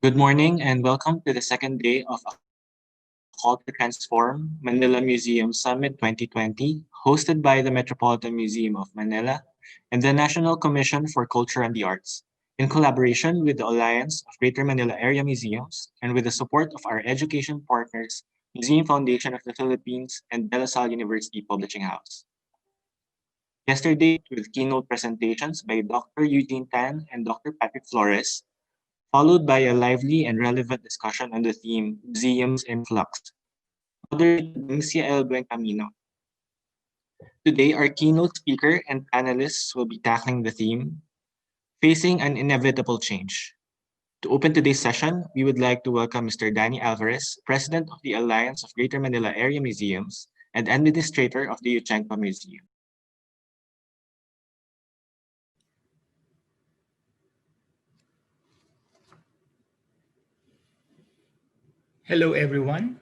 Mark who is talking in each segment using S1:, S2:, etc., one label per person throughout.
S1: Good morning and welcome to the second day of A Call to Transform Manila Museums Summit 2020, hosted by the Metropolitan Museum of Manila and the National Commission for Culture and the Arts, in collaboration with the Alliance of Greater Manila Area Museums and with the support of our education partners, Museum Foundation of the Philippines and De La Salle University Publishing House. Yesterday, with keynote presentations by Dr. Eugene Tan and Dr. Patrick Flores, followed by a lively and relevant discussion on the theme Museums in Flux, moderated by Mr. Buen Camino. Today, our keynote speaker and panelists will be tackling the theme Facing an Inevitable Change. To open today's session, we would like to welcome Mr. Dannie Alvarez, President of the Alliance of Greater Manila Area Museums and Administrator of the Yuchengco Museum.
S2: Hello, everyone.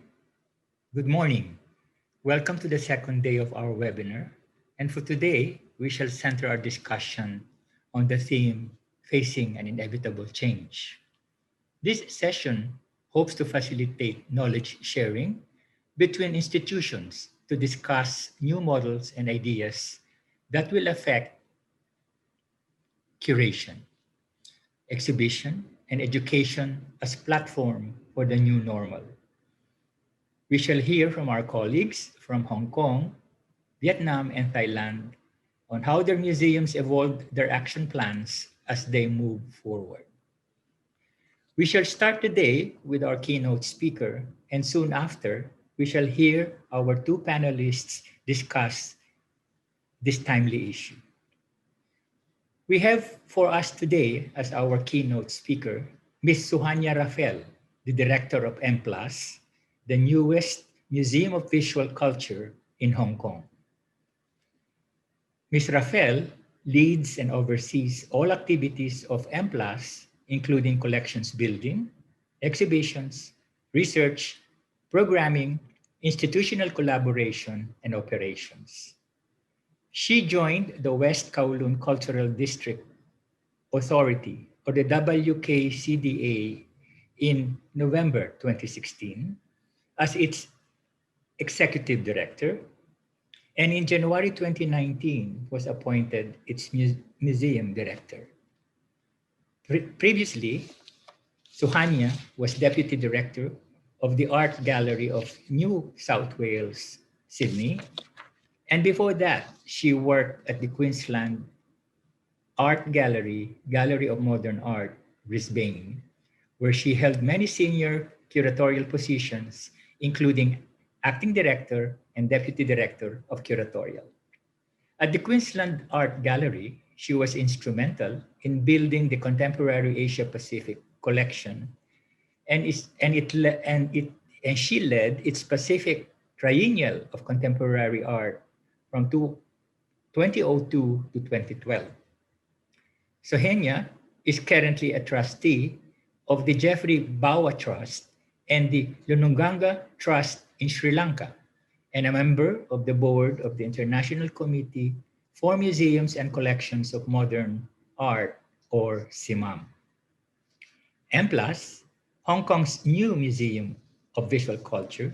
S2: Good morning. Welcome to the second day of our webinar. And for today, we shall center our discussion on the theme, Facing an Inevitable Change. This session hopes to facilitate knowledge sharing between institutions to discuss new models and ideas that will affect curation, exhibition, and education as platform for the new normal. We shall hear from our colleagues from Hong Kong, Vietnam, and Thailand on how their museums evolved their action plans as they move forward. We shall start the day with our keynote speaker, and soon after, we shall hear our two panelists discuss this timely issue. We have for us today as our keynote speaker, Ms. Suhanya Raffel, the director of M+, the newest Museum of Visual Culture in Hong Kong. Ms. Raffel leads and oversees all activities of M+, including collections building, exhibitions, research, programming, institutional collaboration, and operations. She joined the West Kowloon Cultural District Authority, or the WKCDA, in November 2016 as its executive director, and in January 2019 was appointed its museum director. Previously, Suhanya was deputy director of the Art Gallery of New South Wales, Sydney, and before that, she worked at the Queensland Art Gallery, Gallery of Modern Art, Brisbane, where she held many senior curatorial positions, including acting director and deputy director of curatorial. At the Queensland Art Gallery, she was instrumental in building the Contemporary Asia Pacific collection, and she led its Pacific Triennial of Contemporary Art from 2002 to 2012. Suhanya is currently a trustee of the Jeffrey Bawa Trust and the Lununganga Trust in Sri Lanka, and a member of the board of the International Committee for Museums and Collections of Modern Art, or CIMAM. M+, Hong Kong's new Museum of Visual Culture,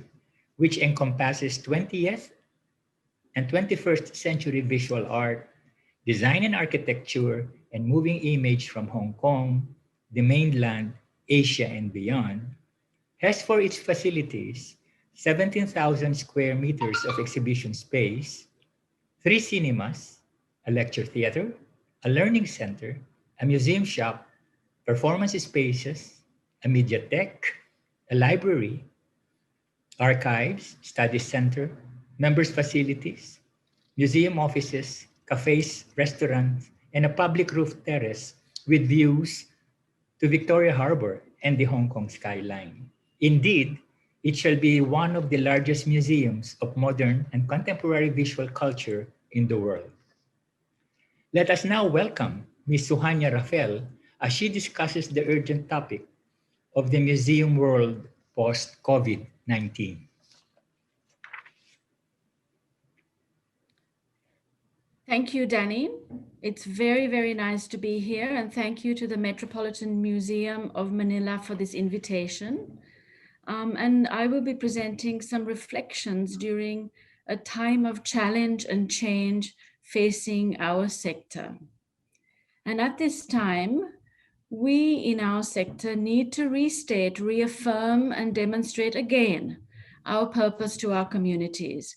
S2: which encompasses 20th and 21st century visual art, design and architecture, and moving image from Hong Kong, the mainland, Asia, and beyond, has for its facilities 17,000 square meters of exhibition space, 3 cinemas, a lecture theater, a learning center, a museum shop, performance spaces, a mediatheque, a library, archives, study center, members' facilities, museum offices, cafes, restaurants, and a public roof terrace with views to Victoria Harbour and the Hong Kong skyline. Indeed, it shall be one of the largest museums of modern and contemporary visual culture in the world. Let us now welcome Ms. Suhanya Raffel as she discusses the urgent topic of the museum world post-COVID-19.
S3: Thank you, Dannie. It's very, very nice to be here, and thank you to the Metropolitan Museum of Manila for this invitation. And I will be presenting some reflections during a time of challenge and change facing our sector. And at this time, we in our sector need to restate, reaffirm, and demonstrate again our purpose to our communities.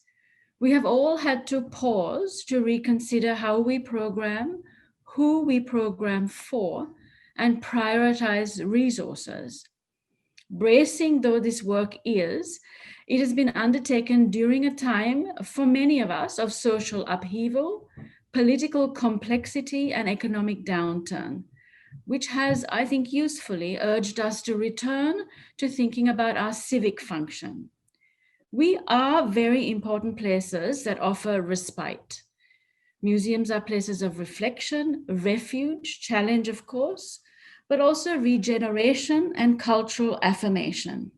S3: We have all had to pause to reconsider how we program, who we program for, and prioritize resources. Bracing though this work is, it has been undertaken during a time for many of us of social upheaval, political complexity, and economic downturn, which has, I think, usefully urged us to return to thinking about our civic function. We are very important places that offer respite. Museums are places of reflection, refuge, challenge, of course, but also regeneration and cultural affirmation.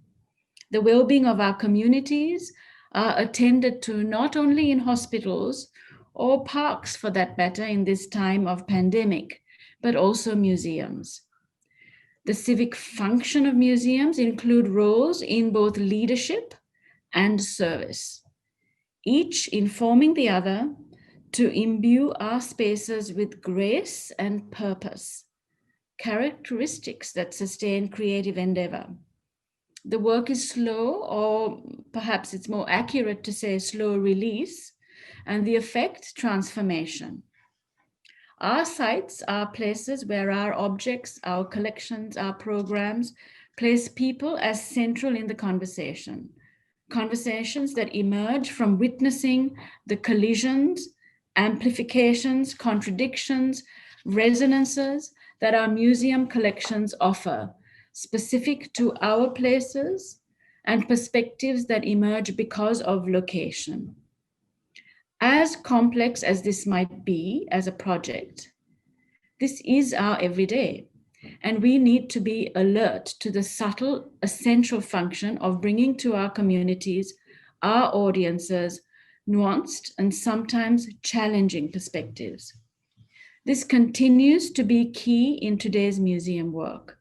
S3: The well-being of our communities are attended to not only in hospitals or parks for that matter in this time of pandemic, but also museums. The civic function of museums include roles in both leadership and service, each informing the other to imbue our spaces with grace and purpose, characteristics that sustain creative endeavor. The work is slow, or perhaps it's more accurate to say slow release, and the effect, transformation. Our sites are places where our objects, our collections, our programs place people as central in the conversation. Conversations that emerge from witnessing the collisions, amplifications, contradictions, resonances that our museum collections offer, specific to our places and perspectives that emerge because of location. As complex as this might be as a project, this is our everyday, and we need to be alert to the subtle, essential function of bringing to our communities, our audiences, nuanced and sometimes challenging perspectives. This continues to be key in today's museum work.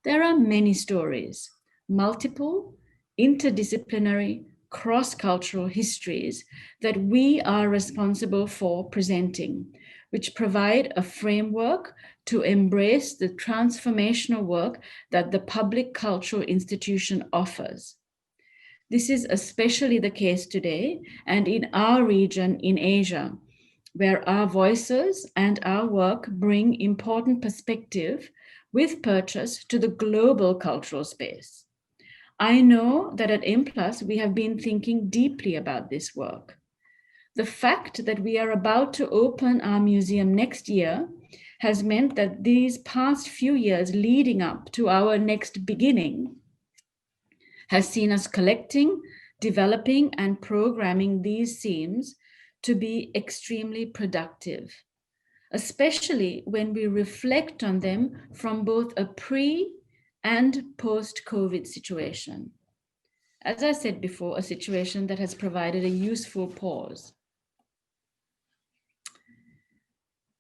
S3: There are many stories, multiple, interdisciplinary, cross-cultural histories that we are responsible for presenting, which provide a framework to embrace the transformational work that the public cultural institution offers. This is especially the case today and in our region in Asia, where our voices and our work bring important perspective with purchase to the global cultural space. I know that at M+ we have been thinking deeply about this work. The fact that we are about to open our museum next year has meant that these past few years leading up to our next beginning has seen us collecting, developing, and programming these themes to be extremely productive, especially when we reflect on them from both a pre- and post-COVID situation. As I said before, a situation that has provided a useful pause.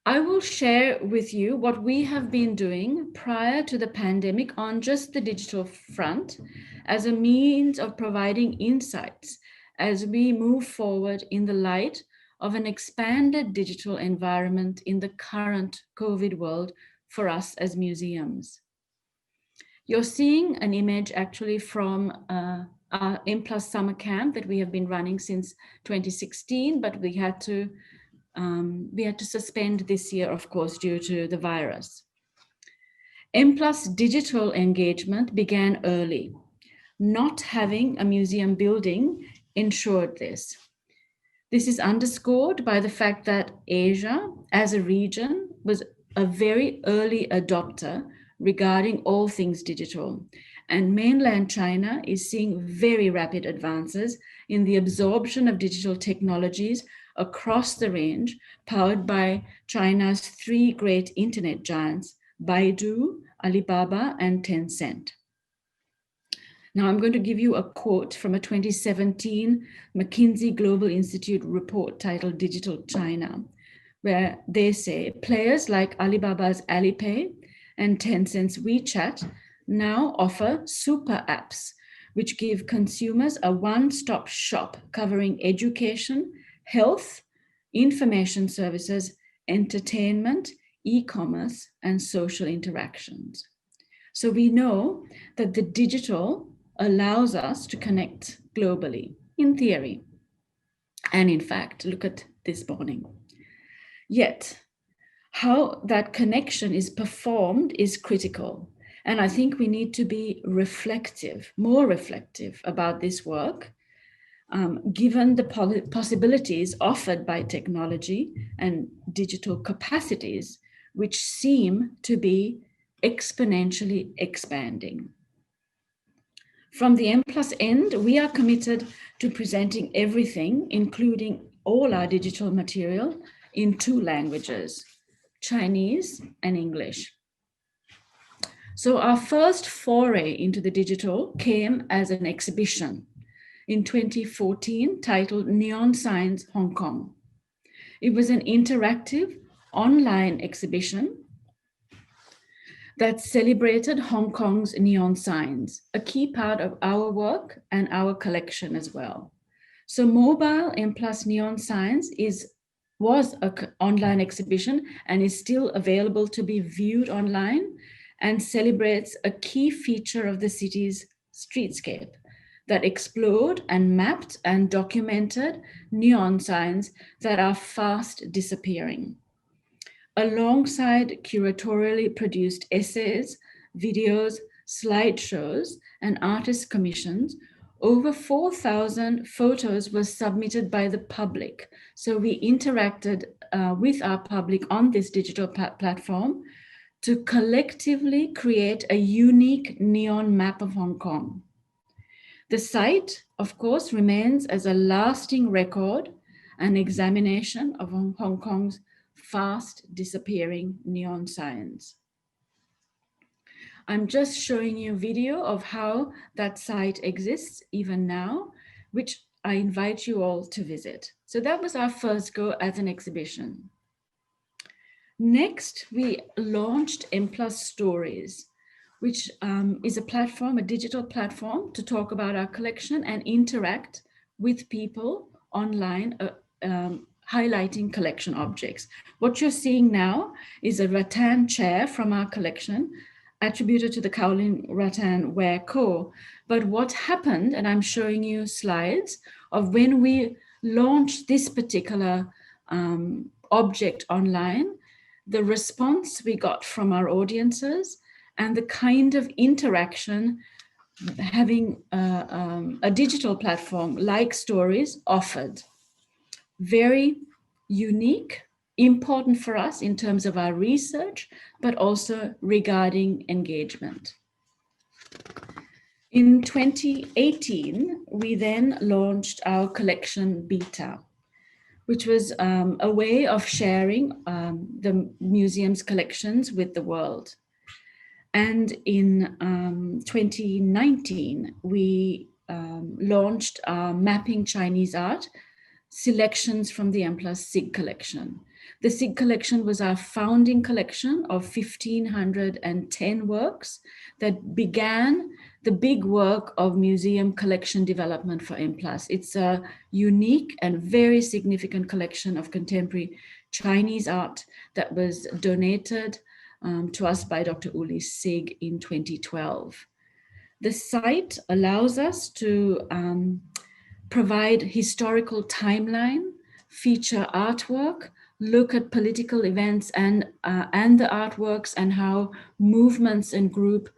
S3: I will share with you what we have been doing prior to the pandemic on just the digital front as a means of providing insights as we move forward in the light of an expanded digital environment in the current COVID world for us as museums. You're seeing an image actually from our M+ summer camp that we have been running since 2016, but we had to suspend this year, of course, due to the virus. M+ digital engagement began early. Not having a museum building ensured this. This is underscored by the fact that Asia, as a region, was a very early adopter regarding all things digital, and mainland China is seeing very rapid advances in the absorption of digital technologies across the range, powered by China's three great internet giants, Baidu, Alibaba, and Tencent. Now I'm going to give you a quote from a 2017 McKinsey Global Institute report titled Digital China, where they say players like Alibaba's Alipay and Tencent's WeChat now offer super apps, which give consumers a one-stop shop covering education, health, information services, entertainment, e-commerce, and social interactions. So we know that the digital allows us to connect globally, in theory. And in fact, look at this morning. Yet, how that connection is performed is critical. And I think we need to be reflective, more reflective about this work, given the possibilities offered by technology and digital capacities, which seem to be exponentially expanding. From the M+N, we are committed to presenting everything, including all our digital material, in 2 languages, Chinese and English. So our first foray into the digital came as an exhibition in 2014 titled Neon Signs Hong Kong. It was an interactive online exhibition that celebrated Hong Kong's neon signs, a key part of our work and our collection as well. So mobile M+ neon signs was an online exhibition and is still available to be viewed online, and celebrates a key feature of the city's streetscape that explored and mapped and documented neon signs that are fast disappearing. Alongside curatorially produced essays, videos, slideshows, and artist commissions, over 4,000 photos were submitted by the public. So we interacted with our public on this digital platform to collectively create a unique neon map of Hong Kong. The site, of course, remains as a lasting record and examination of Hong Kong's fast disappearing neon signs. I'm just showing you a video of how that site exists even now, which I invite you all to visit. So that was our first go as an exhibition. Next, we launched M+ Stories, which is a platform, a digital platform to talk about our collection and interact with people online, highlighting collection objects. What you're seeing now is a rattan chair from our collection, attributed to the Kowloon Rattan Ware Co. But what happened, and I'm showing you slides of when we launched this particular object online, the response we got from our audiences, and the kind of interaction having a digital platform like Stories offered. Very unique, important for us in terms of our research, but also regarding engagement. In 2018, we then launched our collection beta, which was a way of sharing the museum's collections with the world. And in 2019, we launched our Mapping Chinese Art, selections from the M+ SIG collection. The SIG collection was our founding collection of 1,510 works that began the big work of museum collection development for M+. It's a unique and very significant collection of contemporary Chinese art that was donated to us by Dr. Uli Sig in 2012. The site allows us to provide historical timeline, feature artwork, look at political events and the artworks and how movements and group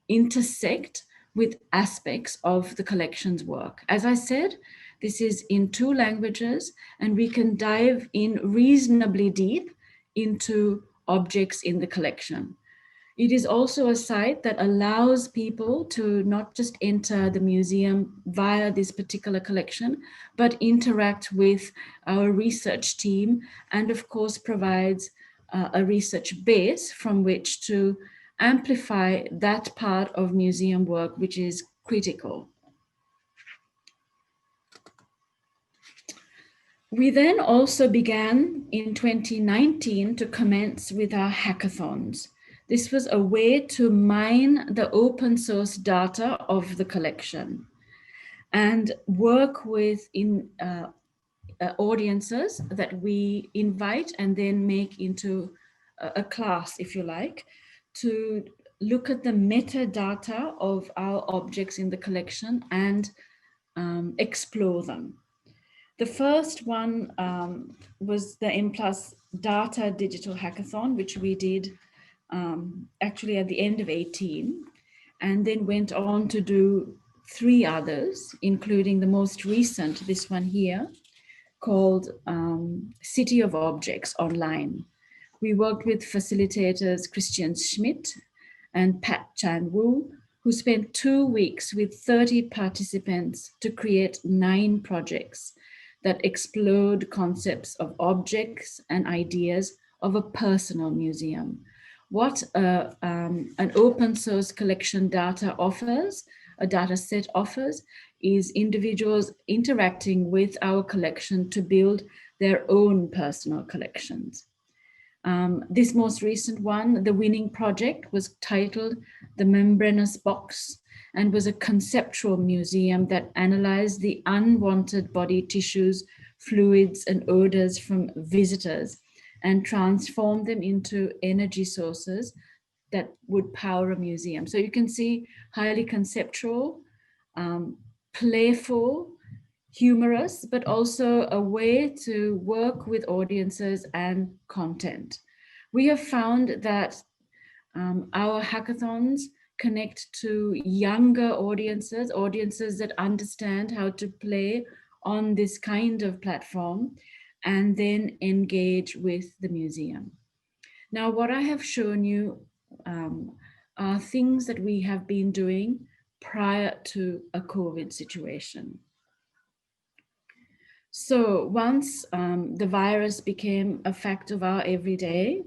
S3: intersect with aspects of the collection's work. As I said, this is in 2 languages, and we can dive in reasonably deep into objects in the collection. It is also a site that allows people to not just enter the museum via this particular collection, but interact with our research team, and of course provides a research base from which to amplify that part of museum work which is critical. We then also began in 2019 to commence with our hackathons. This was a way to mine the open source data of the collection and work with audiences that we invite and then make into a class, if you like, to look at the metadata of our objects in the collection and explore them. The first one was the M+ Data Digital Hackathon, which we did actually at the end of 18, and then went on to do 3 others, including the most recent, this one here, called City of Objects online. We worked with facilitators Christian Schmidt and Pat Chan Wu, who spent 2 weeks with 30 participants to create 9 projects that explode concepts of objects and ideas of a personal museum. What an open source collection data offers, a data set offers, is individuals interacting with our collection to build their own personal collections. This most recent one, the winning project, was titled The Membranous Box and was a conceptual museum that analyzed the unwanted body tissues, fluids, and odors from visitors and transformed them into energy sources that would power a museum. So you can see highly conceptual, playful, humorous, but also a way to work with audiences and content. We have found that our hackathons connect to younger audiences, audiences that understand how to play on this kind of platform and then engage with the museum. Now, what I have shown you are things that we have been doing prior to a COVID situation. So once the virus became a fact of our everyday,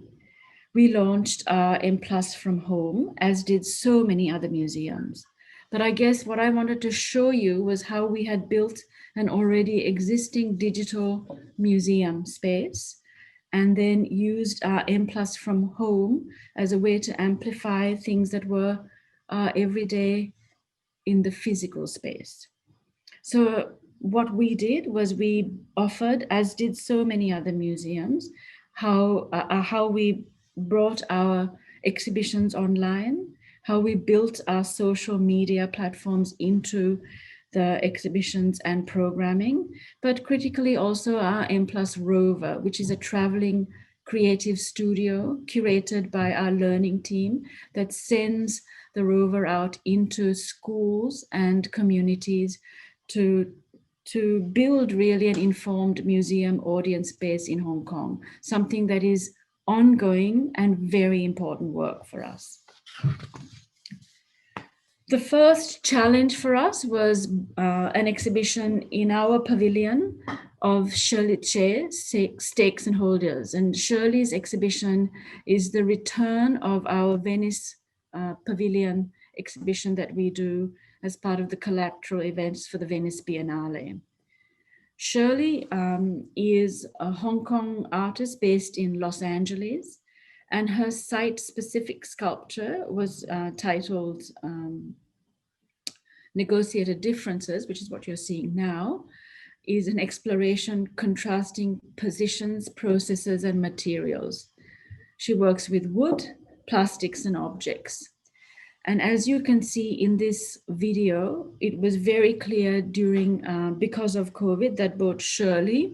S3: we launched our M+ from home, as did so many other museums. But I guess what I wanted to show you was how we had built an already existing digital museum space and then used our M+ from home as a way to amplify things that were everyday in the physical space. So what we did was we offered, as did so many other museums, how we brought our exhibitions online, how we built our social media platforms into the exhibitions and programming, but critically also our M+ Rover, which is a traveling creative studio curated by our learning team that sends the rover out into schools and communities to build really an informed museum audience base in Hong Kong, something that is ongoing and very important work for us. The first challenge for us was an exhibition in our pavilion of Shirley Che, Stakes and Holders. And Shirley's exhibition is the return of our Venice pavilion exhibition that we do as part of the collateral events for the Venice Biennale. Shirley is a Hong Kong artist based in Los Angeles, and her site-specific sculpture was titled Negotiated Differences, which is what you're seeing now, is an exploration contrasting positions, processes, and materials. She works with wood, plastics, and objects. And as you can see in this video, it was very clear during, because of COVID, that both Shirley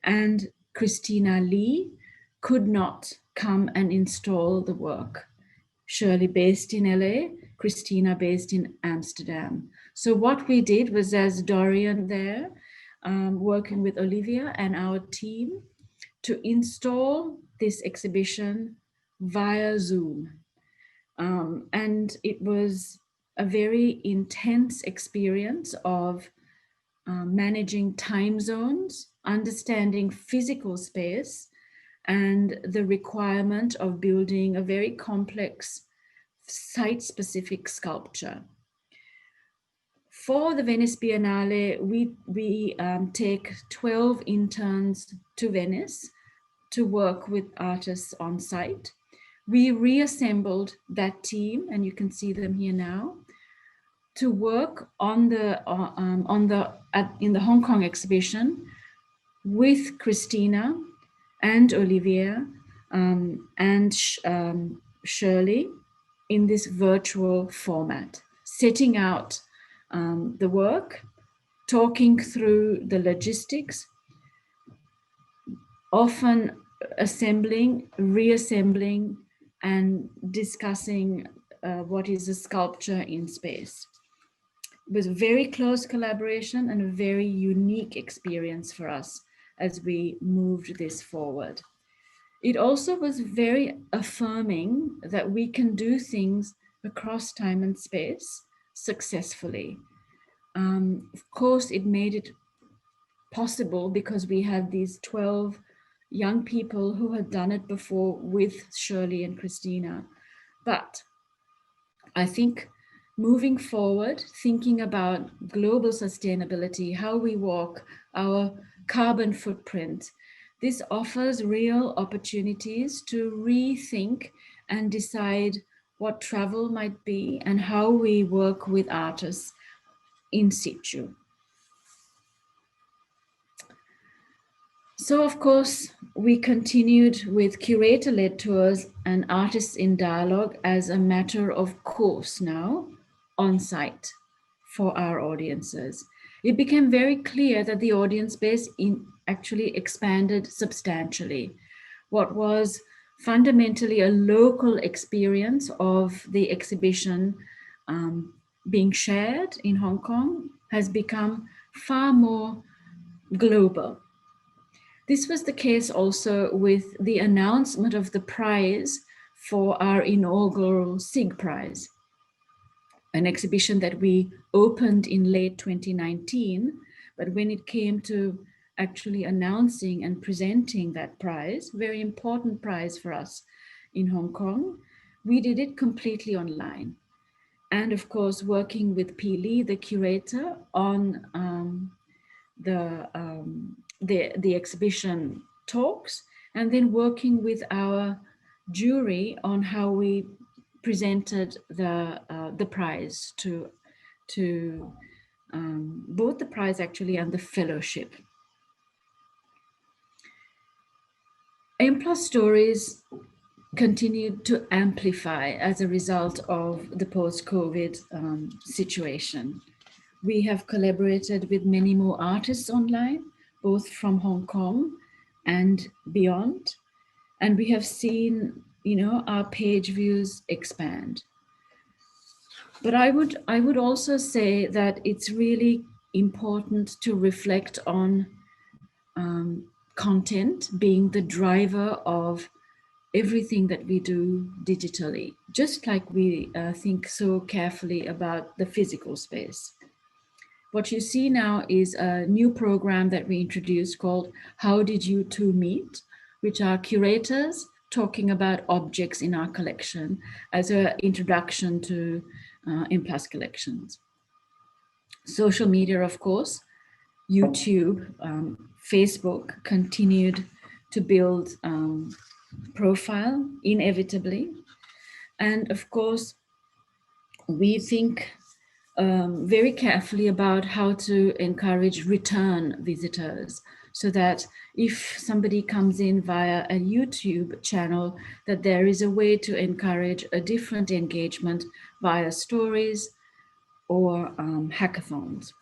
S3: and Christina Lee could not come and install the work. Shirley based in LA, Christina based in Amsterdam. So what we did was, as Dorian there, working with Olivia and our team, to install this exhibition via Zoom. And it was a very intense experience of managing time zones, understanding physical space, and the requirement of building a very complex site-specific sculpture. For the Venice Biennale, we take 12 interns to Venice to work with artists on site. We reassembled that team, and you can see them here now, to work in the Hong Kong exhibition with Christina and Olivier and Shirley in this virtual format, setting out the work, talking through the logistics, often assembling, reassembling, and discussing what is a sculpture in space. It was a very close collaboration and a very unique experience for us as we moved this forward. It also was very affirming that we can do things across time and space successfully. Of course, it made it possible because we had these 12 young people who had done it before with Shirley and Christina. But I think moving forward, thinking about global sustainability, how we walk, our carbon footprint, this offers real opportunities to rethink and decide what travel might be and how we work with artists in situ. So, of course, we continued with curator-led tours and artists in dialogue as a matter of course now on site for our audiences. It became very clear that the audience base actually expanded substantially. What was fundamentally a local experience of the exhibition being shared in Hong Kong has become far more global. This was the case also with the announcement of the prize for our inaugural SIG Prize, an exhibition that we opened in late 2019, but when it came to actually announcing and presenting that prize, very important prize for us in Hong Kong, we did it completely online. And of course, working with P. Lee, the curator, on the exhibition talks, and then working with our jury on how we presented the prize to both the prize actually and the fellowship. M+ stories continued to amplify as a result of the post-COVID situation. We have collaborated with many more artists online, both from Hong Kong and beyond. And we have seen, our page views expand. But I would also say that it's really important to reflect on content being the driver of everything that we do digitally, just like we think so carefully about the physical space. What you see now is a new program that we introduced called How Did You Two Meet?, which are curators talking about objects in our collection as an introduction to M+ collections. Social media, of course, YouTube, Facebook continued to build profile inevitably. And of course, we think very carefully about how to encourage return visitors, so that if somebody comes in via a YouTube channel, that there is a way to encourage a different engagement via stories or hackathons.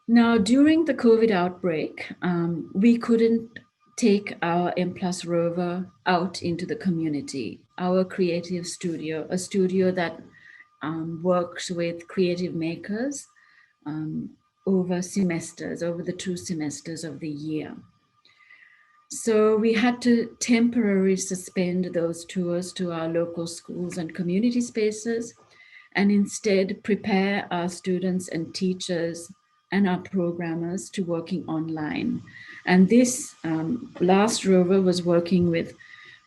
S3: Now, during the COVID outbreak, we couldn't take our M+ rover out into the community. Our creative studio, a studio that works with creative makers over the 2 semesters of the year. So we had to temporarily suspend those tours to our local schools and community spaces, and instead prepare our students and teachers and our programmers to working online. And this last rover was working with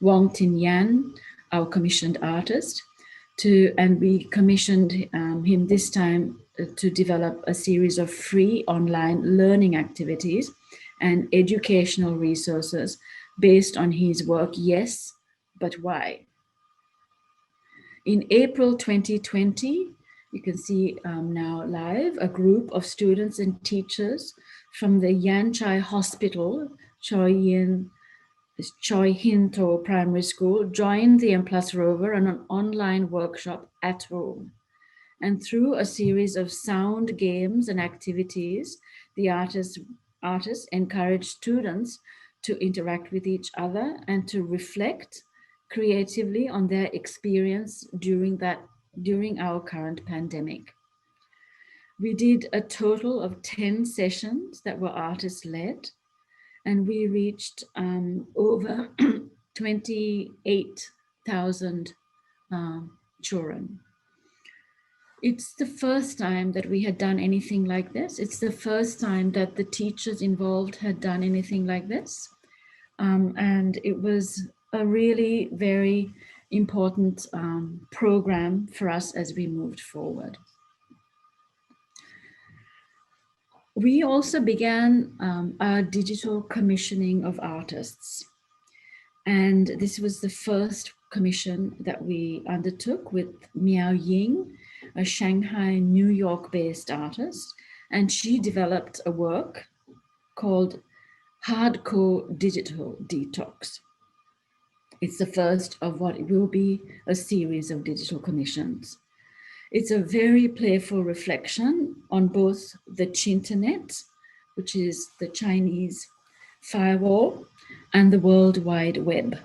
S3: Wong Tin Yan, our commissioned artist, and we commissioned him this time to develop a series of free online learning activities and educational resources based on his work, Yes, But Why? In April 2020, you can see now live, a group of students and teachers from the Yan Chai Hospital, Choi Hin To Primary School, joined the M+ rover on an online workshop at home. And through a series of sound games and activities, the artists encouraged students to interact with each other and to reflect creatively on their experience during our current pandemic. We did a total of 10 sessions that were artist-led, and we reached over 28,000 children. It's the first time that we had done anything like this. It's the first time that the teachers involved had done anything like this. And it was a really very important program for us as we moved forward. We also began our digital commissioning of artists. And this was the first commission that we undertook with Miao Ying, a Shanghai, New York-based artist. And she developed a work called Hardcore Digital Detox. It's the first of what will be a series of digital commissions. It's a very playful reflection on both the Chinternet, which is the Chinese firewall, and the World Wide Web,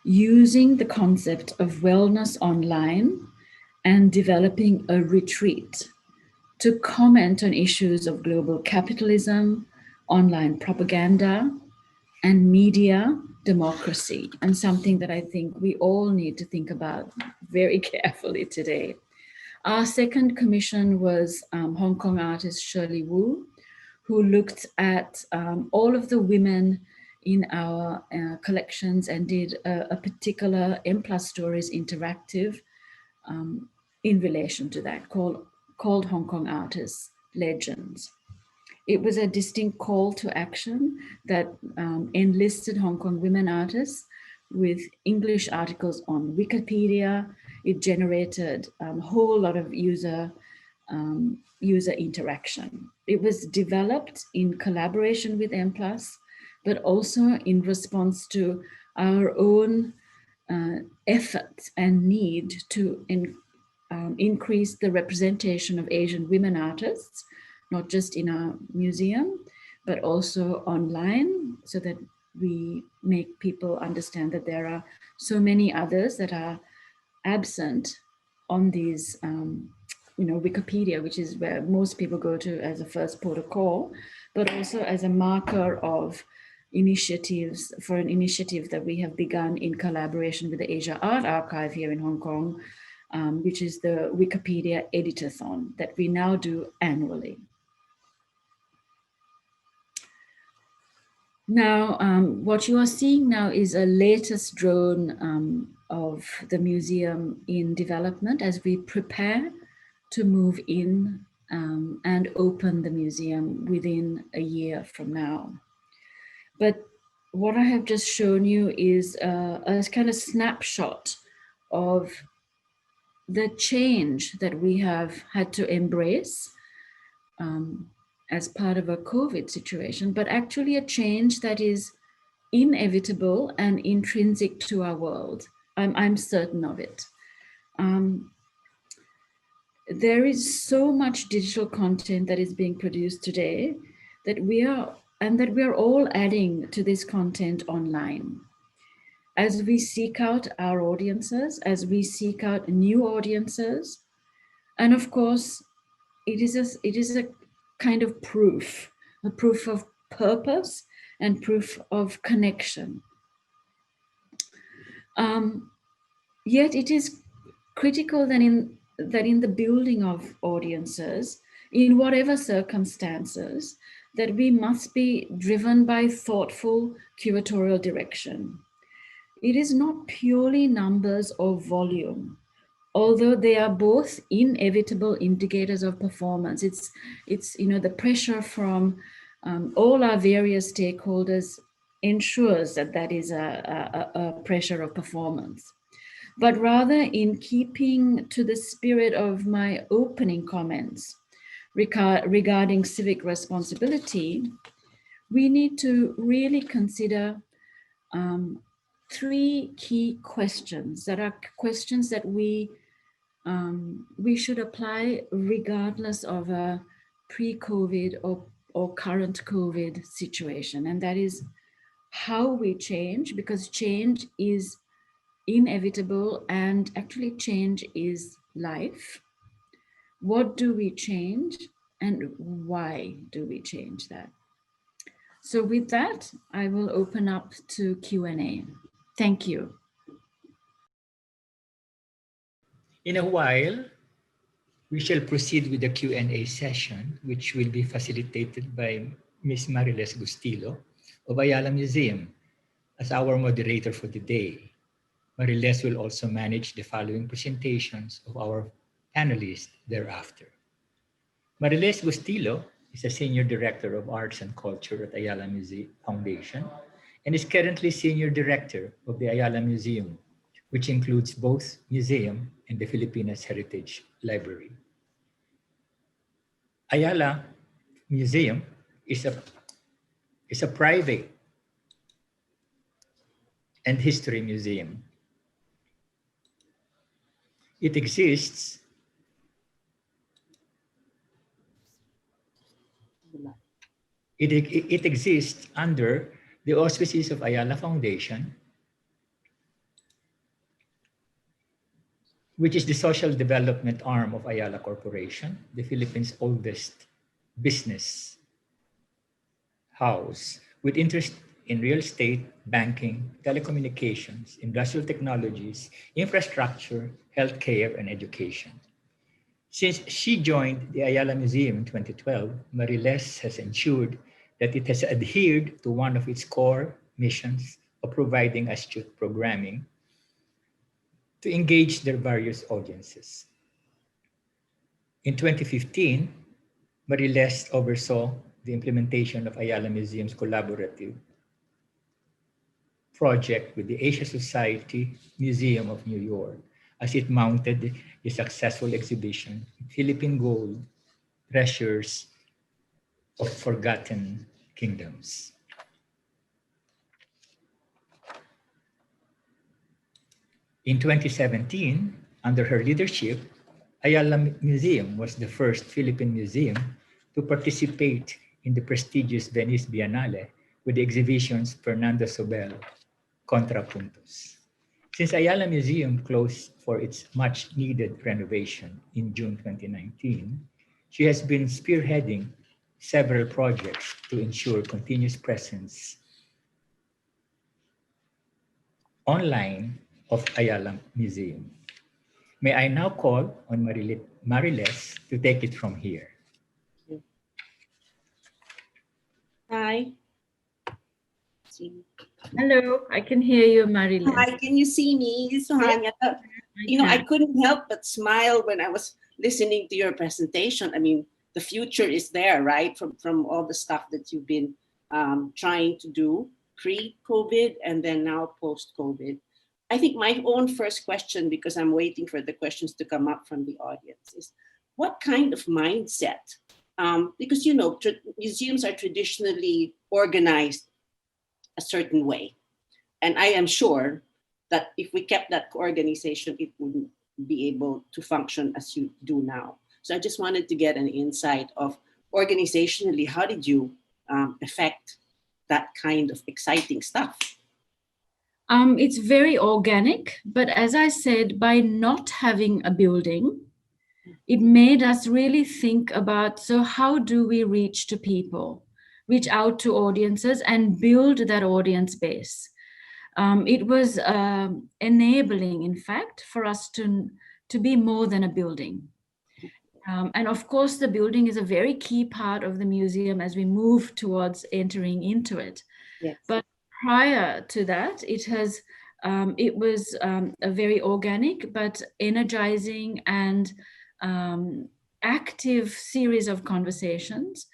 S3: using the concept of wellness online and developing a retreat to comment on issues of global capitalism, online propaganda, and media democracy, and something that I think we all need to think about very carefully today. Our second commission was Hong Kong artist Shirley Wu, who looked at all of the women in our collections and did a particular M+ Stories interactive in relation to that, called Hong Kong Artists Legends. It was a distinct call to action that enlisted Hong Kong women artists with English articles on Wikipedia. It generated a whole lot of user interaction. It was developed in collaboration with M+, but also in response to our own effort and need to increase the representation of Asian women artists, not just in our museum, but also online, so that we make people understand that there are so many others that are absent on these, Wikipedia, which is where most people go to as a first port of call, but also as a marker of initiatives for an initiative that we have begun in collaboration with the Asia Art Archive here in Hong Kong, which is the Wikipedia Editathon that we now do annually. Now, what you are seeing now is a latest drone of the museum in development as we prepare to move in and open the museum within a year from now. But what I have just shown you is a kind of snapshot of the change that we have had to embrace as part of a COVID situation, but actually a change that is inevitable and intrinsic to our world. I'm certain of it. There is so much digital content that is being produced today that we are all adding to this content online. As we seek out our audiences, as we seek out new audiences, and of course, it is a kind of proof, a proof of purpose and proof of connection. Yet it is critical that in the building of audiences, in whatever circumstances, that we must be driven by thoughtful curatorial direction. It is not purely numbers or volume although they are both inevitable indicators of performance. It's the pressure from all our various stakeholders ensures that is a pressure of performance. But rather, in keeping to the spirit of my opening comments regarding civic responsibility, we need to really consider three key questions that are questions that we should apply regardless of a pre-COVID or current COVID situation. And that is how we change, because change is inevitable and actually change is life. What do we change and why do we change that? So with that, I will open up to Q&A. Thank you.
S2: In a while, we shall proceed with the Q&A session, which will be facilitated by Ms. Mariles Gustilo of Ayala Museum as our moderator for the day. Mariles will also manage the following presentations of our panelists thereafter. Mariles Gustilo is a Senior Director of Arts and Culture at Ayala Museum Foundation and is currently Senior Director of the Ayala Museum, which includes both museum and the Filipinas Heritage Library. Ayala Museum is a private and history museum. It exists under the auspices of Ayala Foundation, which is the social development arm of Ayala Corporation, the Philippines' oldest business house with interest in real estate, banking, telecommunications, industrial technologies, infrastructure, healthcare, and education. Since she joined the Ayala Museum in 2012, Mariles has ensured that it has adhered to one of its core missions of providing astute programming to engage their various audiences. In 2015, Mariles oversaw the implementation of Ayala Museum's collaborative project with the Asia Society Museum of New York as it mounted the successful exhibition, Philippine Gold, Treasures of Forgotten Kingdoms. In 2017, under her leadership, Ayala Museum was the first Philippine museum to participate in the prestigious Venice Biennale with the exhibitions Fernando Sobel, Contrapuntos. Since Ayala Museum closed for its much-needed renovation in June 2019, she has been spearheading several projects to ensure continuous presence online of Ayala Museum. May I now call on Mariles to take it from here.
S4: Hi.
S3: Hello, I can hear you, Mariles.
S4: Hi, can you see me, Suhanya? I couldn't help but smile when I was listening to your presentation. I mean, the future is there, right? From all the stuff that you've been trying to do pre-COVID and then now post-COVID. I think my own first question, because I'm waiting for the questions to come up from the audience, is what kind of mindset? Because, museums are traditionally organized a certain way. And I am sure that if we kept that organization, it wouldn't be able to function as you do now. So I just wanted to get an insight of organizationally, how did you affect that kind of exciting stuff?
S3: It's very organic, but as I said, by not having a building, it made us really think about, so how do we reach to people, reach out to audiences and build that audience base? It was enabling, in fact, for us to be more than a building. And of course, the building is a very key part of the museum as we move towards entering into it.
S4: Yes.
S3: But prior to that, it has it was a very organic but energizing and active series of conversations.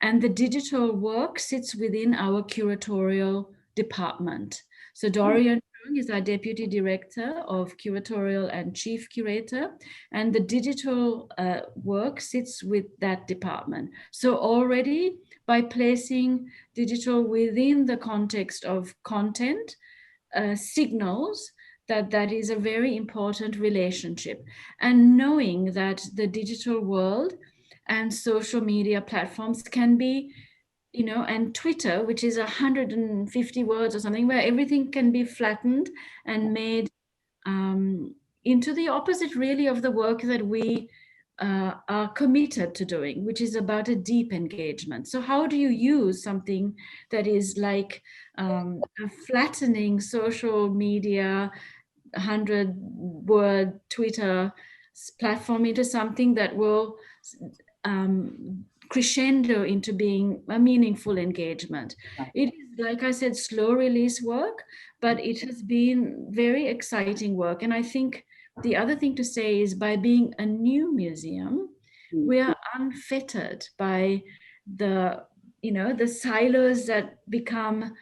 S3: And the digital work sits within our curatorial department. So Dorian is our Deputy Director of Curatorial and Chief Curator, and the digital work sits with that department. So already by placing digital within the context of content, signals that is a very important relationship. And knowing that the digital world and social media platforms can be, you know, and Twitter, which is 150 words or something, where everything can be flattened and made into the opposite really of the work that we are committed to doing, which is about a deep engagement. So how do you use something that is like a flattening social media 100-word Twitter platform into something that will crescendo into being a meaningful engagement? It is, like I said, slow release work, but it has been very exciting work. And I think the other thing to say is, by being a new museum, we are unfettered by the, you know, the silos that become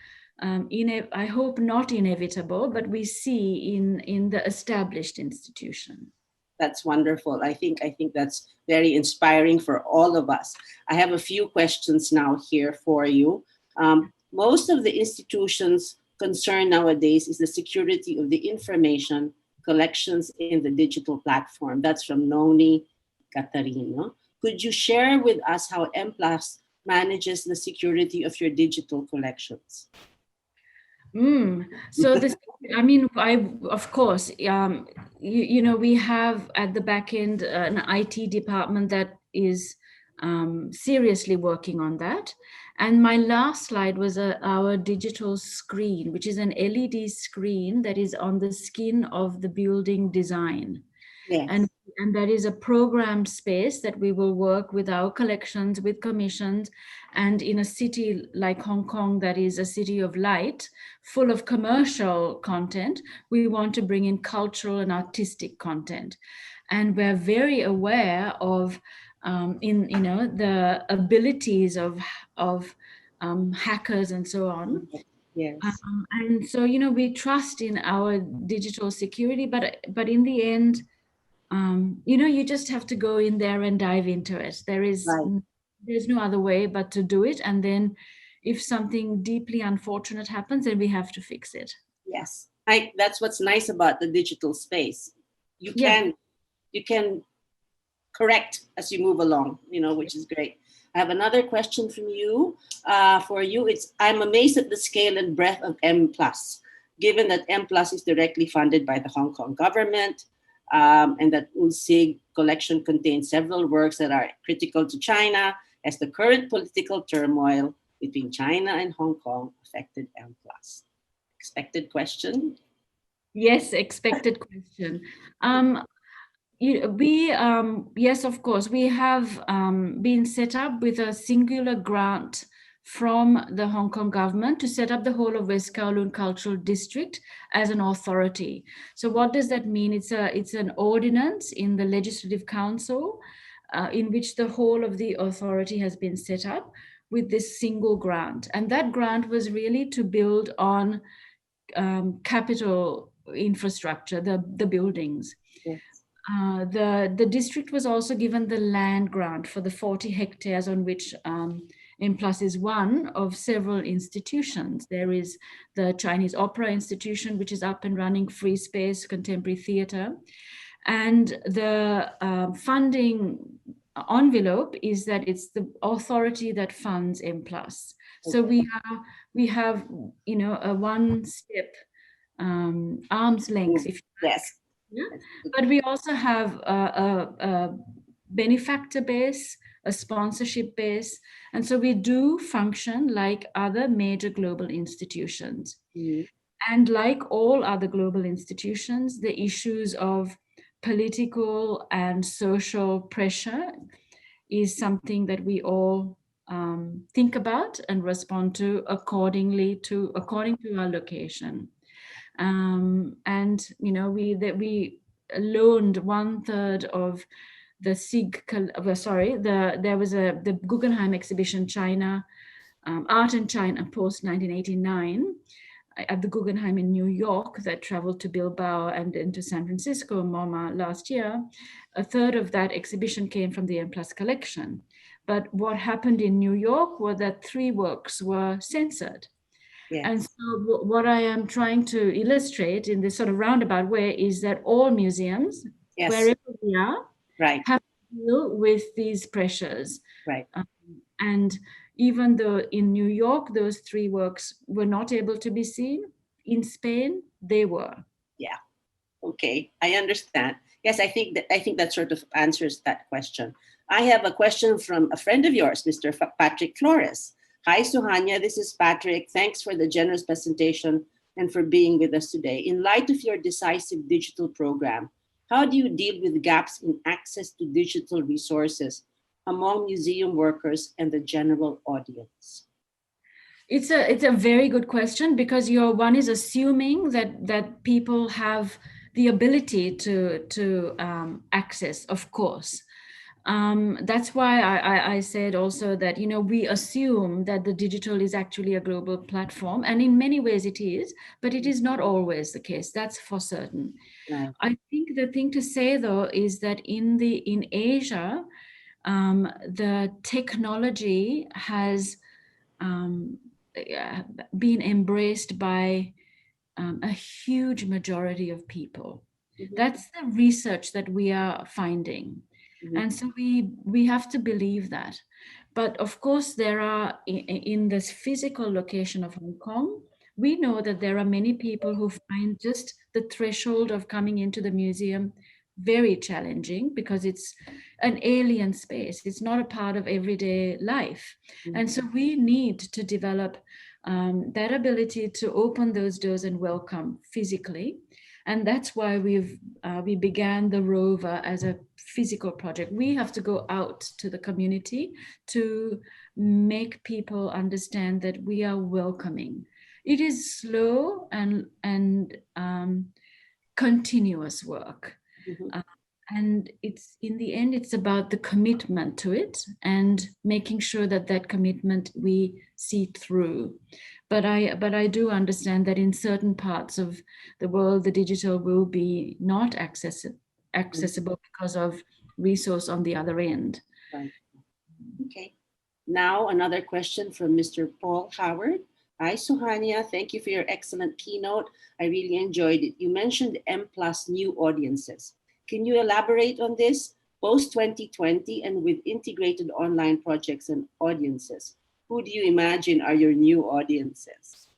S3: I hope not inevitable, but we see in the established institution.
S4: That's wonderful. I think that's very inspiring for all of us. I have a few questions now here for you. Most of the institutions concerned nowadays is the security of the information collections in the digital platform. That's from Noni Catarino. Could you share with us how M+ manages the security of your digital collections?
S3: So this, I mean, of course, you know, we have at the back end an IT department that is seriously working on that. And my last slide was our digital screen, which is an LED screen that is on the skin of the building design.
S4: Yes.
S3: And that is a programmed space that we will work with our collections, with commissions, and in a city like Hong Kong, that is a city of light, full of commercial content, we want to bring in cultural and artistic content. And we're very aware of the abilities of hackers and so on.
S4: Yes.
S3: And so, you know, we trust in our digital security, but in the end, you know, you just have to go in there and dive into it. There's no other way but to do it. And then if something deeply unfortunate happens, then we have to fix it.
S4: Yes. That's what's nice about the digital space. You can correct as you move along, you know, which is great. I have another question from you. For you, I'm amazed at the scale and breadth of M+, given that M+ is directly funded by the Hong Kong government. And that ULSIG collection contains several works that are critical to China, as the current political turmoil between China and Hong Kong affected M+. Expected question?
S3: Yes, expected question. Yes, of course, we have been set up with a singular grant from the Hong Kong government to set up the whole of West Kowloon Cultural District as an authority. So what does that mean? It's an ordinance in the Legislative Council in which the whole of the authority has been set up with this single grant. And that grant was really to build on capital infrastructure, the buildings.
S4: Yes.
S3: The district was also given the land grant for the 40 hectares on which M+ is one of several institutions. There is the Chinese Opera Institution, which is up and running, free space, contemporary theater. And the funding envelope is that it's the authority that funds M+. So we have, you know, a one-step arm's length, if you like.
S4: Yes.
S3: Yeah. But we also have a benefactor base, a sponsorship base. And so we do function like other major global institutions.
S4: Mm-hmm.
S3: And like all other global institutions, the issues of political and social pressure is something that we all think about and respond to according to our location. And we loaned 1/3 of the there was the Guggenheim exhibition, China, Art in China post 1989, at the Guggenheim in New York, that traveled to Bilbao and into San Francisco, MoMA, last year. 1/3 of that exhibition came from the M+ collection. But what happened in New York was that 3 works were censored.
S4: Yes.
S3: And so what I am trying to illustrate in this sort of roundabout way is that all museums,
S4: Yes.
S3: wherever we are,
S4: Right.
S3: have to deal with these pressures.
S4: Right.
S3: And even though in New York, those 3 works were not able to be seen, in Spain, they were.
S4: Yeah. Okay, I understand. Yes, I think that sort of answers that question. I have a question from a friend of yours, Mr. Patrick Flores. Hi, Suhanya. This is Patrick. Thanks for the generous presentation and for being with us today. In light of your decisive digital program, how do you deal with gaps in access to digital resources among museum workers and the general audience?
S3: It's a very good question, because one is assuming that people have the ability to access, of course. That's why I said also that, we assume that the digital is actually a global platform, and in many ways it is, but it is not always the case. That's for certain.
S4: Right.
S3: I think the thing to say, though, is that in Asia, the technology has been embraced by a huge majority of people.
S4: Mhm.
S3: That's the research that we are finding.
S4: Mhm.
S3: And so we have to believe that. But of course, there are, in this physical location of Hong Kong, we know that there are many people who find just the threshold of coming into the museum very challenging, because it's an alien space. It's not a part of everyday life. And so we need to develop that ability to open those doors and welcome physically. And that's why we began the rover as a physical project. We have to go out to the community to make people understand that we are welcoming. It is slow and continuous work.
S4: Mhm.
S3: And it's, in the end, it's about the commitment to it and making sure that commitment we see through. But I do understand that in certain parts of the world, the digital will be not accessible because of resource on the other end.
S4: Right. Okay. Now another question from Mr. Paul Howard. Hi, Suhanya. Thank you for your excellent keynote. I really enjoyed it. You mentioned M+ new audiences. Can you elaborate on this? Post 2020 and with integrated online projects and audiences, who do you imagine are your new audiences?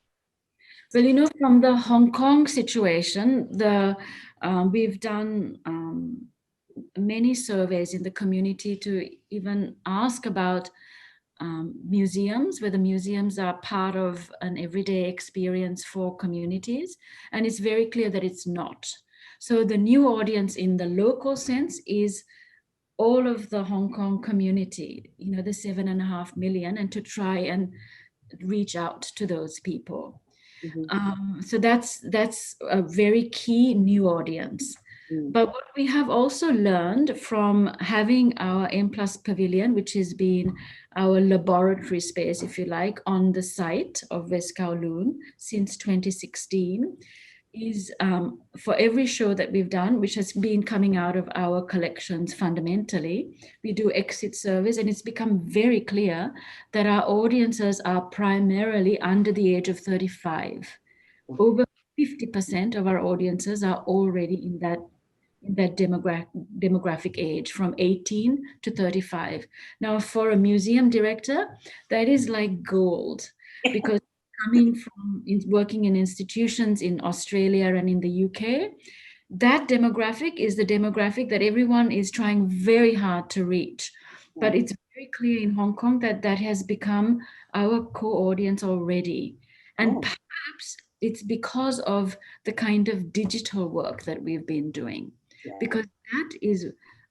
S3: Well, from the Hong Kong situation, we've done many surveys in the community to even ask about museums, whether museums are part of an everyday experience for communities. And it's very clear that it's not. So the new audience in the local sense is all of the Hong Kong community, the 7.5 million, and to try and reach out to those people.
S4: Mhm.
S3: So that's a very key new audience. But what we have also learned from having our M+ Pavilion, which has been our laboratory space, if you like, on the site of West Kowloon since 2016, is for every show that we've done, which has been coming out of our collections fundamentally, we do exit surveys, and it's become very clear that our audiences are primarily under the age of 35. Over 50% of our audiences are already in that demographic age, from 18 to 35. Now, for a museum director, that is like gold, because coming from working in institutions in Australia and in the UK, that demographic is the demographic that everyone is trying very hard to reach. But it's very clear in Hong Kong that has become our core audience already. And perhaps it's because of the kind of digital work that we've been doing, because that is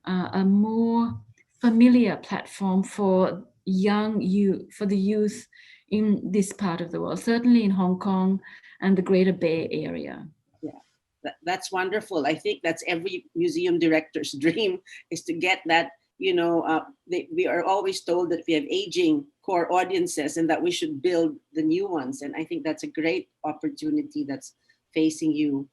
S3: a more familiar platform for the youth in this part of the world, certainly in Hong Kong and the Greater Bay Area.
S4: That's wonderful. I think that's every museum director's dream, is to get that, we are always told that we have aging core audiences and that we should build the new ones. And I think that's a great opportunity that's facing you.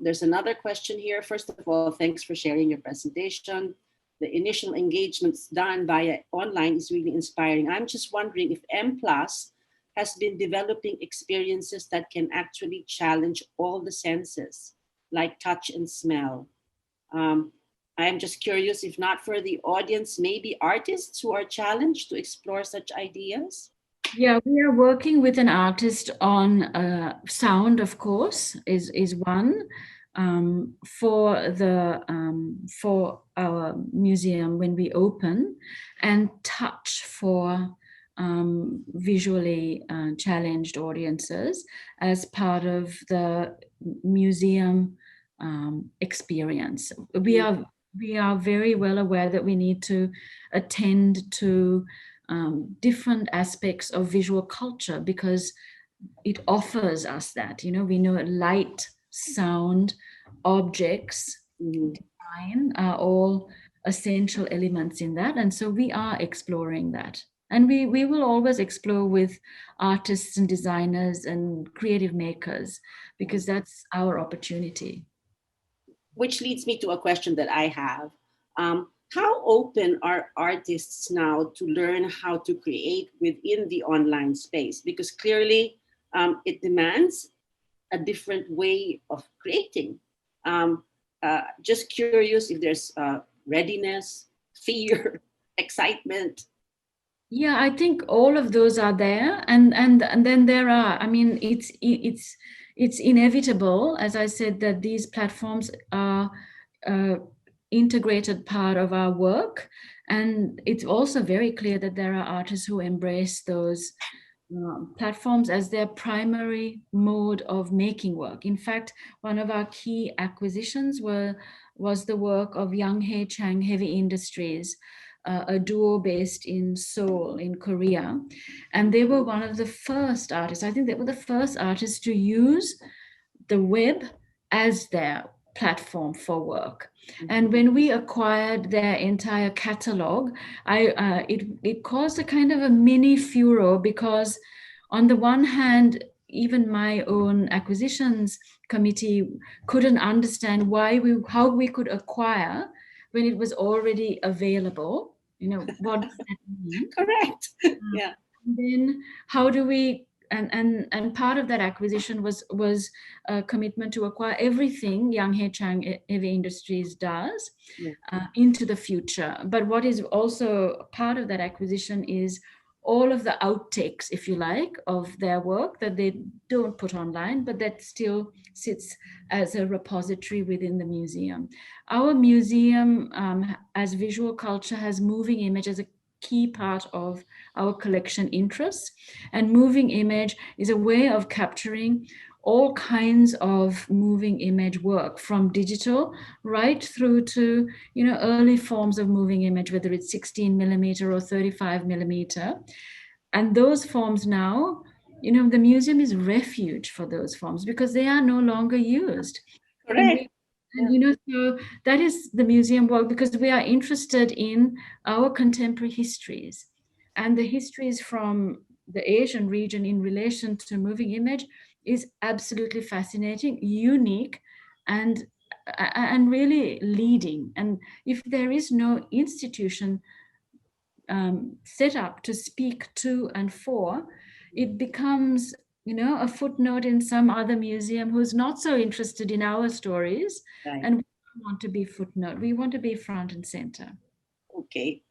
S4: There's another question here. First of all, thanks for sharing your presentation. The initial engagements done via online is really inspiring. I'm just wondering if M+ has been developing experiences that can actually challenge all the senses, like touch and smell. I'm just curious, if not for the audience, maybe artists who are challenged to explore such ideas?
S3: Yeah, we are working with an artist on sound, of course, is one. For our museum when we open, and touch for visually challenged audiences as part of the museum experience. We are very well aware that we need to attend to different aspects of visual culture, because it offers us that, we know light, sound, objects, design are all essential elements in that. And so we are exploring that. And we will always explore with artists and designers and creative makers, because that's our opportunity.
S4: Which leads me to a question that I have. How open are artists now to learn how to create within the online space? Because clearly it demands a different way of creating. Just curious if there's readiness, fear, excitement.
S3: Yeah, I think all of those are there, and then there are. I mean, it's inevitable, as I said, that these platforms are integrated part of our work, and it's also very clear that there are artists who embrace those platforms as their primary mode of making work. In fact, one of our key acquisitions was the work of Yuchengco Heavy Industries, a duo based in Seoul in Korea. And they were one of the first artists, I think they were the first artists to use the web as their platform for work. And when we acquired their entire catalog, it caused a kind of a mini furor, because on the one hand, even my own acquisitions committee couldn't understand how we could acquire when it was already available. What does that mean?
S4: Correct. Yeah.
S3: And then how do we, and part of that acquisition was a commitment to acquire everything Yuchengco Heavy Industries does into the future. But what is also part of that acquisition is all of the outtakes, if you like, of their work that they don't put online, but that still sits as a repository within the museum. Our museum, as visual culture, has moving image as a key part of our collection interests. And moving image is a way of capturing all kinds of moving image work, from digital right through to early forms of moving image, whether it's 16mm or 35mm. And those forms now, the museum is refuge for those forms because they are no longer used.
S4: Correct.
S3: And so that is the museum work, because we are interested in our contemporary histories, and the histories from the Asian region in relation to moving image is absolutely fascinating, unique, and really leading. And if there is no institution set up to speak to and for, it becomes a footnote in some other museum who's not so interested in our stories.
S4: Right.
S3: And we don't want to be footnote. We want to be front and center.
S4: Okay.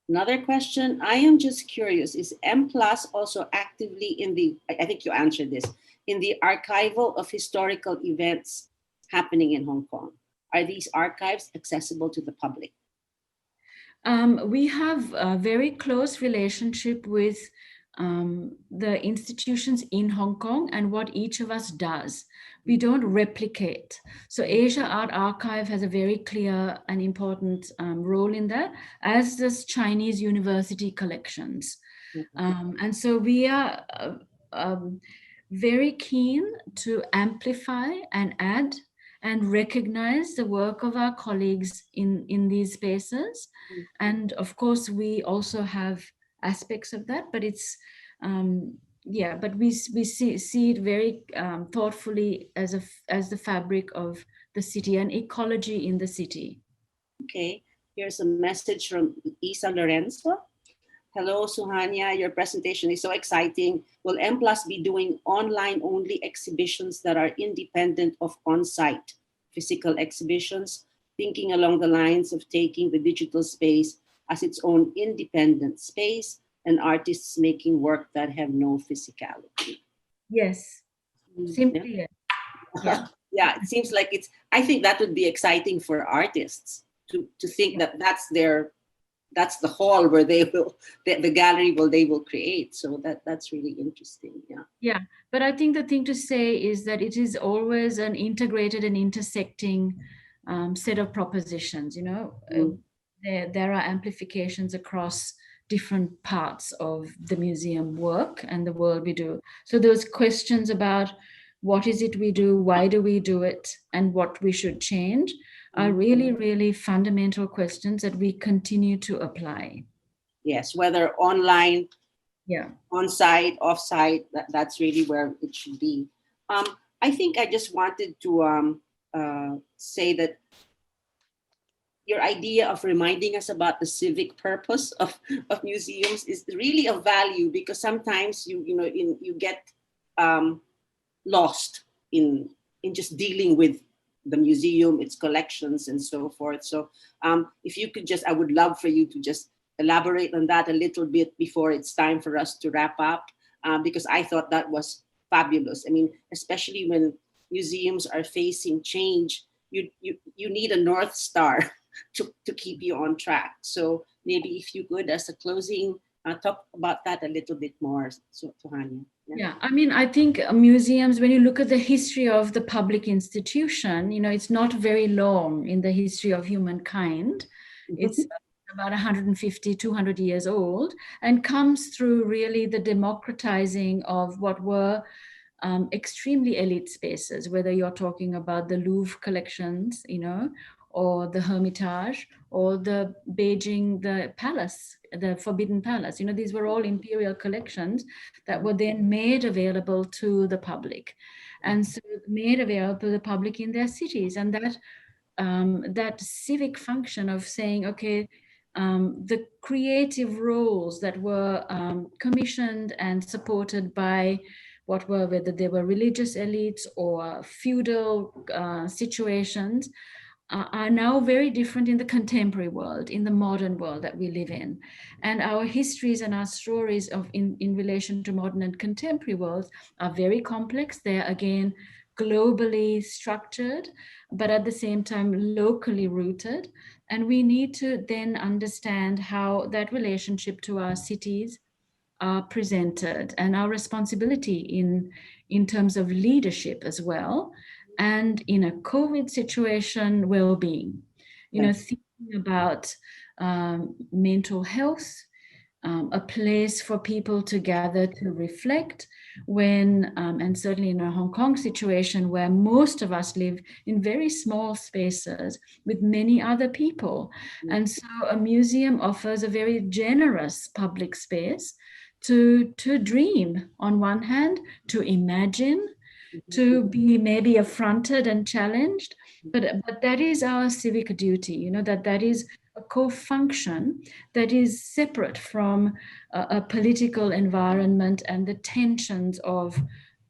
S4: Another question. I am just curious, is M+ also actively I think you answered this, in the archival of historical events happening in Hong Kong? Are these archives accessible to the public?
S3: We have a very close relationship with the institutions in Hong Kong and what each of us does. We don't replicate. So Asia Art Archive has a very clear and important role in that, as does Chinese university collections. And so we are very keen to amplify and add and recognize the work of our colleagues in these spaces. And of course, we also have aspects of that, but it's, yeah, but we see it very thoughtfully as the fabric of the city and ecology in the city.
S4: Okay, here's a message from Isa Lorenzo. Hello, Suhanya. Your presentation is so exciting. Will M+ be doing online-only exhibitions that are independent of on-site physical exhibitions, thinking along the lines of taking the digital space as its own independent space and artists making work that have no physicality?
S3: Yes, simply yes. Yeah.
S4: Yeah, it seems like I think that would be exciting for artists to think that that's the hall where they will, the gallery they will create. So that's really interesting. Yeah.
S3: Yeah, but I think the thing to say is that it is always an integrated and intersecting set of propositions. You know, there are amplifications across different parts of the museum work and the world we do. So those questions about what is it we do, why do we do it, and what we should change are really, really fundamental questions that we continue to apply.
S4: Yes, whether online,
S3: yeah,
S4: on-site, off-site, that's really where it should be. I think I just wanted to say that your idea of reminding us about the civic purpose of museums is really of value, because sometimes you get lost in just dealing with the museum, its collections, and so forth. So if you could I would love for you to just elaborate on that a little bit before it's time for us to wrap up, because I thought that was fabulous. I mean, especially when museums are facing change, you need a North Star to keep you on track. So maybe if you could, as a closing, talk about that a little bit more, so Suhanya.
S3: Yeah, I mean, I think museums, when you look at the history of the public institution, it's not very long in the history of humankind. It's about 150, 200 years old, and comes through really the democratizing of what were extremely elite spaces, whether you're talking about the Louvre collections, or the Hermitage, or the Beijing, the palace, the Forbidden Palace. These were all imperial collections that were then made available to the public. And so made available to the public in their cities. And that civic function of saying, okay, the creative roles that were commissioned and supported by whether they were religious elites or feudal situations, are now very different in the contemporary world, in the modern world that we live in. And our histories and our stories in relation to modern and contemporary worlds are very complex. They're, again, globally structured, but at the same time locally rooted. And we need to then understand how that relationship to our cities are presented, and our responsibility in terms of leadership as well, and in a COVID situation, well-being. Thinking about mental health, a place for people to gather to reflect when, and certainly in a Hong Kong situation where most of us live in very small spaces with many other people. And so a museum offers a very generous public space to dream on one hand, to imagine, to be maybe affronted and challenged, but that is our civic duty, that is a co-function that is separate from a political environment and the tensions of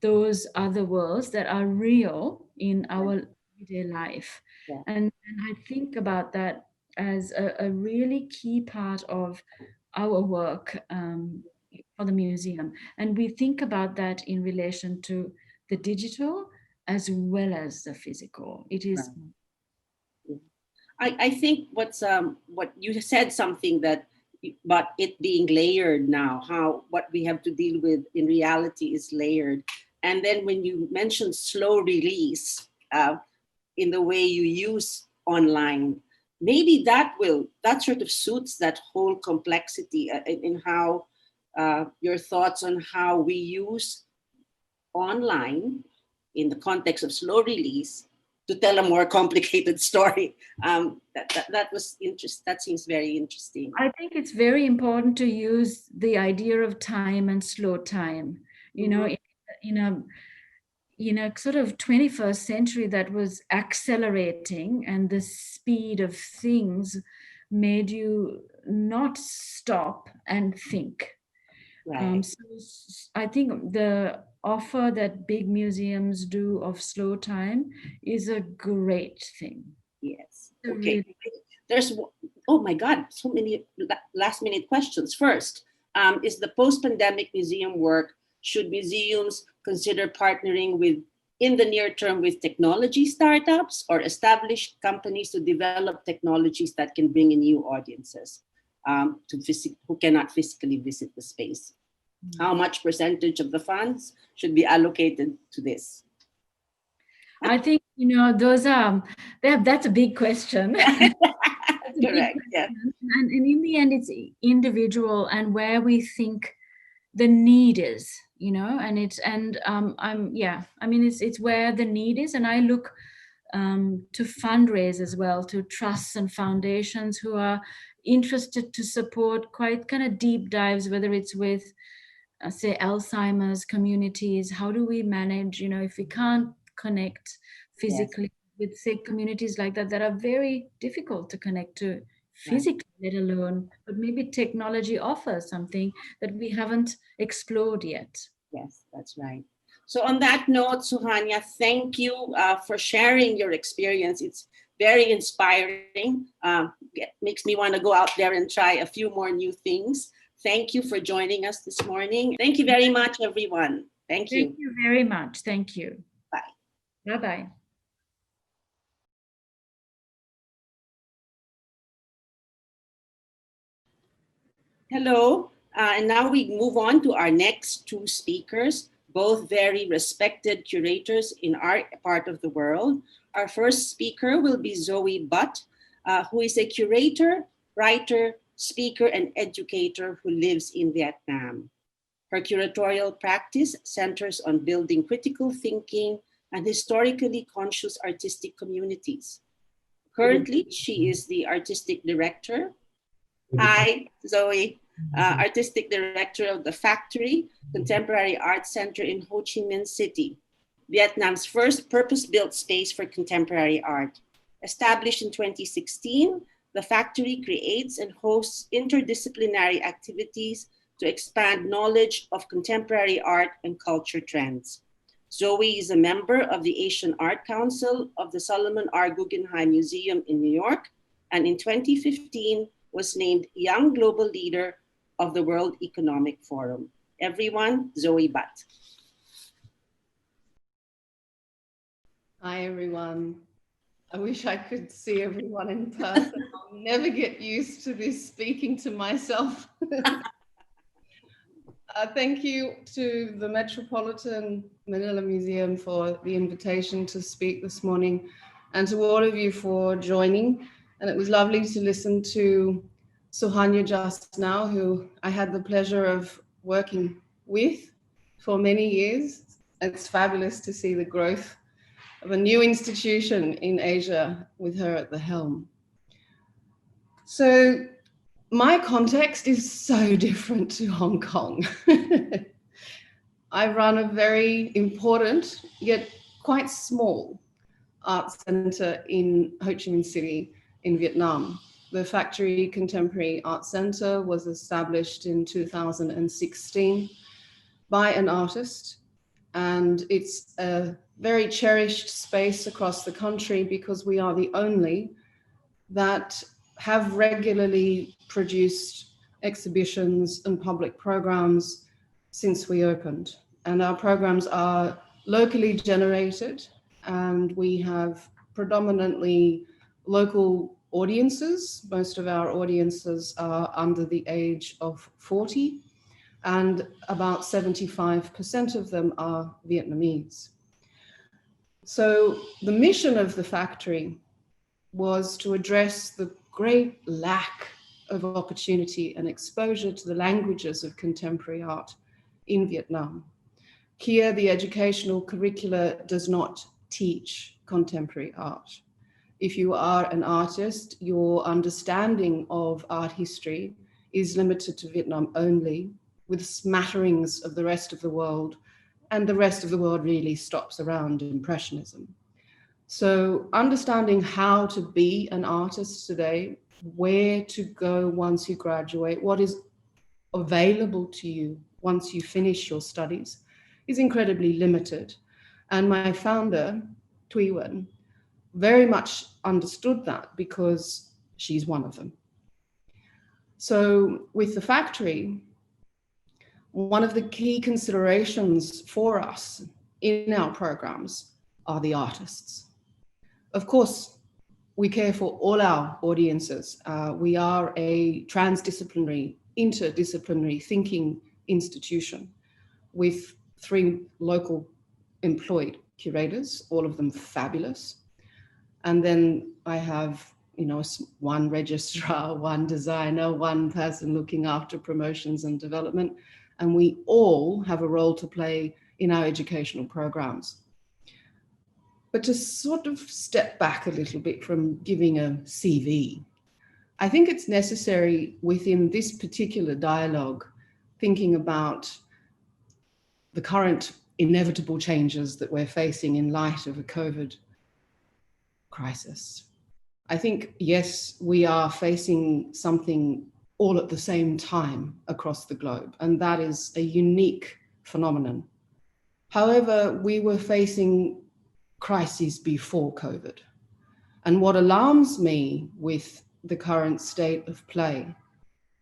S3: those other worlds that are real in our everyday life.
S4: Yeah.
S3: And I think about that as a really key part of our work for the museum. And we think about that in relation to the digital as well as the physical. It is.
S4: I think what you said something that about it being layered now, how what we have to deal with in reality is layered. And then when you mentioned slow release in the way you use online, maybe that sort of suits that whole complexity in how your thoughts on how we use online in the context of slow release to tell a more complicated story. That was interesting. That seems very interesting.
S3: I think it's very important to use the idea of time and slow time. You know, in a sort of 21st century that was accelerating, and the speed of things made you not stop and think.
S4: Right.
S3: So I think the offer that big museums do of slow time is a great thing.
S4: Yes.
S3: A
S4: Okay.
S3: really-
S4: There's, oh my God, so many last minute questions. First, is the post-pandemic museum work, should museums consider partnering with, in the near term, with technology startups or established companies to develop technologies that can bring in new audiences who cannot physically visit the space? How much percentage of the funds should be allocated to this?
S3: I think, those are, that's a big question.
S4: Correct, yeah.
S3: And in the end, it's individual and where we think the need is, and it's where the need is. And I look to fundraise as well, to trusts and foundations who are interested to support quite kind of deep dives, whether it's with say Alzheimer's communities. How do we manage, if we can't connect physically with, say, communities like that are very difficult to connect to physically, let alone, but maybe technology offers something that we haven't explored yet.
S4: Yes, that's right. So on that note, Suhanya, thank you for sharing your experience. It's very inspiring. It makes me want to go out there and try a few more new things. Thank you for joining us this morning. Thank you very much, everyone. Thank you.
S3: Thank you very much. Thank you.
S4: Bye.
S3: Bye-bye.
S4: Hello, and now we move on to our next two speakers, both very respected curators in our part of the world. Our first speaker will be Zoe Butt, who is a curator, writer, speaker, and educator who lives in Vietnam. Her curatorial practice centers on building critical thinking and historically conscious artistic communities. Currently, she is the artistic director. Hi, Zoe. Artistic director of the Factory Contemporary Art Center in Ho Chi Minh City, Vietnam's first purpose-built space for contemporary art. Established in 2016, the Factory creates and hosts interdisciplinary activities to expand knowledge of contemporary art and culture trends. Zoe is a member of the Asian Art Council of the Solomon R. Guggenheim Museum in New York, and in 2015 was named Young Global Leader of the World Economic Forum. Everyone, Zoe Butt.
S5: Hi, everyone. I wish I could see everyone in person. I'll never get used to this speaking to myself. Thank you to the Metropolitan Manila Museum for the invitation to speak this morning, and to all of you for joining. And it was lovely to listen to Suhanya just now, who I had the pleasure of working with for many years. It's fabulous to see the growth of a new institution in Asia with her at the helm. So my context is so different to Hong Kong. I run a very important, yet quite small art center in Ho Chi Minh City in Vietnam. The Factory Contemporary Art Center was established in 2016 by an artist, and it's a very cherished space across the country because we are the only that have regularly produced exhibitions and public programs since we opened. And our programs are locally generated, and we have predominantly local audiences. Most of our audiences are under the age of 40, and about 75% of them are Vietnamese. So the mission of the Factory was to address the great lack of opportunity and exposure to the languages of contemporary art in Vietnam, Here, the educational curricula does not teach contemporary art. If you are an artist, your understanding of art history is limited to Vietnam only, with smatterings of the rest of the world, and the rest of the world really stops around Impressionism. So understanding how to be an artist today, where to go once you graduate, what is available to you once you finish your studies is incredibly limited. And my founder, Thuy Nguyen, very much understood that because she's one of them. So with the factory, one of the key considerations for us in our programs are the artists. Of course, we care for all our audiences. We are a transdisciplinary, interdisciplinary thinking institution with 3 local employed curators, all of them fabulous. And then I have, you know, 1 registrar, 1 designer, 1 person looking after promotions and development. And we all have a role to play in our educational programs. But to sort of step back a little bit from giving a CV, I think it's necessary within this particular dialogue, thinking about the current inevitable changes that we're facing in light of a COVID crisis. I think, yes, we are facing something all at the same time across the globe, and that is a unique phenomenon. However, we were facing crises before COVID. And what alarms me with the current state of play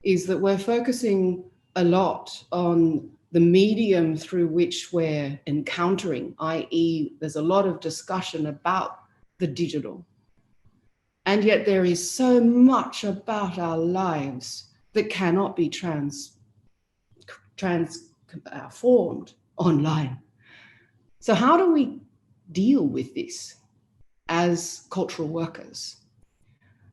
S5: is that we're focusing a lot on the medium through which we're encountering, i.e., there's a lot of discussion about the digital. And yet there is so much about our lives that cannot be transformed online. So how do we deal with this as cultural workers?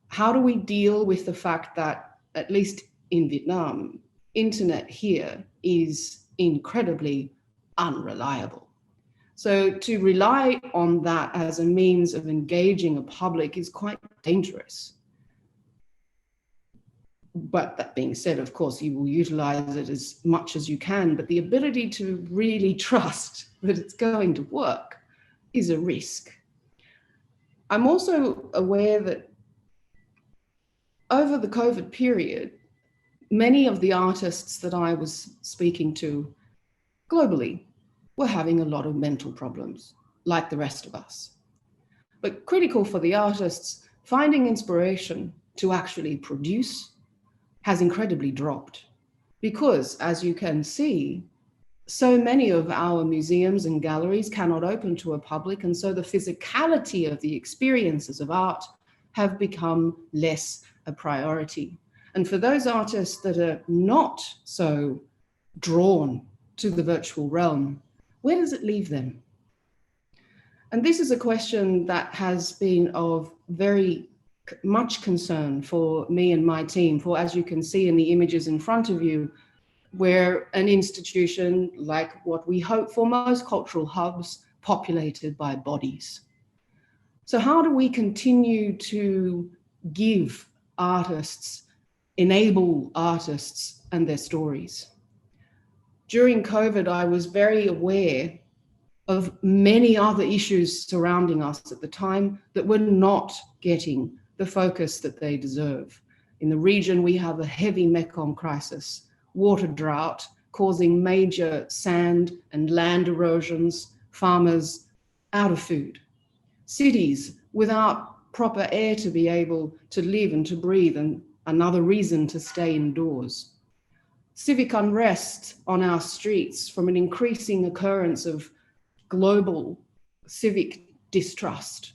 S5: How do we deal with the fact that, at least in Vietnam, internet here is incredibly unreliable? So to rely on that as a means of engaging a public is quite dangerous. But that being said, of course, you will utilize it as much as you can, but the ability to really trust that it's going to work is a risk. I'm also aware that over the COVID period, many of the artists that I was speaking to globally were having a lot of mental problems, like the rest of us. But critical for the artists, finding inspiration to actually produce has incredibly dropped because, as you can see, so many of our museums and galleries cannot open to a public, and so the physicality of the experiences of art have become less a priority. And for those artists that are not so drawn to the virtual realm, where does it leave them? And this is a question that has been of very much concern for me and my team, for, as you can see in the images in front of you, we're an institution like what we hope for most cultural hubs, populated by bodies. So how do we continue to give artists, enable artists and their stories? During COVID, I was very aware of many other issues surrounding us at the time that were not getting the focus that they deserve. In the region, we have a heavy Mekong crisis, water drought causing major sand and land erosions, farmers out of food, cities without proper air to be able to live and to breathe, and another reason to stay indoors. Civic unrest on our streets from an increasing occurrence of global civic distrust.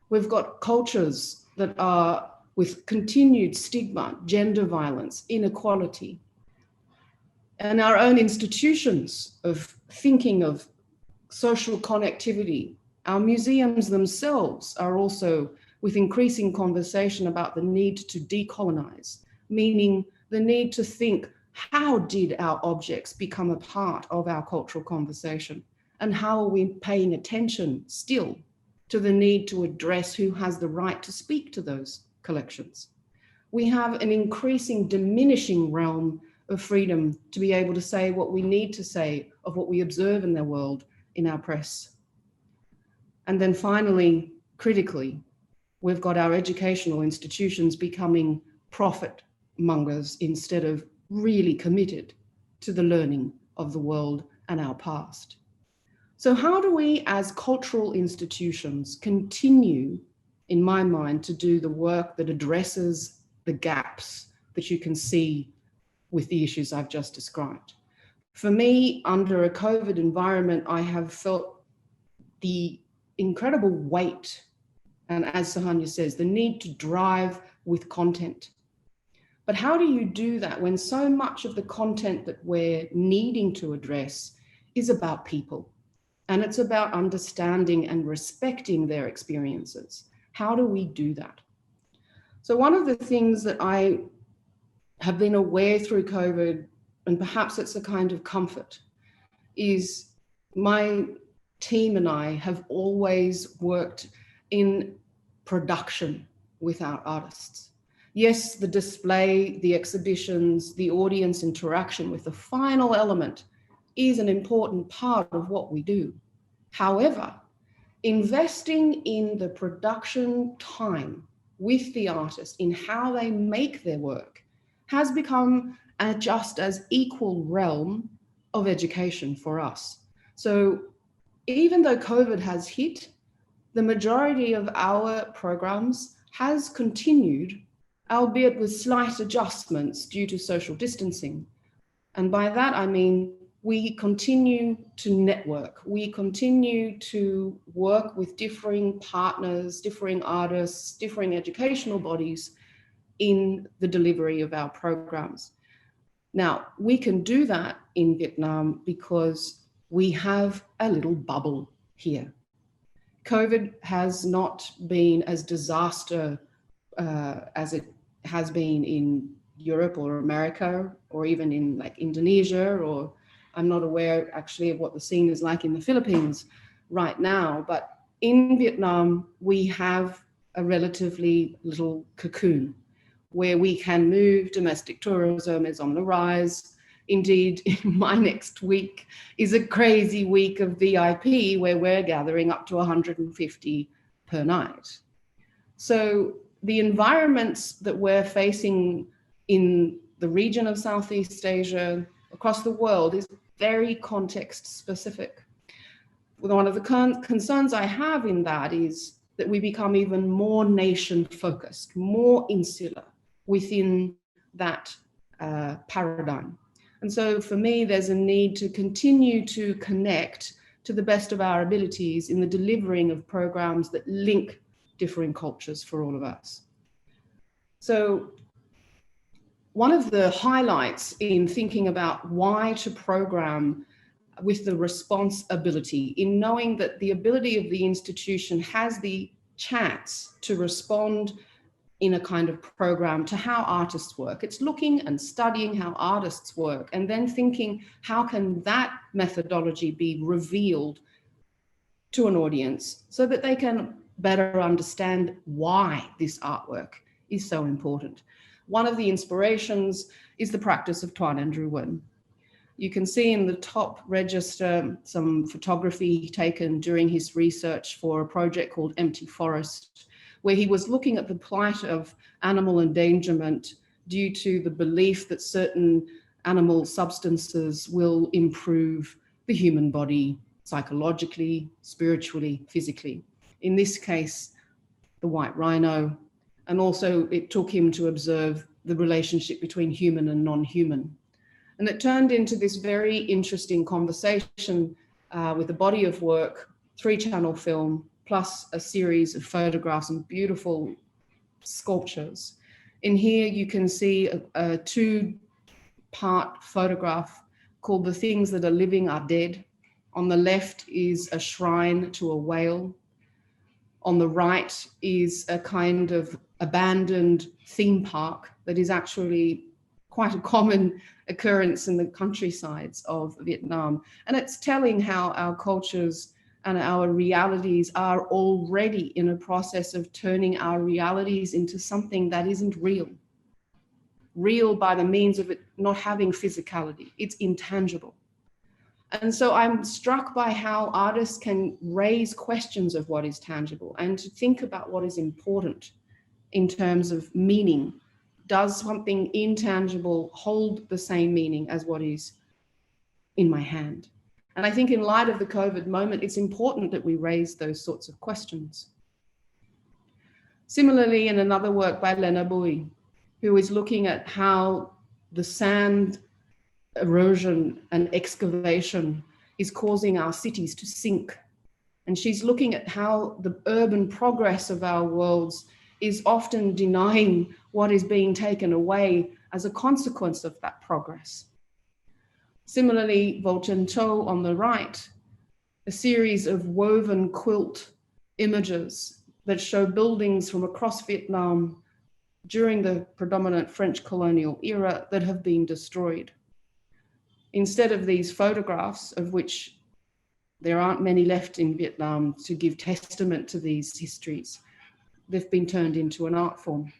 S5: We've got cultures that are with continued stigma, gender violence, inequality, and our own institutions of thinking of social connectivity. Our museums themselves are also with increasing conversation about the need to decolonize, meaning the need to think how did our objects become a part of our cultural conversation? And how are we paying attention still to the need to address who has the right to speak to those collections? We have an increasing, diminishing realm of freedom to be able to say what we need to say of what we observe in the world in our press. And then finally, critically, we've got our educational institutions becoming profit mongers instead of really committed to the learning of the world and our past. So how do we as cultural institutions continue, in my mind, to do the work that addresses the gaps that you can see with the issues I've just described? For me, under a COVID environment, I have felt the incredible weight, and as Suhanya says, the need to drive with content. But how do you do that when so much of the content that we're needing to address is about people? And it's about understanding and respecting their experiences. How do we do that? So one of the things that I have been aware through COVID, and perhaps it's a kind of comfort, is my team and I have always worked in production with our artists. Yes, the display, the exhibitions, the audience interaction with the final element is an important part of what we do. However, investing in the production time with the artist in how they make their work has become a just as equal realm of education for us. So even though COVID has hit, the majority of our programs has continued, albeit with slight adjustments due to social distancing. And by that, I mean, we continue to network. We continue to work with differing partners, differing artists, differing educational bodies in the delivery of our programs. Now, we can do that in Vietnam because we have a little bubble here. COVID has not been as disaster as it has been in Europe or America, or even in like Indonesia, or I'm not aware actually of what the scene is like in the Philippines right now, but in Vietnam, we have a relatively little cocoon where we can move. Domestic tourism is on the rise. Indeed, my next week is a crazy week of VIP where we're gathering up to 150 per night. So the environments that we're facing in the region of Southeast Asia, across the world, is very context specific. One of the concerns I have in that is that we become even more nation focused, more insular within that paradigm. And so for me, there's a need to continue to connect to the best of our abilities in the delivering of programs that link differing cultures for all of us. So one of the highlights in thinking about why to program with the response ability, in knowing that the ability of the institution has the chance to respond in a kind of program to how artists work. It's looking and studying how artists work and then thinking, how can that methodology be revealed to an audience so that they can better understand why this artwork is so important. One of the inspirations is the practice of Tuan Andrew Wen. You can see in the top register some photography taken during his research for a project called Empty Forest, where he was looking at the plight of animal endangerment due to the belief that certain animal substances will improve the human body psychologically, spiritually, physically. In this case, the white rhino, and also it took him to observe the relationship between human and non-human. And it turned into this very interesting conversation with a body of work, 3-channel film, plus a series of photographs and beautiful sculptures. In here, you can see a 2-part photograph called The Things That Are Living Are Dead. On the left is a shrine to a whale. On the right is a kind of abandoned theme park that is actually quite a common occurrence in the countrysides of Vietnam. And it's telling how our cultures and our realities are already in a process of turning our realities into something that isn't real. Real by the means of it not having physicality. It's intangible. And so I'm struck by how artists can raise questions of what is tangible and to think about what is important in terms of meaning. Does something intangible hold the same meaning as what is in my hand? And I think in light of the COVID moment, it's important that we raise those sorts of questions. Similarly, in another work by Lena Bui, who is looking at how the sand erosion and excavation is causing our cities to sink. And she's looking at how the urban progress of our worlds is often denying what is being taken away as a consequence of that progress. Similarly, Yuchengco on the right, a series of woven quilt images that show buildings from across Vietnam during the predominant French colonial era that have been destroyed. Instead of these photographs, of which there aren't many left in Vietnam to give testament to these histories, they've been turned into an art form.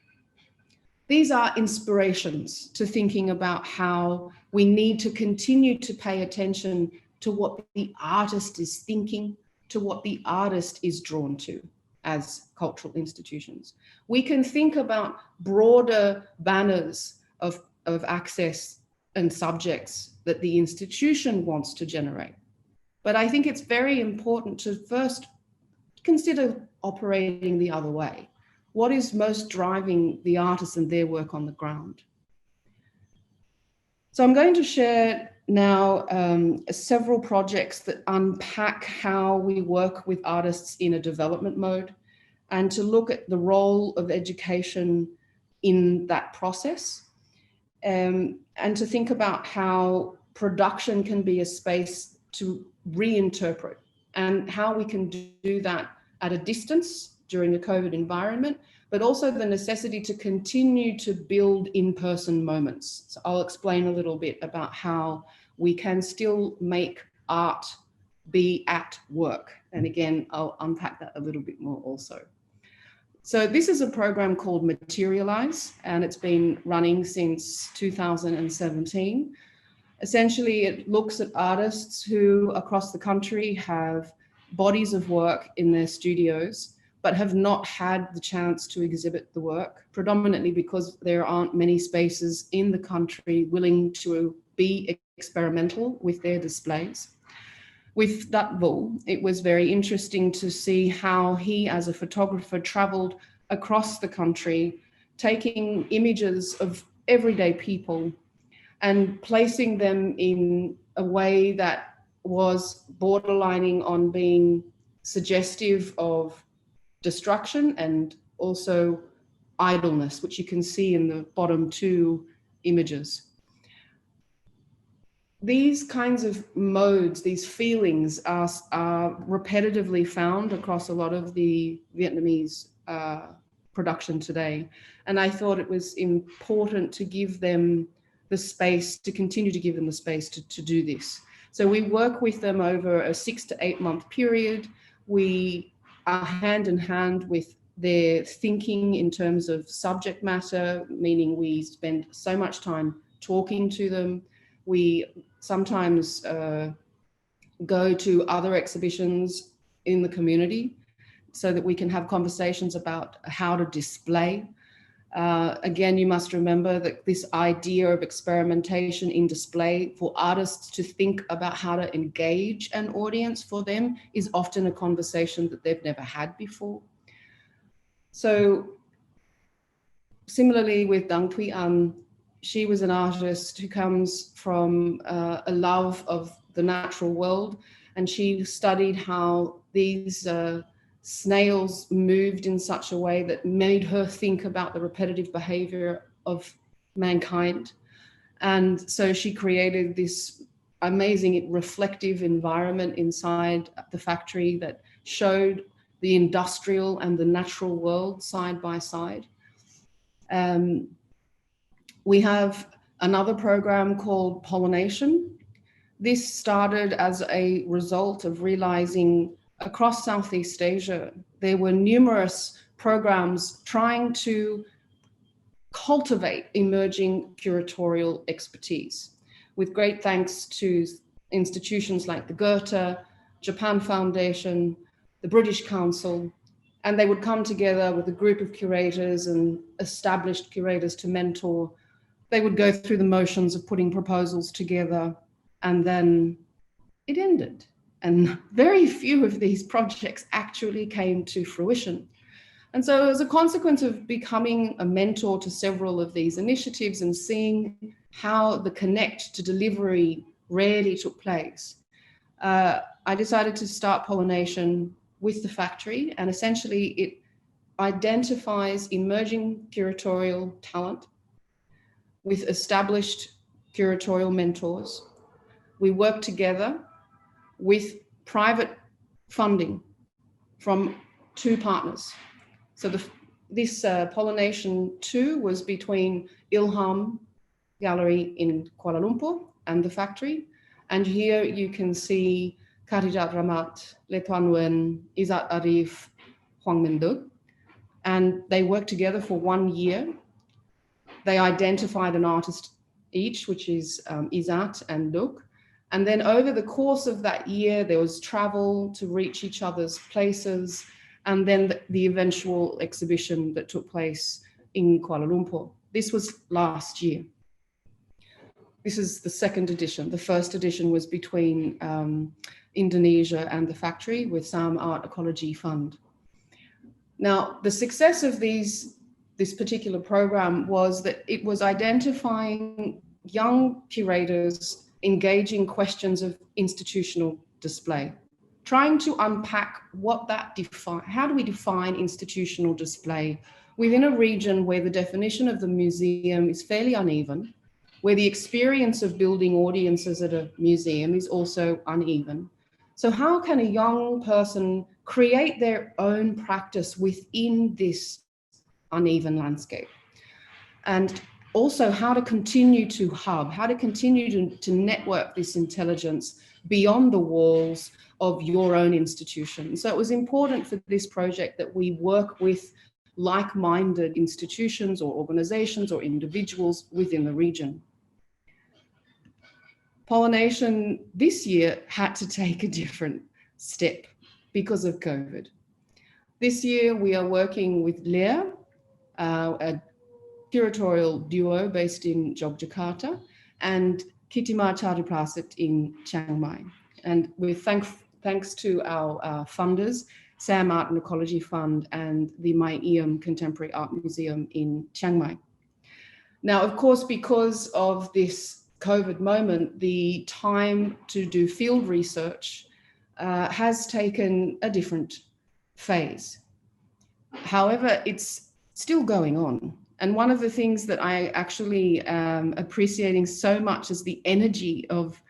S5: These are inspirations to thinking about how we need to continue to pay attention to what the artist is thinking, to what the artist is drawn to as cultural institutions. We can think about broader banners of access and subjects that the institution wants to generate. But I think it's very important to first consider operating the other way. What is most driving the artists and their work on the ground? So I'm going to share now several projects that unpack how we work with artists in a development mode and to look at the role of education in that process, and to think about how production can be a space to reinterpret and how we can do that at a distance during the COVID environment, but also the necessity to continue to build in-person moments. So I'll explain a little bit about how we can still make art be at work. And again, I'll unpack that a little bit more also. So this is a program called Materialize, and it's been running since 2017. Essentially, it looks at artists who across the country have bodies of work in their studios, but have not had the chance to exhibit the work, predominantly because there aren't many spaces in the country willing to be experimental with their displays. With Datvul, it was very interesting to see how he, as a photographer, traveled across the country, taking images of everyday people and placing them in a way that was borderlining on being suggestive of destruction and also idleness, which you can see in the bottom two images. These kinds of modes, these feelings are repetitively found across a lot of the Vietnamese production today. And I thought it was important to give them the space, to continue to give them the space to do this. So we work with them over a 6 to 8 month period. We are hand in hand with their thinking in terms of subject matter, meaning we spend so much time talking to them. We sometimes go to other exhibitions in the community so that we can have conversations about how to display. Again, you must remember that this idea of experimentation in display for artists to think about how to engage an audience for them is often a conversation that they've never had before. So similarly with Dang Thuy Anh, she was an artist who comes from a love of the natural world, and she studied how these snails moved in such a way that made her think about the repetitive behavior of mankind. And so she created this amazing reflective environment inside the factory that showed the industrial and the natural world side by side. We have another program called Pollination. This started as a result of realizing across Southeast Asia, there were numerous programs trying to cultivate emerging curatorial expertise, with great thanks to institutions like the Goethe, Japan Foundation, the British Council, and they would come together with a group of curators and established curators to mentor. They would go through the motions of putting proposals together, and then it ended. And very few of these projects actually came to fruition. And so as a consequence of becoming a mentor to several of these initiatives and seeing how the connect to delivery rarely took place, I decided to start Pollination with the factory, and essentially it identifies emerging curatorial talent with established curatorial mentors. We work together with private funding from two partners. So this Pollination 2 was between Ilham Gallery in Kuala Lumpur and the factory. And here you can see Khadijat Ramat, Le Tuan Nguyen, Izzat Arif, Huang Minh. And they worked together for 1 year. They identified an artist each, which is Izzat and Luc. And then over the course of that year, there was travel to reach each other's places, and then the eventual exhibition that took place in Kuala Lumpur. This was last year. This is the second edition. The first edition was between Indonesia and the factory with Sam Art Ecology Fund. Now, the success of this particular program was that it was identifying young curators engaging questions of institutional display, trying to unpack what that how do we define institutional display within a region where the definition of the museum is fairly uneven, where the experience of building audiences at a museum is also uneven. So how can a young person create their own practice within this uneven landscape? And also how to continue to hub, how to continue to network this intelligence beyond the walls of your own institution. So it was important for this project that we work with like-minded institutions or organizations or individuals within the region. Pollination this year had to take a different step because of COVID. This year we are working with Lea, a curatorial duo based in Yogyakarta, and Kitima Chariprasit in Chiang Mai. And with thanks to our funders, Sam Art and Ecology Fund and the Mai Iem Contemporary Art Museum in Chiang Mai. Now, of course, because of this COVID moment, the time to do field research has taken a different phase. However, it's still going on. And one of the things that I actually am appreciating so much is the energy of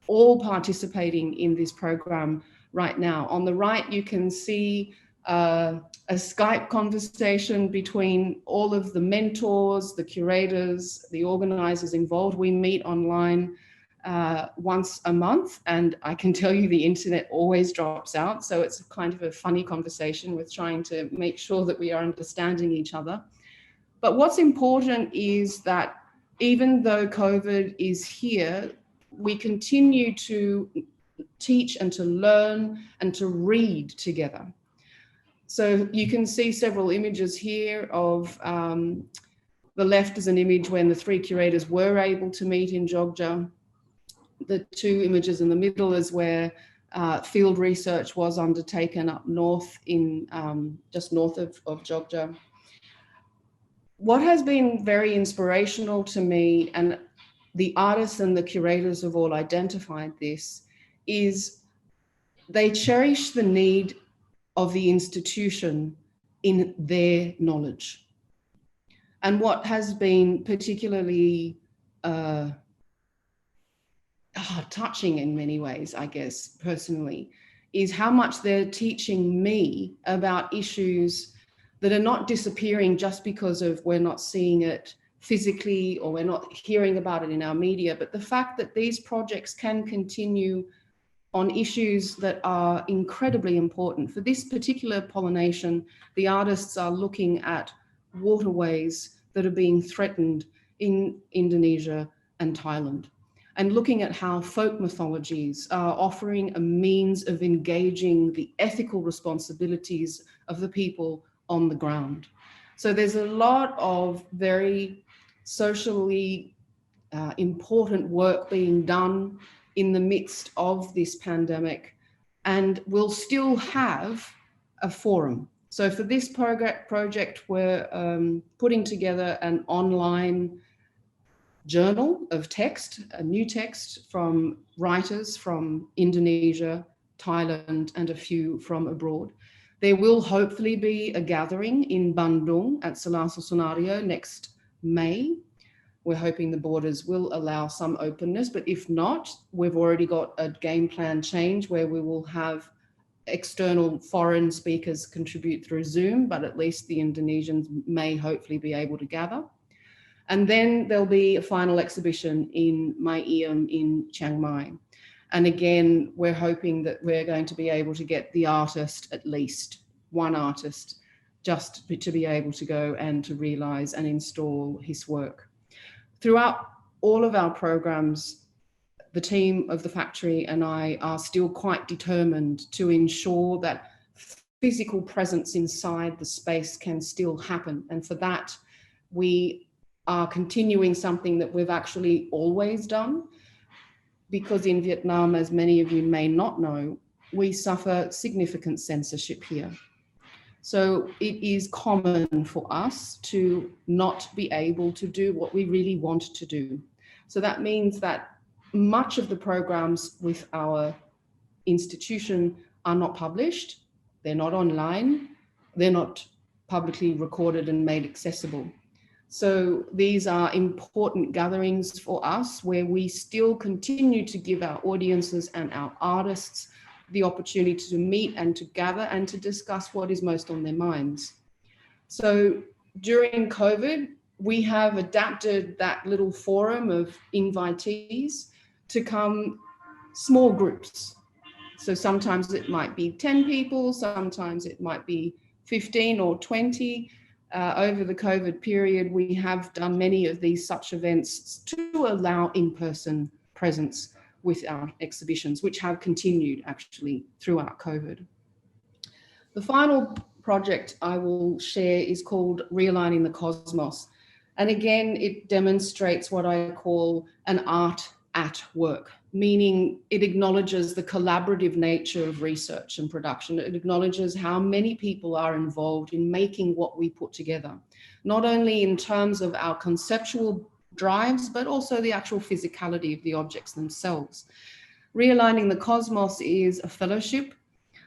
S5: all participating in this program right now. On the right, you can see a Skype conversation between all of the mentors, the curators, the organizers involved. We meet online once a month, and I can tell you the internet always drops out. So it's kind of a funny conversation with trying to make sure that we are understanding each other. But what's important is that even though COVID is here, we continue to teach and to learn and to read together. So you can see several images here of the left is an image when the three curators were able to meet in Jogja. The two images in the middle is where field research was undertaken up north in just north of Jogja. What has been very inspirational to me, and the artists and the curators have all identified this, is they cherish the need of the institution in their knowledge. And what has been particularly touching in many ways, I guess, personally, is how much they're teaching me about issues that are not disappearing just because of we're not seeing it physically, or we're not hearing about it in our media, but the fact that these projects can continue on issues that are incredibly important. For this particular pollination, the artists are looking at waterways that are being threatened in Indonesia and Thailand, and looking at how folk mythologies are offering a means of engaging the ethical responsibilities of the people on the ground. So there's a lot of very socially important work being done in the midst of this pandemic, and we'll still have a forum. So for this project, we're putting together an online journal of text, a new text from writers from Indonesia, Thailand, and a few from abroad. There will hopefully be a gathering in Bandung at Selassie Scenario next May. We're hoping the borders will allow some openness, but if not, we've already got a game plan change where we will have external foreign speakers contribute through Zoom, but at least the Indonesians may hopefully be able to gather. And then there'll be a final exhibition in Maiem in Chiang Mai. And again, we're hoping that we're going to be able to get the artist, at least one artist, just to be able to go and to realize and install his work. Throughout all of our programs, the team of the factory and I are still quite determined to ensure that physical presence inside the space can still happen. And for that, we are continuing something that we've actually always done, because in Vietnam, as many of you may not know, we suffer significant censorship here. So it is common for us to not be able to do what we really want to do. So that means that much of the programs with our institution are not published, they're not online, they're not publicly recorded and made accessible. So these are important gatherings for us where we still continue to give our audiences and our artists the opportunity to meet and to gather and to discuss what is most on their minds. So during COVID, we have adapted that little forum of invitees to come small groups. So sometimes it might be 10 people, sometimes it might be 15 or 20. Over the COVID period, we have done many of these such events to allow in-person presence with our exhibitions, which have continued actually throughout COVID. The final project I will share is called Realigning the Cosmos. And again, it demonstrates what I call an art at work, meaning it acknowledges the collaborative nature of research and production. It acknowledges how many people are involved in making what we put together, not only in terms of our conceptual drives, but also the actual physicality of the objects themselves. Realigning the Cosmos is a fellowship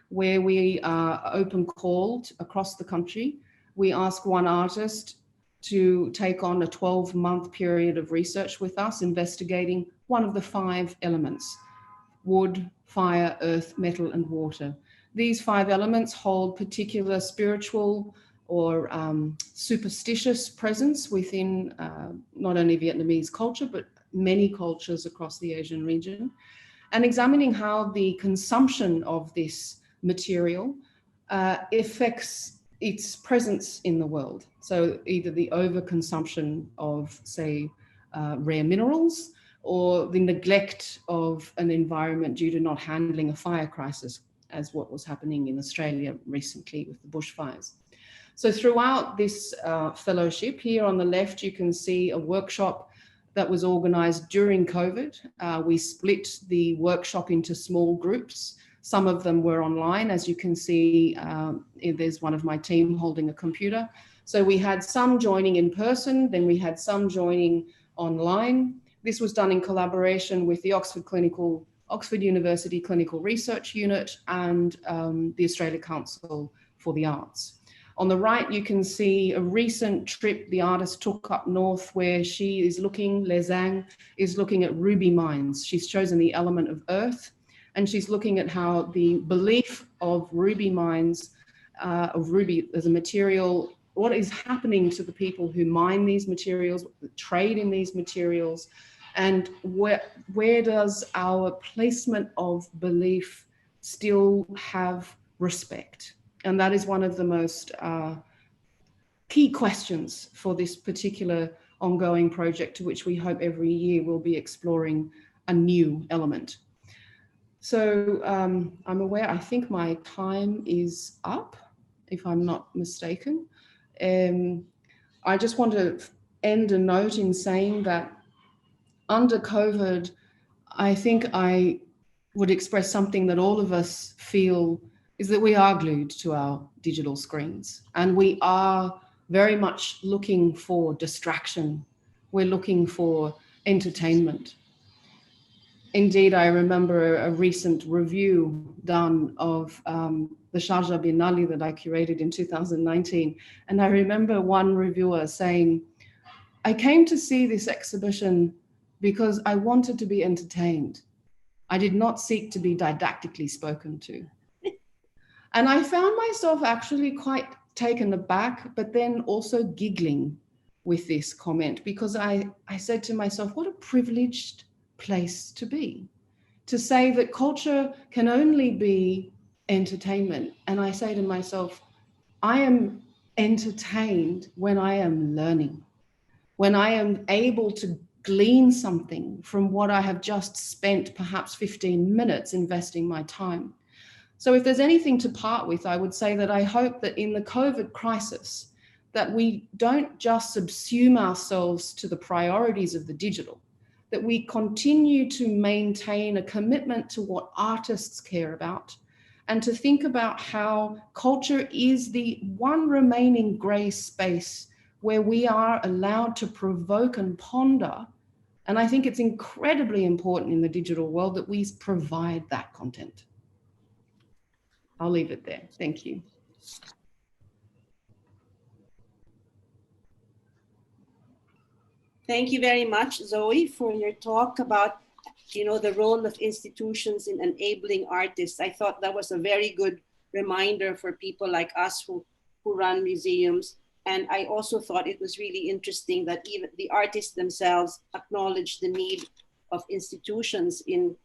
S5: where we are open called across the country. We ask one artist to take on a 12-month period of research with us, investigating one of the 5 elements: wood, fire, earth, metal, and water. These 5 elements hold particular spiritual or superstitious presence within not only Vietnamese culture, but many cultures across the Asian region, and examining how the consumption of this material affects its presence in the world. So either the overconsumption of, say, rare minerals, or the neglect of an environment due to not handling a fire crisis, as what was happening in Australia recently with the bushfires. So throughout this fellowship, here on the left, you can see a workshop that was organized during COVID. We split the workshop into small groups. Some of them were online, as you can see, there's one of my team holding a computer. So we had some joining in person, then we had some joining online. This was done in collaboration with the Oxford University Clinical Research Unit and the Australia Council for the Arts. On the right, you can see a recent trip the artist took up north where she is looking, Le Zhang is looking at ruby mines. She's chosen the element of earth, and she's looking at how the belief of ruby mines, of ruby as a material, what is happening to the people who mine these materials, trade in these materials, and where does our placement of belief still have respect? And that is one of the most key questions for this particular ongoing project, to which we hope every year we'll be exploring a new element. So I'm aware, I think my time is up, if I'm not mistaken. I just want to end a note in saying that under COVID, I think I would express something that all of us feel is that we are glued to our digital screens, and we are very much looking for distraction. We're looking for entertainment. Indeed, I remember a recent review done of the Sharjah Biennale that I curated in 2019. And I remember one reviewer saying, I came to see this exhibition because I wanted to be entertained. I did not seek to be didactically spoken to. And I found myself actually quite taken aback, but then also giggling with this comment, because I said to myself, what a privileged place to be, to say that culture can only be entertainment. And I say to myself, I am entertained when I am learning, when I am able to glean something from what I have just spent perhaps 15 minutes investing my time. So if there's anything to part with, I would say that I hope that in the COVID crisis, that we don't just subsume ourselves to the priorities of the digital, that we continue to maintain a commitment to what artists care about, and to think about how culture is the one remaining gray space where we are allowed to provoke and ponder. And I think it's incredibly important in the digital world that we provide that content. I'll leave it there. Thank you.
S4: Thank you very much, Zoe, for your talk about, the role of institutions in enabling artists. I thought that was a very good reminder for people like us who run museums. And I also thought it was really interesting that even the artists themselves acknowledge the need of institutions in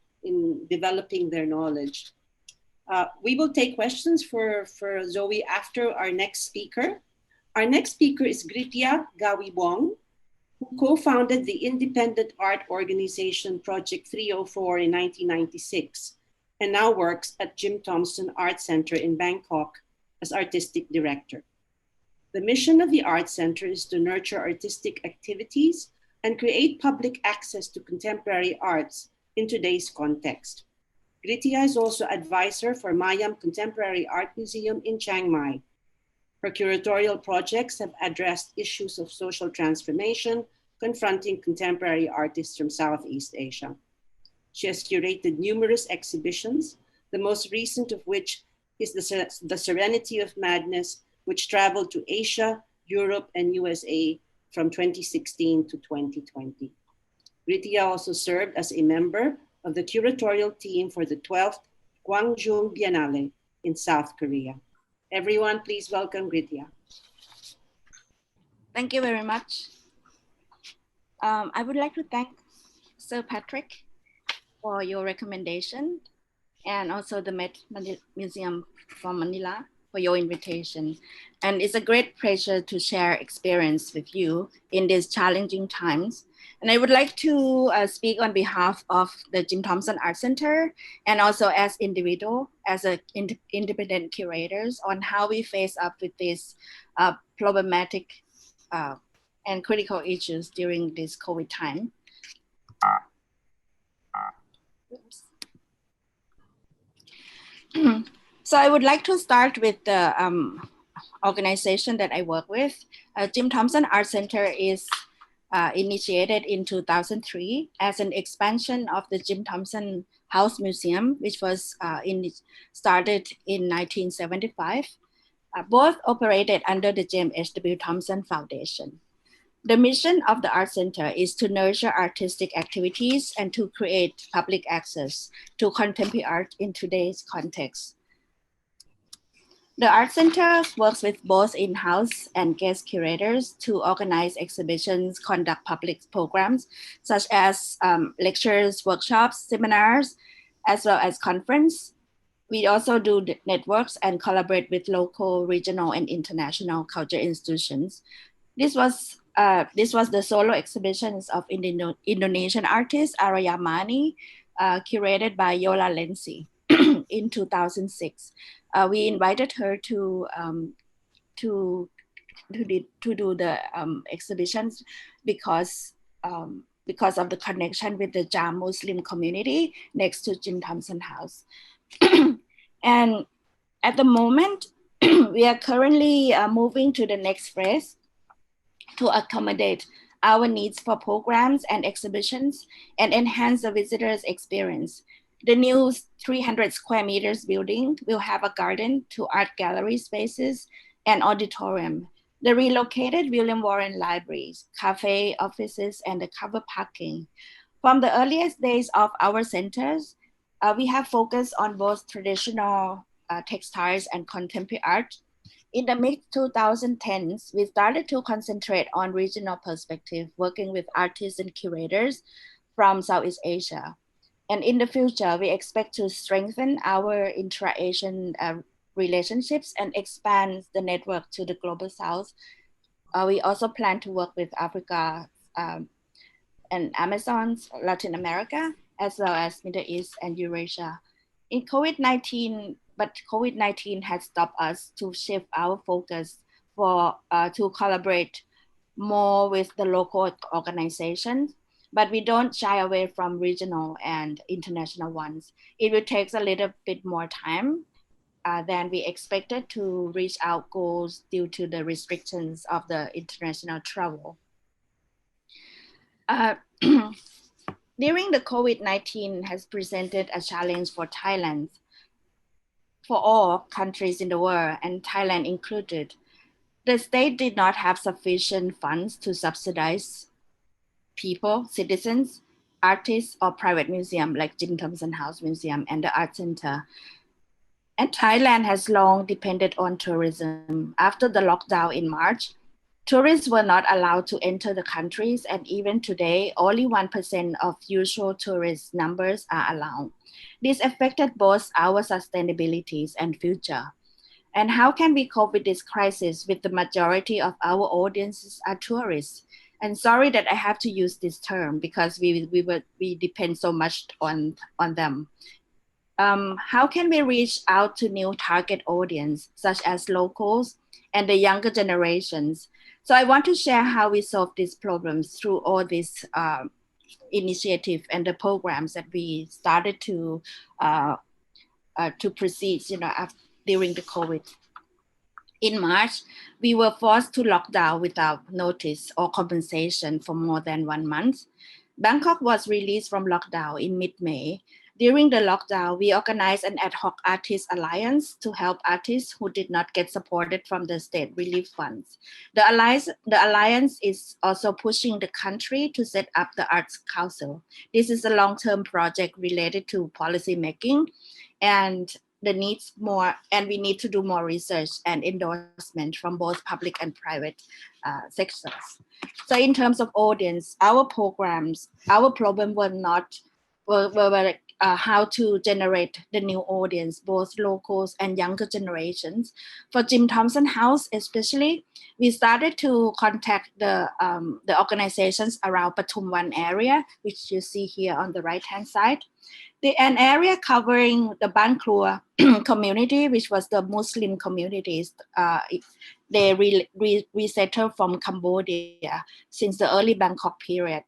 S4: developing their knowledge. We will take questions for Zoe after our next speaker. Our next speaker is Gritia Gawibong, who co-founded the independent art organization Project 304 in 1996, and now works at Jim Thompson Art Center in Bangkok as artistic director. The mission of the Art Center is to nurture artistic activities and create public access to contemporary arts in today's context. Gritia is also advisor for Mayam Contemporary Art Museum in Chiang Mai. Her curatorial projects have addressed issues of social transformation confronting contemporary artists from Southeast Asia. She has curated numerous exhibitions, the most recent of which is The Serenity of Madness, which traveled to Asia, Europe, and USA from 2016 to 2020. Gritia also served as a member of the curatorial team for the 12th Gwangju Biennale in South Korea. Everyone, please welcome Gritia.
S6: Thank you very much. I would like to thank Sir Patrick for your recommendation, and also the Museum from Manila for your invitation. And it's a great pleasure to share experience with you in these challenging times. And I would like to speak on behalf of the Jim Thompson Art Center, and also as individual, as independent curators, on how we face up with these problematic and critical issues during this COVID time. Oops. So I would like to start with the organization that I work with. Jim Thompson Art Center is initiated in 2003 as an expansion of the Jim Thompson House Museum, which was started in 1975. Both operated under the James H.W. Thompson Foundation. The mission of the Art Center is to nurture artistic activities and to create public access to contemporary art in today's context. The Art Center works with both in-house and guest curators to organize exhibitions, conduct public programs, such as lectures, workshops, seminars, as well as conference. We also do networks and collaborate with local, regional, and international culture institutions. This was the solo exhibitions of Indonesian artist Araya Mani, curated by Yola Lensi in 2006. We invited her to do the exhibitions because of the connection with the Jam Muslim community next to Jim Thompson House. And at the moment, we are currently moving to the next phase to accommodate our needs for programs and exhibitions and enhance the visitors' experience. The new 300 square meters building will have a garden, 2 art gallery spaces, and auditorium. The relocated William Warren libraries, cafe, offices, and the covered parking. From the earliest days of our centers, we have focused on both traditional textiles and contemporary art. In the mid-2010s, we started to concentrate on regional perspective, working with artists and curators from Southeast Asia. And in the future, we expect to strengthen our intra-Asian relationships and expand the network to the global South. We also plan to work with Africa and Amazons, Latin America, as well as Middle East and Eurasia. In COVID-19, but COVID-19 has stopped us to shift our focus to collaborate more with the local organizations, but we don't shy away from regional and international ones. It will take a little bit more time than we expected to reach our goals due to the restrictions of the international travel. During the COVID-19 has presented a challenge for Thailand, for all countries in the world, and Thailand included. The state did not have sufficient funds to subsidize people, citizens, artists, or private museums like Jim Thompson House Museum and the Art Center. And Thailand has long depended on tourism. After the lockdown in March, tourists were not allowed to enter the countries, and even today, only 1% of usual tourist numbers are allowed. This affected both our sustainability and future. And how can we cope with this crisis with the majority of our audiences are tourists? And sorry that I have to use this term because we depend so much on them. How can we reach out to new target audience, such as locals and the younger generations? So I want to share how we solve these problems through all these initiatives and the programs that we started to proceed, during the COVID. In March, we were forced to lock down without notice or compensation for more than 1 month. Bangkok was released from lockdown in mid-May. During the lockdown, we organized an ad hoc artist alliance to help artists who did not get supported from the state relief funds. The alliance is also pushing the country to set up the Arts Council. This is a long-term project related to policy making, and we need to do more research and endorsement from both public and private sectors. So in terms of audience, our problem were how to generate the new audience, both locals and younger generations. For Jim Thompson House especially, we started to contact the organizations around Pathumwan area, which you see here on the right-hand side. An area covering the Ban Krua community, which was the Muslim communities. They resettled from Cambodia since the early Bangkok period,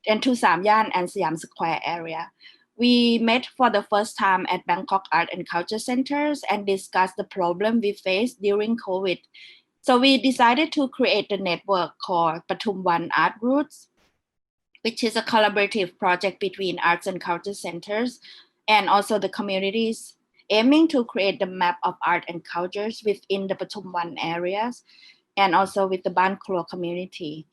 S6: and to Samyan and Siam Square area. We met for the first time at Bangkok Art and Culture Centers and discussed the problem we faced during COVID. So we decided to create the network called Pathumwan Art Roots, which is a collaborative project between arts and culture centers and also the communities, aiming to create the map of art and cultures within the Pathumwan areas and also with the Ban Krua community.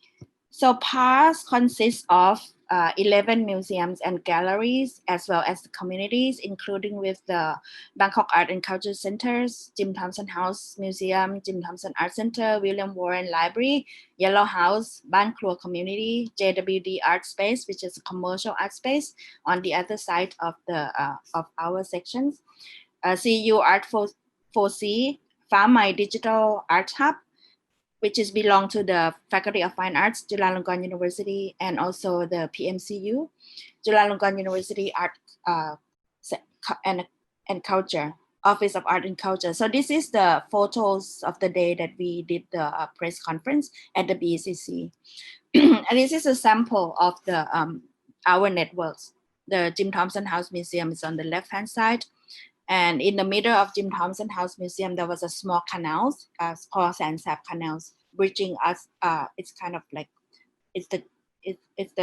S6: So PAS consists of 11 museums and galleries, as well as the communities, including with the Bangkok Art and Culture Centers, Jim Thompson House Museum, Jim Thompson Art Center, William Warren Library, Yellow House, Ban Klua Community, JWD Art Space, which is a commercial art space on the other side of the of our sections, CU Art 4C, Phá Mai Digital Art Hub, which is belong to the Faculty of Fine Arts, Chulalongkorn University, and also the PMCU, Chulalongkorn University Art and Culture, Office of Art and Culture. So this is the photos of the day that we did the press conference at the BCC. And this is a sample of the our networks. The Jim Thompson House Museum is on the left-hand side. And in the middle of Jim Thompson House Museum, there was a small canal called Sansap Canals, bridging us. It's kind of like, it's the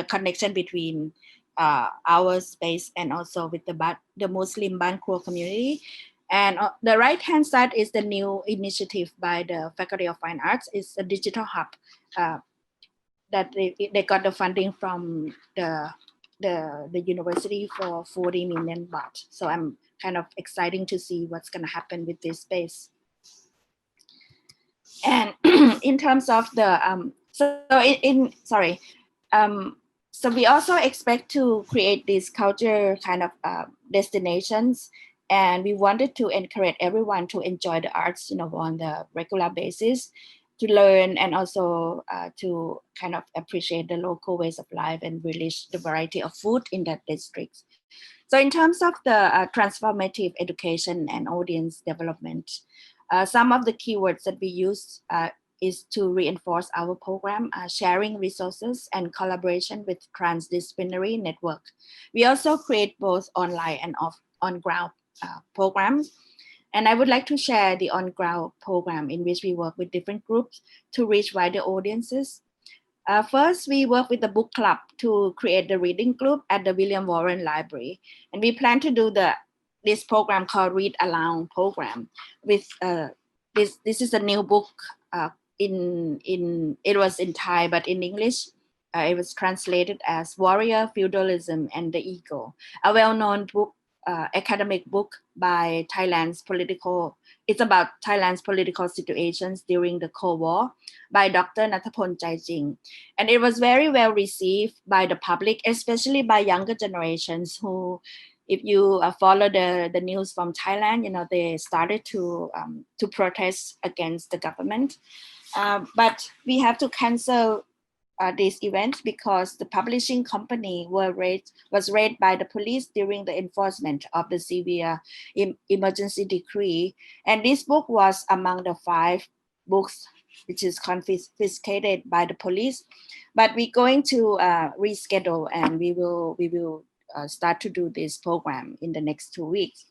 S6: connection between our space and also with the Muslim Ban Klua community. And the right-hand side is the new initiative by the Faculty of Fine Arts. It's a digital hub that they got the funding from the university for 40 million baht. So I'm kind of exciting to see what's going to happen with this space. And in terms of the so we also expect to create these culture kind of destinations, and we wanted to encourage everyone to enjoy the arts, on the regular basis, to learn and also to kind of appreciate the local ways of life and relish the variety of food in that district. So in terms of the transformative education and audience development, some of the keywords that we use is to reinforce our program, sharing resources and collaboration with transdisciplinary network. We also create both online and on-ground programs. And I would like to share the on-ground program in which we work with different groups to reach wider audiences. First, we work with the book club to create the reading group at the William Warren Library. And we plan to do this program called Read Aloud program. With this is a new book it was in Thai, but in English, it was translated as Warrior, Feudalism, and the Ego, a well-known book, academic book by it's about Thailand's political situations during the Cold War by Dr. Nathapol Chaijing. And it was very well received by the public, especially by younger generations who, if you follow the news from Thailand, they started to protest against the government. But we have to cancel this event because the publishing company was raided by the police during the enforcement of the severe emergency decree. And this book was among the 5 books which is confiscated by the police. But we're going to reschedule, and we will start to do this program in the next 2 weeks.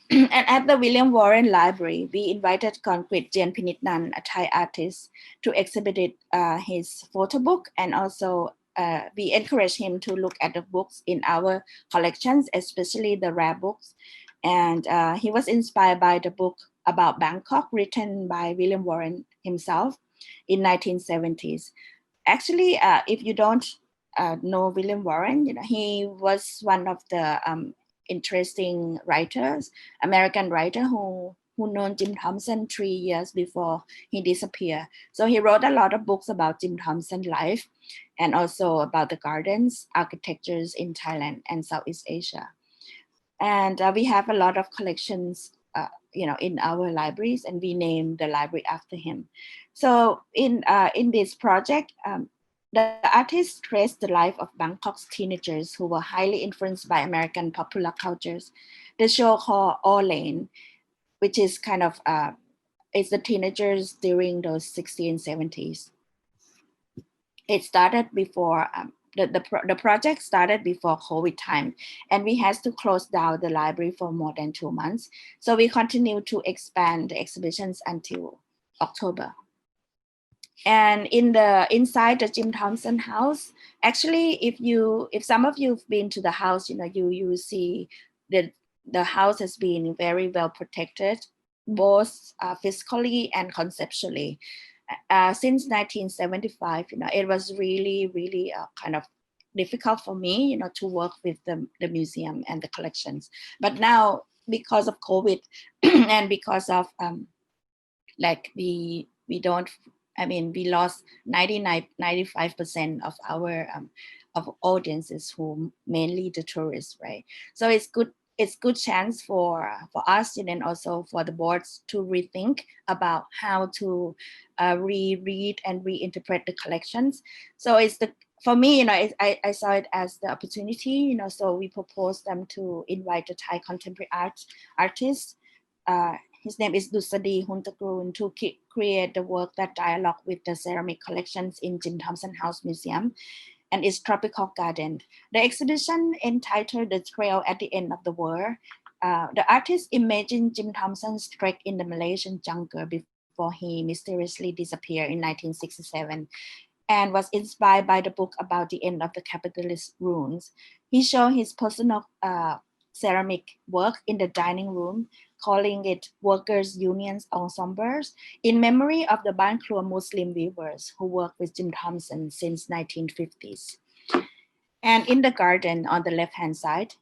S6: And at the William Warren Library, we invited Concrete Jen Pinitnan, a Thai artist, to exhibit his photo book, and also we encourage him to look at the books in our collections, especially the rare books. And he was inspired by the book about Bangkok, written by William Warren himself in 1970s. Actually, if you don't know William Warren, he was one of the interesting writers, American writer who known Jim Thompson 3 years before he disappeared. So he wrote a lot of books about Jim Thompson's life and also about the gardens, architectures in Thailand and Southeast Asia. And we have a lot of collections, in our libraries, and we named the library after him. So in this project, the artist traced the life of Bangkok's teenagers who were highly influenced by American popular cultures. The show called All Lane, which is kind of, it's the teenagers during those 60s and 70s. It started before, the project started before COVID time, and we had to close down the library for more than 2 months. So we continue to expand the exhibitions until October. And inside the Jim Thompson house, actually, if some of you've been to the house, you see that the house has been very well protected, both physically and conceptually. Since 1975, it was really, really kind of difficult for me, to work with the museum and the collections. But now, because of COVID and because of like we don't, we lost 95% of our of audiences, who mainly the tourists, right? So it's good chance for us and then also for the boards to rethink about how to reread and reinterpret the collections. So for me, I saw it as the opportunity, so we proposed them to invite the Thai contemporary artist. His name is Dusadi Huntagrun, to create the work that dialogue with the ceramic collections in Jim Thompson House Museum and its tropical garden. The exhibition, entitled The Trail at the End of the World, the artist imagined Jim Thompson's trek in the Malaysian jungle before he mysteriously disappeared in 1967, and was inspired by the book about the end of the capitalist ruins. He showed his personal ceramic work in the dining room, calling it Workers' Unions Ensembles, in memory of the Ban Klua Muslim weavers who worked with Jim Thompson since 1950s. And in the garden on the left-hand side,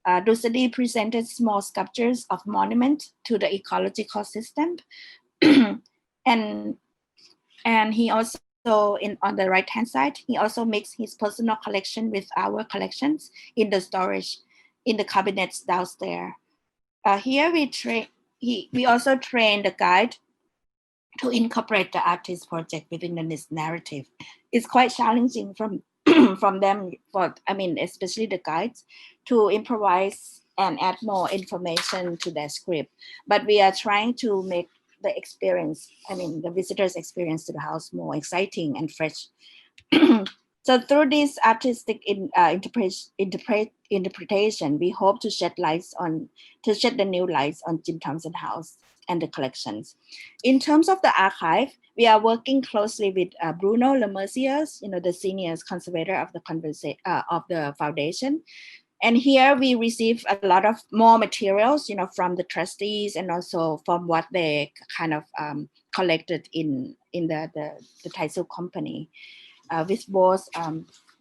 S6: Dusadi presented small sculptures of monument to the ecological system. and he also, on the right-hand side, he also mixed his personal collection with our collections in the storage, in the cabinets downstairs. Here we also train the guide to incorporate the artist project within this narrative. It's quite challenging from them, especially the guides, to improvise and add more information to their script. But we are trying to make the experience, the visitors' experience to the house more exciting and fresh. So through this artistic interpretation, we hope to shed the new lights on Jim Thompson House and the collections. In terms of the archive, we are working closely with Bruno Lemerciers, the senior conservator of the foundation. And here we receive a lot of more materials, from the trustees and also from what they kind of collected in the Taisu company. With both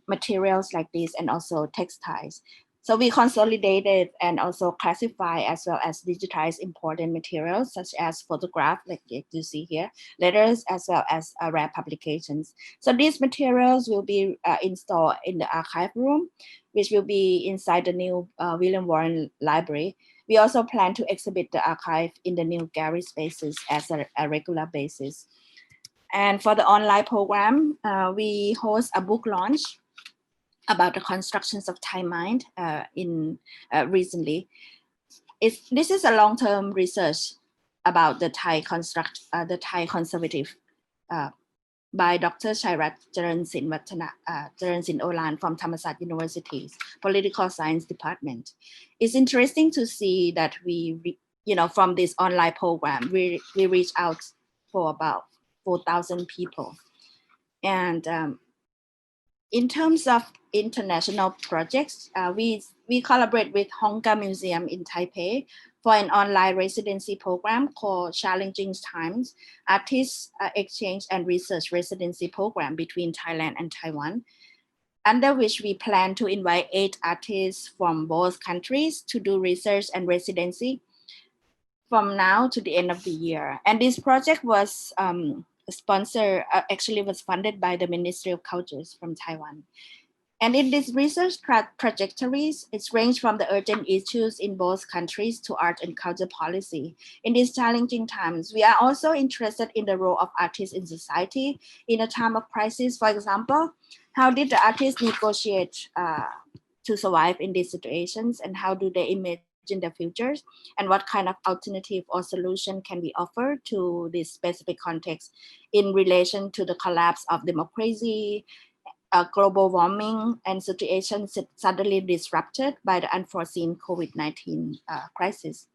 S6: materials like this and also textiles. So we consolidated and also classify as well as digitize important materials such as photograph, like you see here, letters, as well as rare publications. So these materials will be installed in the archive room, which will be inside the new William Warren Library. We also plan to exhibit the archive in the new gallery spaces as a regular basis. And for the online program, we host a book launch about the constructions of Thai mind recently. This is a long-term research about the Thai conservative by Dr. Chairat Charansin Olan from Thammasat University's Political Science Department. It's interesting to see that from this online program, we reach out for about 4,000 people. And in terms of international projects, we collaborate with Hongkong Museum in Taipei for an online residency program called Challenging Times, Artists Exchange and Research Residency Program between Thailand and Taiwan, under which we plan to invite 8 artists from both countries to do research and residency from now to the end of the year. And this project was was funded by the Ministry of Cultures from Taiwan. And in these research trajectories, it's ranged from the urgent issues in both countries to art and culture policy. In these challenging times, we are also interested in the role of artists in society in a time of crisis. For example, how did the artists negotiate to survive in these situations, and how do they imagine the futures, and what kind of alternative or solution can be offered to this specific context in relation to the collapse of democracy, global warming, and situations suddenly disrupted by the unforeseen COVID-19 crisis.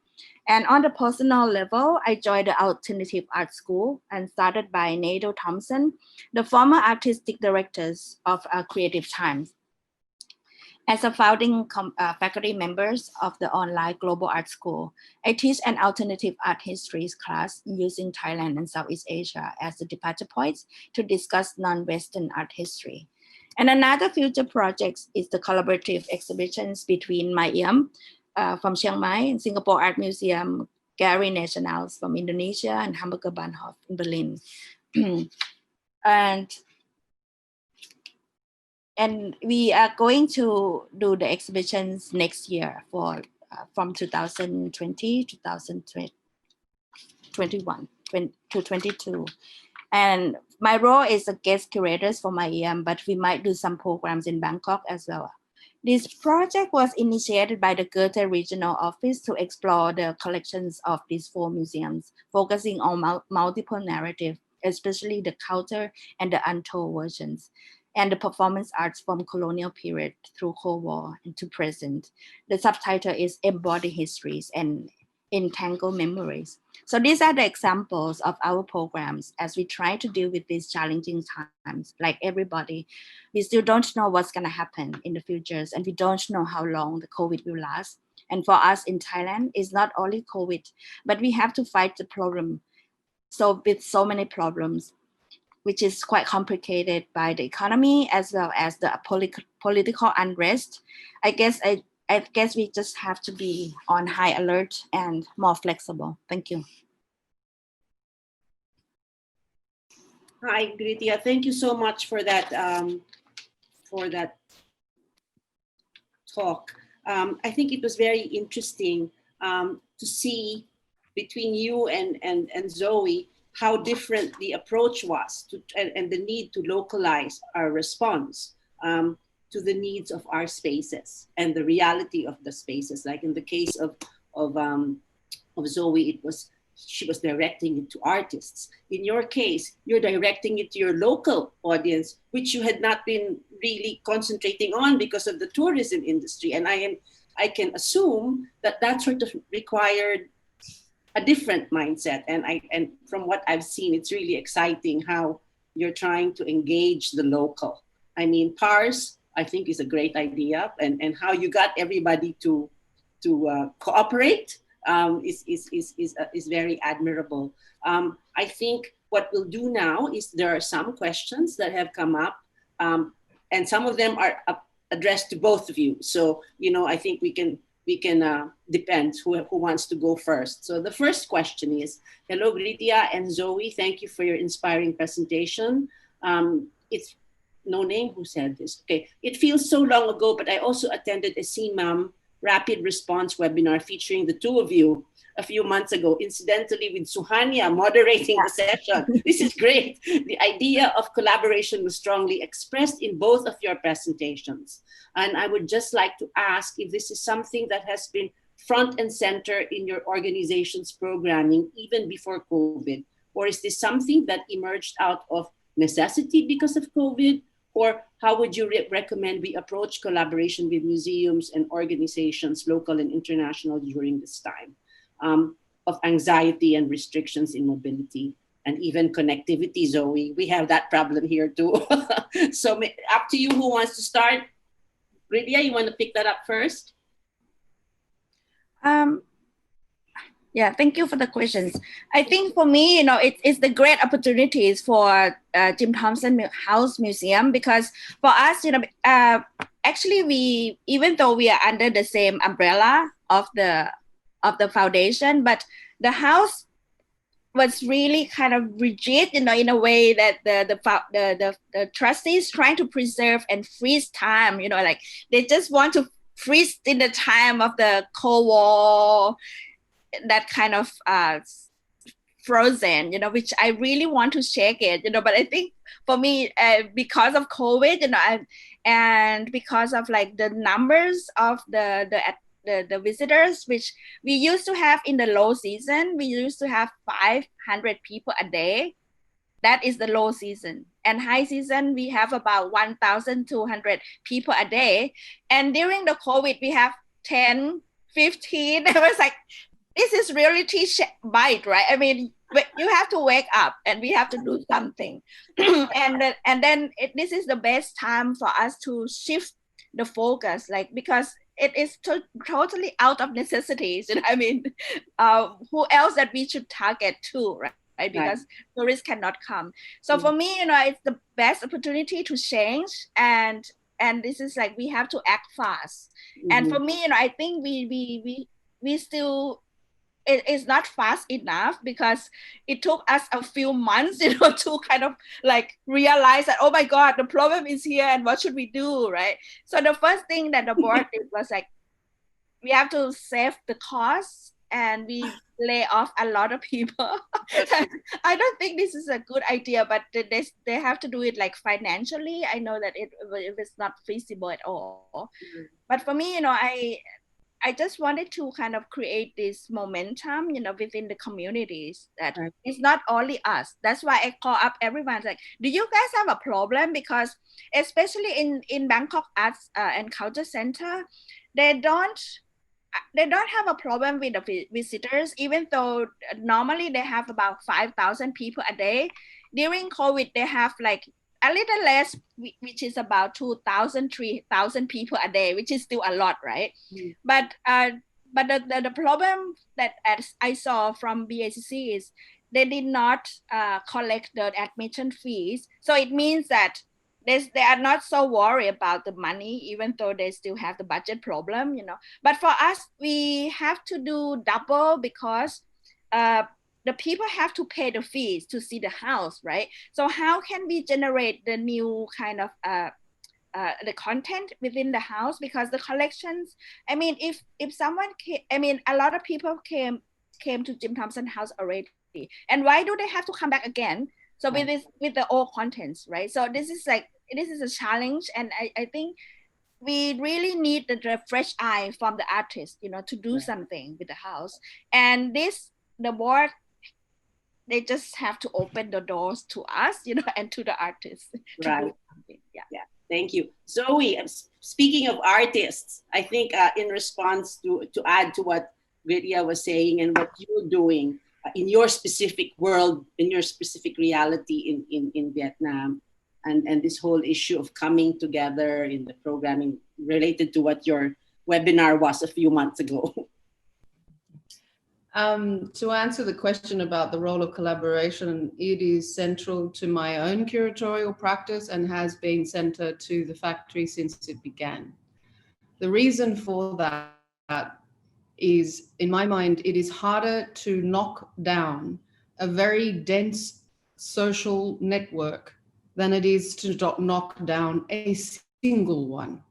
S6: And on the personal level, I joined the Alternative Art School and started by Nado Thompson, the former artistic directors of Creative Times. As a founding faculty members of the online Global Art School, I teach an alternative art histories class using Thailand and Southeast Asia as the departure points to discuss non-Western art history. And another future project is the collaborative exhibitions between MyEM from Chiang Mai and Singapore Art Museum, Gallery Nationals from Indonesia, and Hamburger Bahnhof in Berlin. and we are going to do the exhibitions next year for from 2020 to 2021 to 22. And my role is a guest curator for MyEM, but we might do some programs in Bangkok as well. This project was initiated by the Goethe Regional Office to explore the collections of these 4 museums, focusing on multiple narratives, especially the counter and the untold versions, and the performance arts from colonial period through Cold War and to present. The subtitle is Embodied Histories and Entangled Memories. So these are the examples of our programs as we try to deal with these challenging times. Like everybody, we still don't know what's going to happen in the futures, and we don't know how long the COVID will last. And for us in Thailand, it's not only COVID, but we have to fight the problem. So with so many problems, which is quite complicated by the economy as well as the political unrest. I guess we just have to be on high alert and more flexible. Thank you.
S4: Hi, Gritia. Thank you so much for that talk. I think it was very interesting to see between you and Zoe how different the approach was and the need to localize our response to the needs of our spaces and the reality of the spaces. Like in the case of Zoe, she was directing it to artists. In your case, you're directing it to your local audience, which you had not been really concentrating on because of the tourism industry. And I can assume that sort of required a different mindset. And from what I've seen, it's really exciting how you're trying to engage the local. I mean, PARS, I think, is a great idea, and how you got everybody to cooperate is very admirable. I think what we'll do now is there are some questions that have come up, and some of them are addressed to both of you. So, I think we can depend who wants to go first. So the first question is, hello, Gritia and Zoe, thank you for your inspiring presentation. It's no name who said this. Okay, it feels so long ago, but I also attended a CMAM rapid response webinar featuring the 2 of you a few months ago, incidentally with Suhanya moderating the session. This is great. The idea of collaboration was strongly expressed in both of your presentations. And I would just like to ask if this is something that has been front and center in your organization's programming even before COVID, or is this something that emerged out of necessity because of COVID? Or how would you recommend we approach collaboration with museums and organizations, local and international, during this time of anxiety and restrictions in mobility and even connectivity, Zoe? We have that problem here too. So up to you, who wants to start? Gritia, you want to pick that up first?
S6: Yeah, thank you for the questions. I think for me, it's the great opportunities for Jim Thompson House Museum, because for us, actually even though we are under the same umbrella of the foundation, but the house was really kind of rigid, in a way that the trustees trying to preserve and freeze time, like they just want to freeze in the time of the Cold War, that kind of frozen, which I really want to shake it, but I think for me, because of COVID, and because of like the numbers of the visitors, which we used to have in the low season, we used to have 500 people a day. That is the low season. And high season, we have about 1,200 people a day. And during the COVID, we have 10, 15. I was like, this is reality bite, right? I mean, you have to wake up and we have to do something. and then this is the best time for us to shift the focus, like, because it is totally out of necessities. I mean, who else that we should target to, right? right? Because tourists cannot come. So for me, it's the best opportunity to change, and this is like we have to act fast. And for me, I think we still, it's not fast enough, because it took us a few months, to kind of like realize that, oh my God, the problem is here and what should we do, right? So the first thing that the board did was like, we have to save the costs, and we lay off a lot of people. I don't think this is a good idea, but they have to do it like financially. I know that it's not feasible at all. But for me, I just wanted to kind of create this momentum, within the communities, that it's not only us. That's why I call up everyone, like, do you guys have a problem? Because especially in Bangkok Arts and Culture Center, they don't have a problem with the visitors, even though normally they have about 5,000 people a day. During COVID, they have like a little less, which is about 2,000, 3,000 people a day, which is still a lot, right? But the problem that I saw from BACC is they did not collect the admission fees. So it means that they are not so worried about the money, even though they still have the budget problem, But for us, we have to do double, because the people have to pay the fees to see the house, right? So how can we generate the new kind of the content within the house? Because the collections, I mean, if someone a lot of people came to Jim Thompson house already, and why do they have to come back again? So with the old contents, right? So this is a challenge, and I think we really need the fresh eye from the artist, to do something with the house. And the board, they just have to open the doors to us, and to the artists.
S4: Right. Yeah. Thank you. Zoe, speaking of artists, I think in response to add to what Vidya was saying and what you're doing in your specific world, in your specific reality in Vietnam, and this whole issue of coming together in the programming related to what your webinar was a few months ago.
S5: To answer the question about the role of collaboration, it is central to my own curatorial practice and has been centered to the factory since it began. The reason for that is, in my mind, it is harder to knock down a very dense social network than it is to knock down a single one.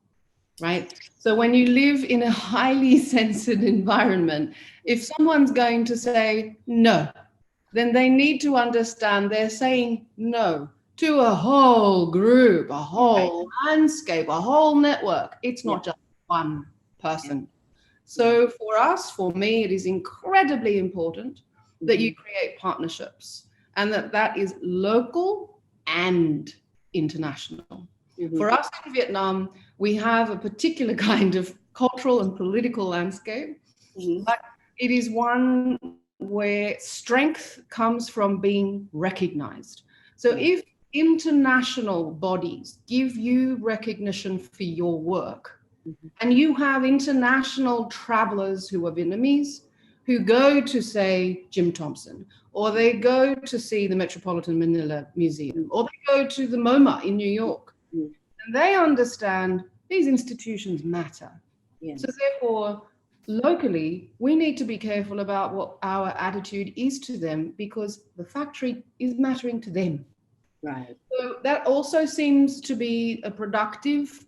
S5: Right? So when you live in a highly censored environment, if someone's going to say no, then they need to understand they're saying no to a whole group, a whole landscape, a whole network. It's not just one person. So for me, it is incredibly important that you create partnerships, and that is local and international. For us in Vietnam, we have a particular kind of cultural and political landscape, but it is one where strength comes from being recognized. So if international bodies give you recognition for your work, and you have international travelers who are Vietnamese, who go to, say, Jim Thompson, or they go to see the Metropolitan Manila Museum, or they go to the MoMA in New York, and they understand these institutions matter. So therefore, locally, we need to be careful about what our attitude is to them, because the factory is mattering to them.
S4: Right.
S5: So that also seems to be a productive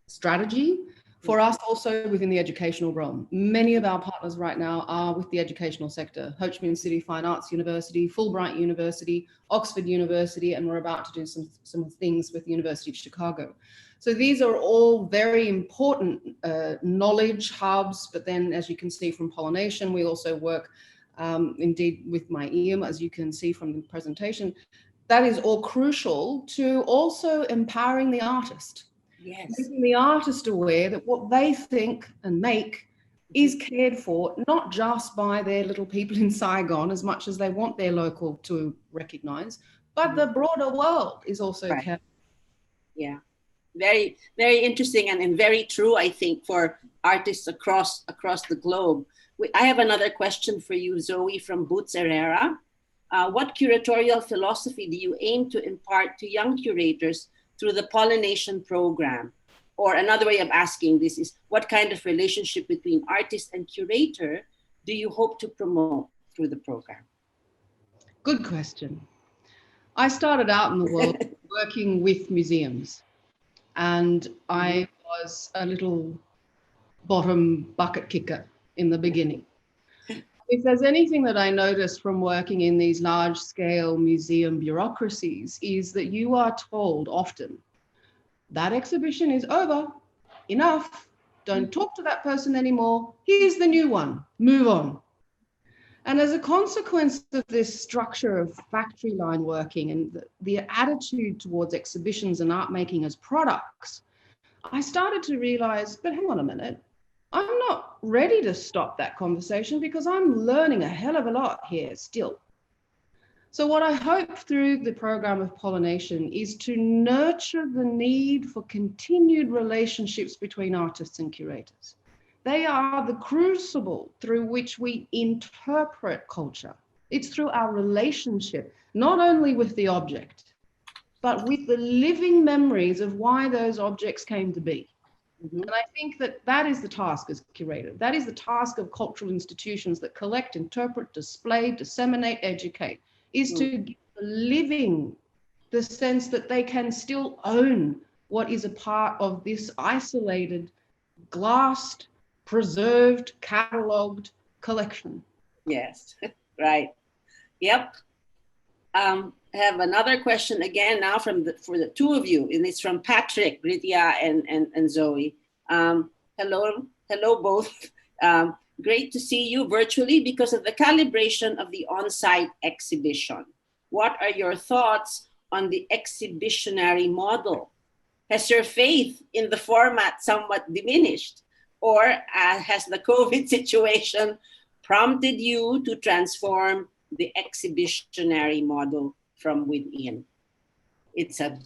S5: strategy for us also within the educational realm. Many of our partners right now are with the educational sector: Ho Chi Minh City Fine Arts University, Fulbright University, Oxford University, and we're about to do some things with the University of Chicago. So these are all very important knowledge hubs, but then as you can see from pollination, we also work indeed with my EM, as you can see from the presentation. That is all crucial to also empowering the artist. Making the artist aware that what they think and make is cared for, not just by their little people in Saigon, as much as they want their local to recognize, but the broader world is also cared for.
S4: Yeah, very, very interesting and very true, I think, for artists across the globe. I have another question for you, Zoe, from Boots Herrera. what curatorial philosophy do you aim to impart to young curators through the pollination program? Or another way of asking this is, what kind of relationship between artist and curator do you hope to promote through the program?
S5: Good question. I started out in the world working with museums, and I was a little bottom bucket kicker in the beginning. If there's anything that I noticed from working in these large scale museum bureaucracies is that you are told often, that exhibition is over, enough, don't talk to that person anymore, here's the new one, move on. And as a consequence of this structure of factory line working and the attitude towards exhibitions and art making as products, I started to realize, but hang on a minute, I'm not ready to stop that conversation because I'm learning a hell of a lot here still. So what I hope through the program of pollination is to nurture the need for continued relationships between artists and curators. They are the crucible through which we interpret culture. It's through our relationship, not only with the object, but with the living memories of why those objects came to be. And I think that that is the task as curator. That is the task of cultural institutions that collect, interpret, display, disseminate, educate, is to give the living the sense that they can still own what is a part of this isolated, glassed, preserved, catalogued collection. Yes,
S4: right. Yep. I have another question again now for the two of you, and it's from Patrick, Ritya, and Zoe. Hello both. Great to see you virtually because of the calibration of the on-site exhibition. What are your thoughts on the exhibitionary model? Has your faith in the format somewhat diminished? Or has the COVID situation prompted you to transform the exhibitionary model from within? It's a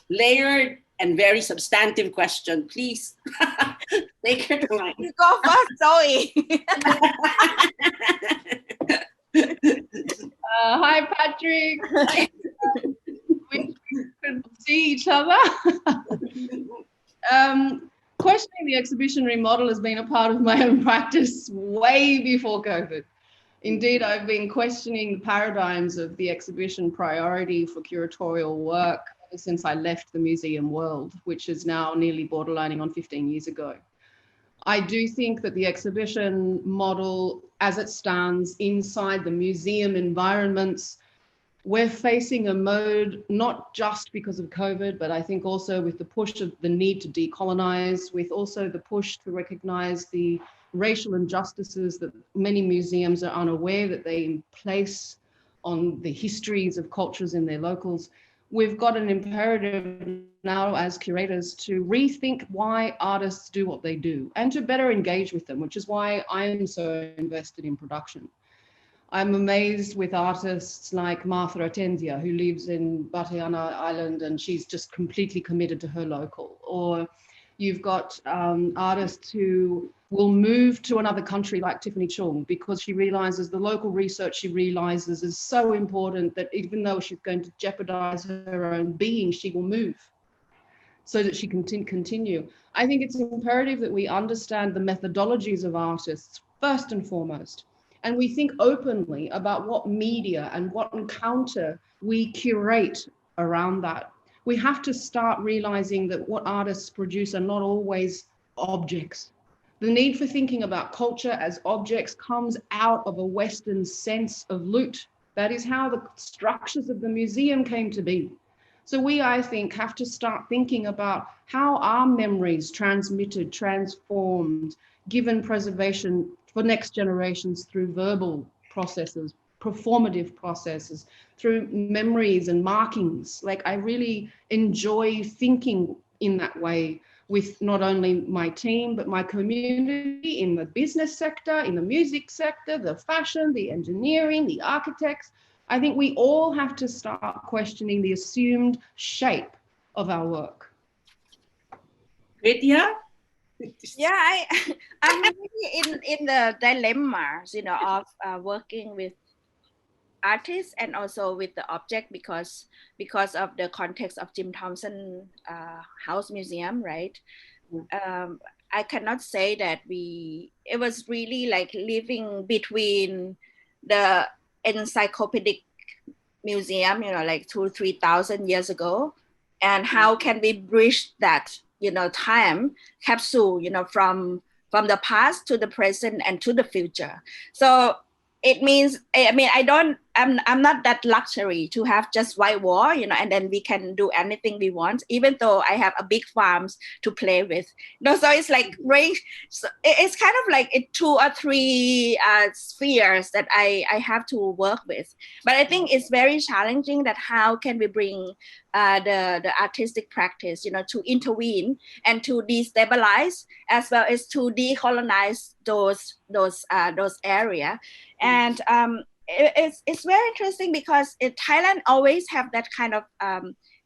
S4: layered and very substantive question. Please take it away.
S6: You go first, Zoe.
S5: Hi, Patrick. We could see each other. Questioning the exhibitionary model has been a part of my own practice way before COVID. Indeed, I've been questioning the paradigms of the exhibition priority for curatorial work ever since I left the museum world, which is now nearly borderlining on 15 years ago. I do think that the exhibition model, as it stands inside the museum environments, we're facing a mode, not just because of COVID, but I think also with the push of the need to decolonize, with also the push to recognize the racial injustices that many museums are unaware that they place on the histories of cultures in their locals. We've got an imperative now as curators to rethink why artists do what they do and to better engage with them, which is why I'm so invested in production. I'm amazed with artists like Martha Atendia, who lives in Batiana Island, and she's just completely committed to her local. Or you've got artists who will move to another country like Tiffany Chung because she realizes the local research she realizes is so important that even though she's going to jeopardize her own being, she will move so that she can continue. I think it's imperative that we understand the methodologies of artists first and foremost. And we think openly about what media and what encounter we curate around that. We have to start realizing that what artists produce are not always objects. The need for thinking about culture as objects comes out of a Western sense of loot. That is how the structures of the museum came to be. So we, I think, have to start thinking about how our memories transmitted, transformed, given preservation for next generations through verbal processes, performative processes, through memories and markings. Like, I really enjoy thinking in that way with not only my team, but my community in the business sector, in the music sector, the fashion, the engineering, the architects. I think we all have to start questioning the assumed shape of our work.
S4: Ritya?
S6: Yeah, I'm really in the dilemmas, of working with artist and also with the object because of the context of Jim Thompson House Museum, right? I cannot say that it was really like living between the encyclopedic museum, like 2,000-3,000 years ago, and how can we bridge that, time capsule, from the past to the present and to the future. So it means, I mean, I'm not that luxury to have just white wall, and then we can do anything we want, even though I have a big farms to play with. So it's like so it's kind of like 2 or 3 spheres that I have to work with. But I think it's very challenging that how can we bring the artistic practice, to intervene and to destabilize as well as to decolonize those areas. And it's very interesting because Thailand always have that kind of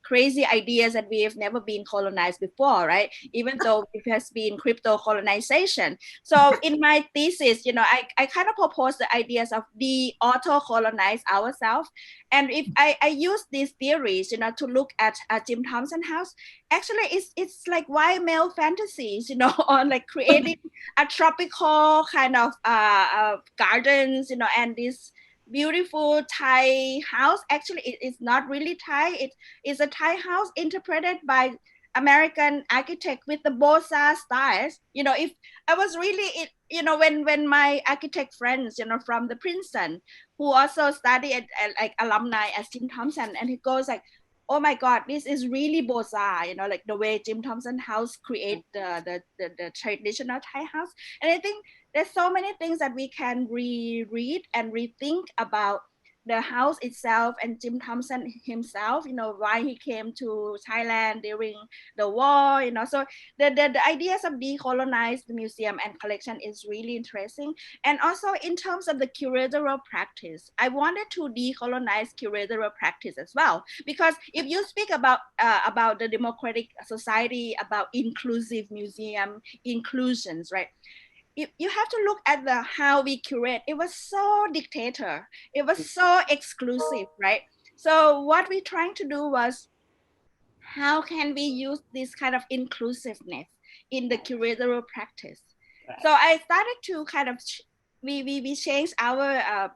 S6: crazy ideas that we have never been colonized before, right? Even though it has been crypto colonization. So in my thesis, I kind of propose the ideas of de-auto-colonize ourselves. And if I use these theories, to look at Jim Thompson House, actually it's like white male fantasies, on like creating a tropical kind of gardens, and this beautiful Thai house. Actually, it is not really Thai. It is a Thai house interpreted by American architect with the Bosa styles. If I was really, when my architect friends, from the Princeton, who also study at like alumni as Jim Thompson, and he goes like, oh my God, this is really Bosa, like the way Jim Thompson House create the traditional Thai house. And I think there's so many things that we can reread and rethink about the house itself and Jim Thompson himself, why he came to Thailand during the war, so the ideas of decolonize the museum and collection is really interesting. And also in terms of the curatorial practice, I wanted to decolonize curatorial practice as well, because if you speak about the democratic society, about inclusive museum inclusions, right? You have to look at how we curate. It was so dictator. It was so exclusive, right? So what we're trying to do was, how can we use this kind of inclusiveness in the curatorial practice? So I started to kind of, we changed our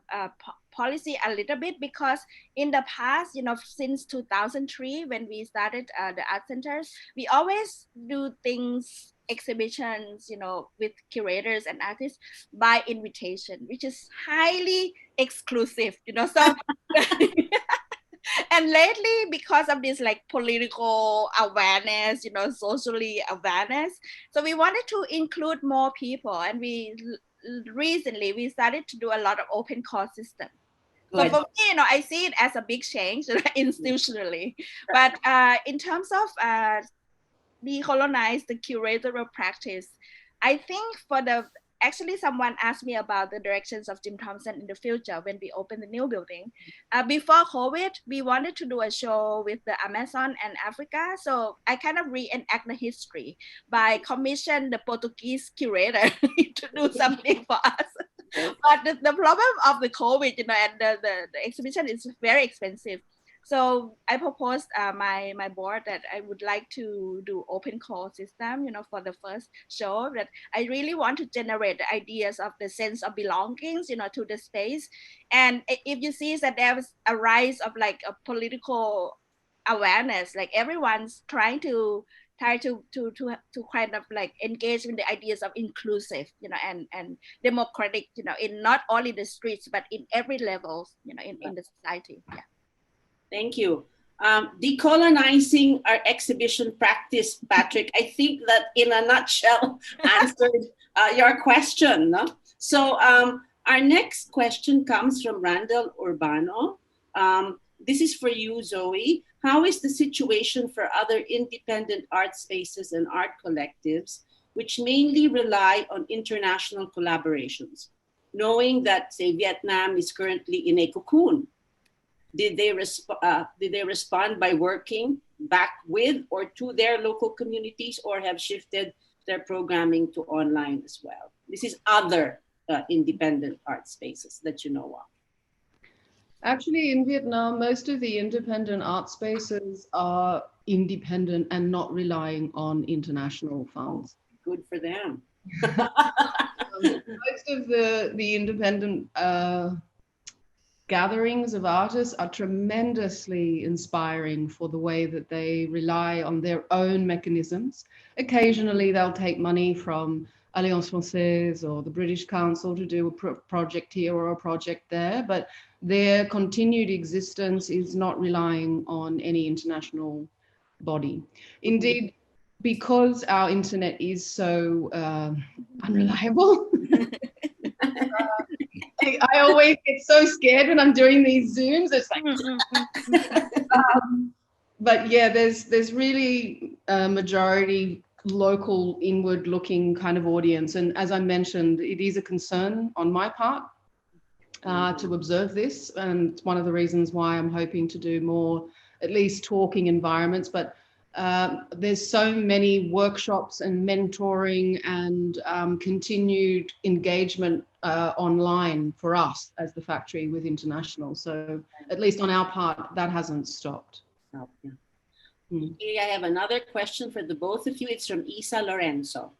S6: policy a little bit, because in the past, since 2003, when we started the art centers, we always do things, exhibitions, with curators and artists by invitation, which is highly exclusive, so and lately, because of this like political awareness, socially awareness, so we wanted to include more people, and recently we started to do a lot of open call system. So for me, I see it as a big change institutionally, but in terms of decolonize the curatorial practice, I think actually someone asked me about the directions of Jim Thompson in the future when we open the new building. Before COVID, we wanted to do a show with the Amazon and Africa. So I kind of reenact the history by commission the Portuguese curator to do something for us. But the problem of the COVID, and the exhibition is very expensive. So I proposed my board that I would like to do open call system, for the first show, that I really want to generate the ideas of the sense of belongings, to the space. And if you see that there was a rise of like a political awareness, like everyone's trying to kind of like engage in the ideas of inclusive, and democratic, in not only the streets, but in every level, in the society. Yeah.
S4: Thank you. Decolonizing our exhibition practice, Patrick, I think that in a nutshell answered your question. No? So our next question comes from Randall Urbano. This is for you, Zoe. How is the situation for other independent art spaces and art collectives, which mainly rely on international collaborations, knowing that, say, Vietnam is currently in a cocoon? Did they respond by working back with or to their local communities, or have shifted their programming to online as well? This is other independent art spaces that you know of.
S5: Actually, in Vietnam, most of the independent art spaces are independent and not relying on international funds.
S4: Good for them.
S5: Most of the independent gatherings of artists are tremendously inspiring for the way that they rely on their own mechanisms. Occasionally, they'll take money from Alliance Française or the British Council to do a project here or a project there, but their continued existence is not relying on any international body. Indeed, because our internet is so unreliable, I always get so scared when I'm doing these Zooms. It's like, but yeah, there's really a majority local, inward-looking kind of audience, and as I mentioned, it is a concern on my part to observe this, and it's one of the reasons why I'm hoping to do more, at least talking environments. But there's so many workshops and mentoring and continued engagement online for us as the factory with international. So at least on our part, that hasn't stopped.
S4: Oh, yeah. Okay, I have another question for the both of you. It's from Isa Lorenzo.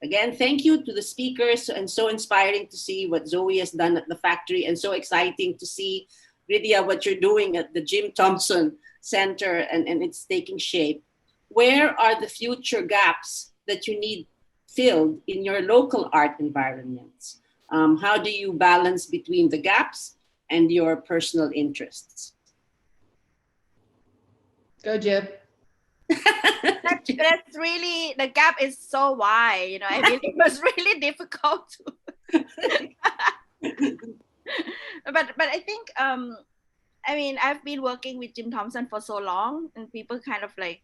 S4: Again, thank you to the speakers, and so inspiring to see what Zoe has done at the factory, and so exciting to see, Lydia, what you're doing at the Jim Thompson Center, and it's taking shape. Where are the future gaps that you need filled in your local art environments? How do you balance between the gaps and your personal interests?
S5: Go, Jeb.
S6: That's really, the gap is so wide, you know. I mean, it was really difficult to but I think I mean, I've been working with Jim Thompson for so long, and people kind of like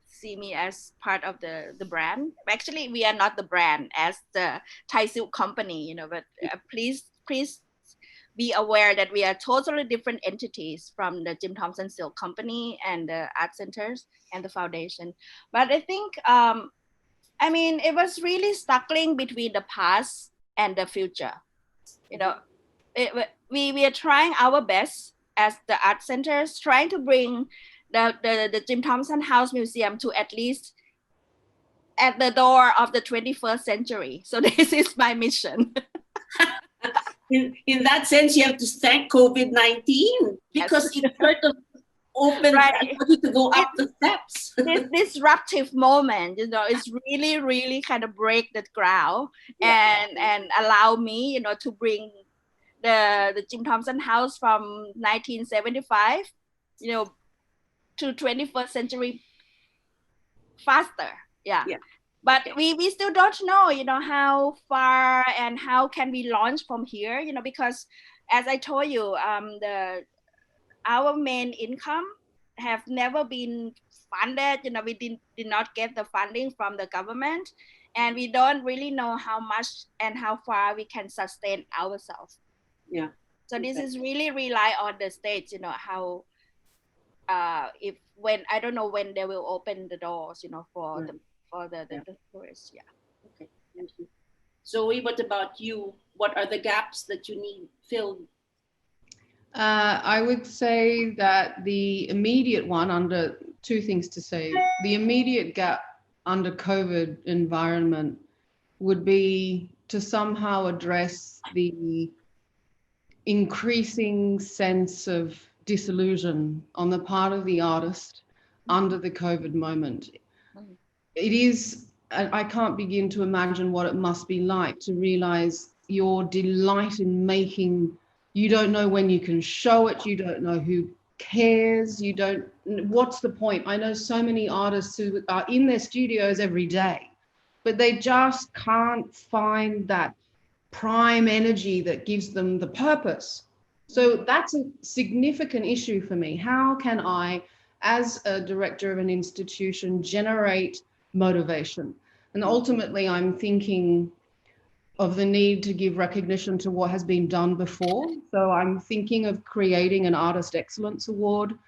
S6: see me as part of the brand. Actually, we are not the brand as the Thai Silk Company, you know, but please be aware that we are totally different entities from the Jim Thompson Silk Company and the art centers and the foundation. But I think, I mean, it was really struggling between the past and the future. You know, we are trying our best as the art centers, trying to bring the Jim Thompson House Museum to at least at the door of the 21st century. So this is my mission.
S4: In that sense, you have to thank COVID-19 because it sort of opened for you to go up the steps.
S6: This disruptive moment, you know, it's really kind of break the ground and allow me, you know, to bring the Jim Thompson House from 1975, you know, to 21st century faster. Yeah. But we still don't know, you know, how far and how can we launch from here, you know, because as I told you, our main income have never been funded, you know, we did not get the funding from the government, and we don't really know how much and how far we can sustain ourselves.
S4: Yeah.
S6: So this is really rely on the states, you know, how when I don't know when they will open the doors, you know, for the tourists. Yeah.
S4: Okay, thank you. Zoe, what about you? What are the gaps that you need filled?
S5: I would say that the immediate one, under two things to say, the immediate gap under COVID environment would be to somehow address the increasing sense of disillusion on the part of the artist under the COVID moment. It is, I can't begin to imagine what it must be like to realize your delight in making, you don't know when you can show it, you don't know who cares, you don't, what's the point? I know so many artists who are in their studios every day, but they just can't find that prime energy that gives them the purpose. So that's a significant issue for me. How can I, as a director of an institution, generate motivation? And ultimately, I'm thinking of the need to give recognition to what has been done before. So I'm thinking of creating an Artist Excellence Award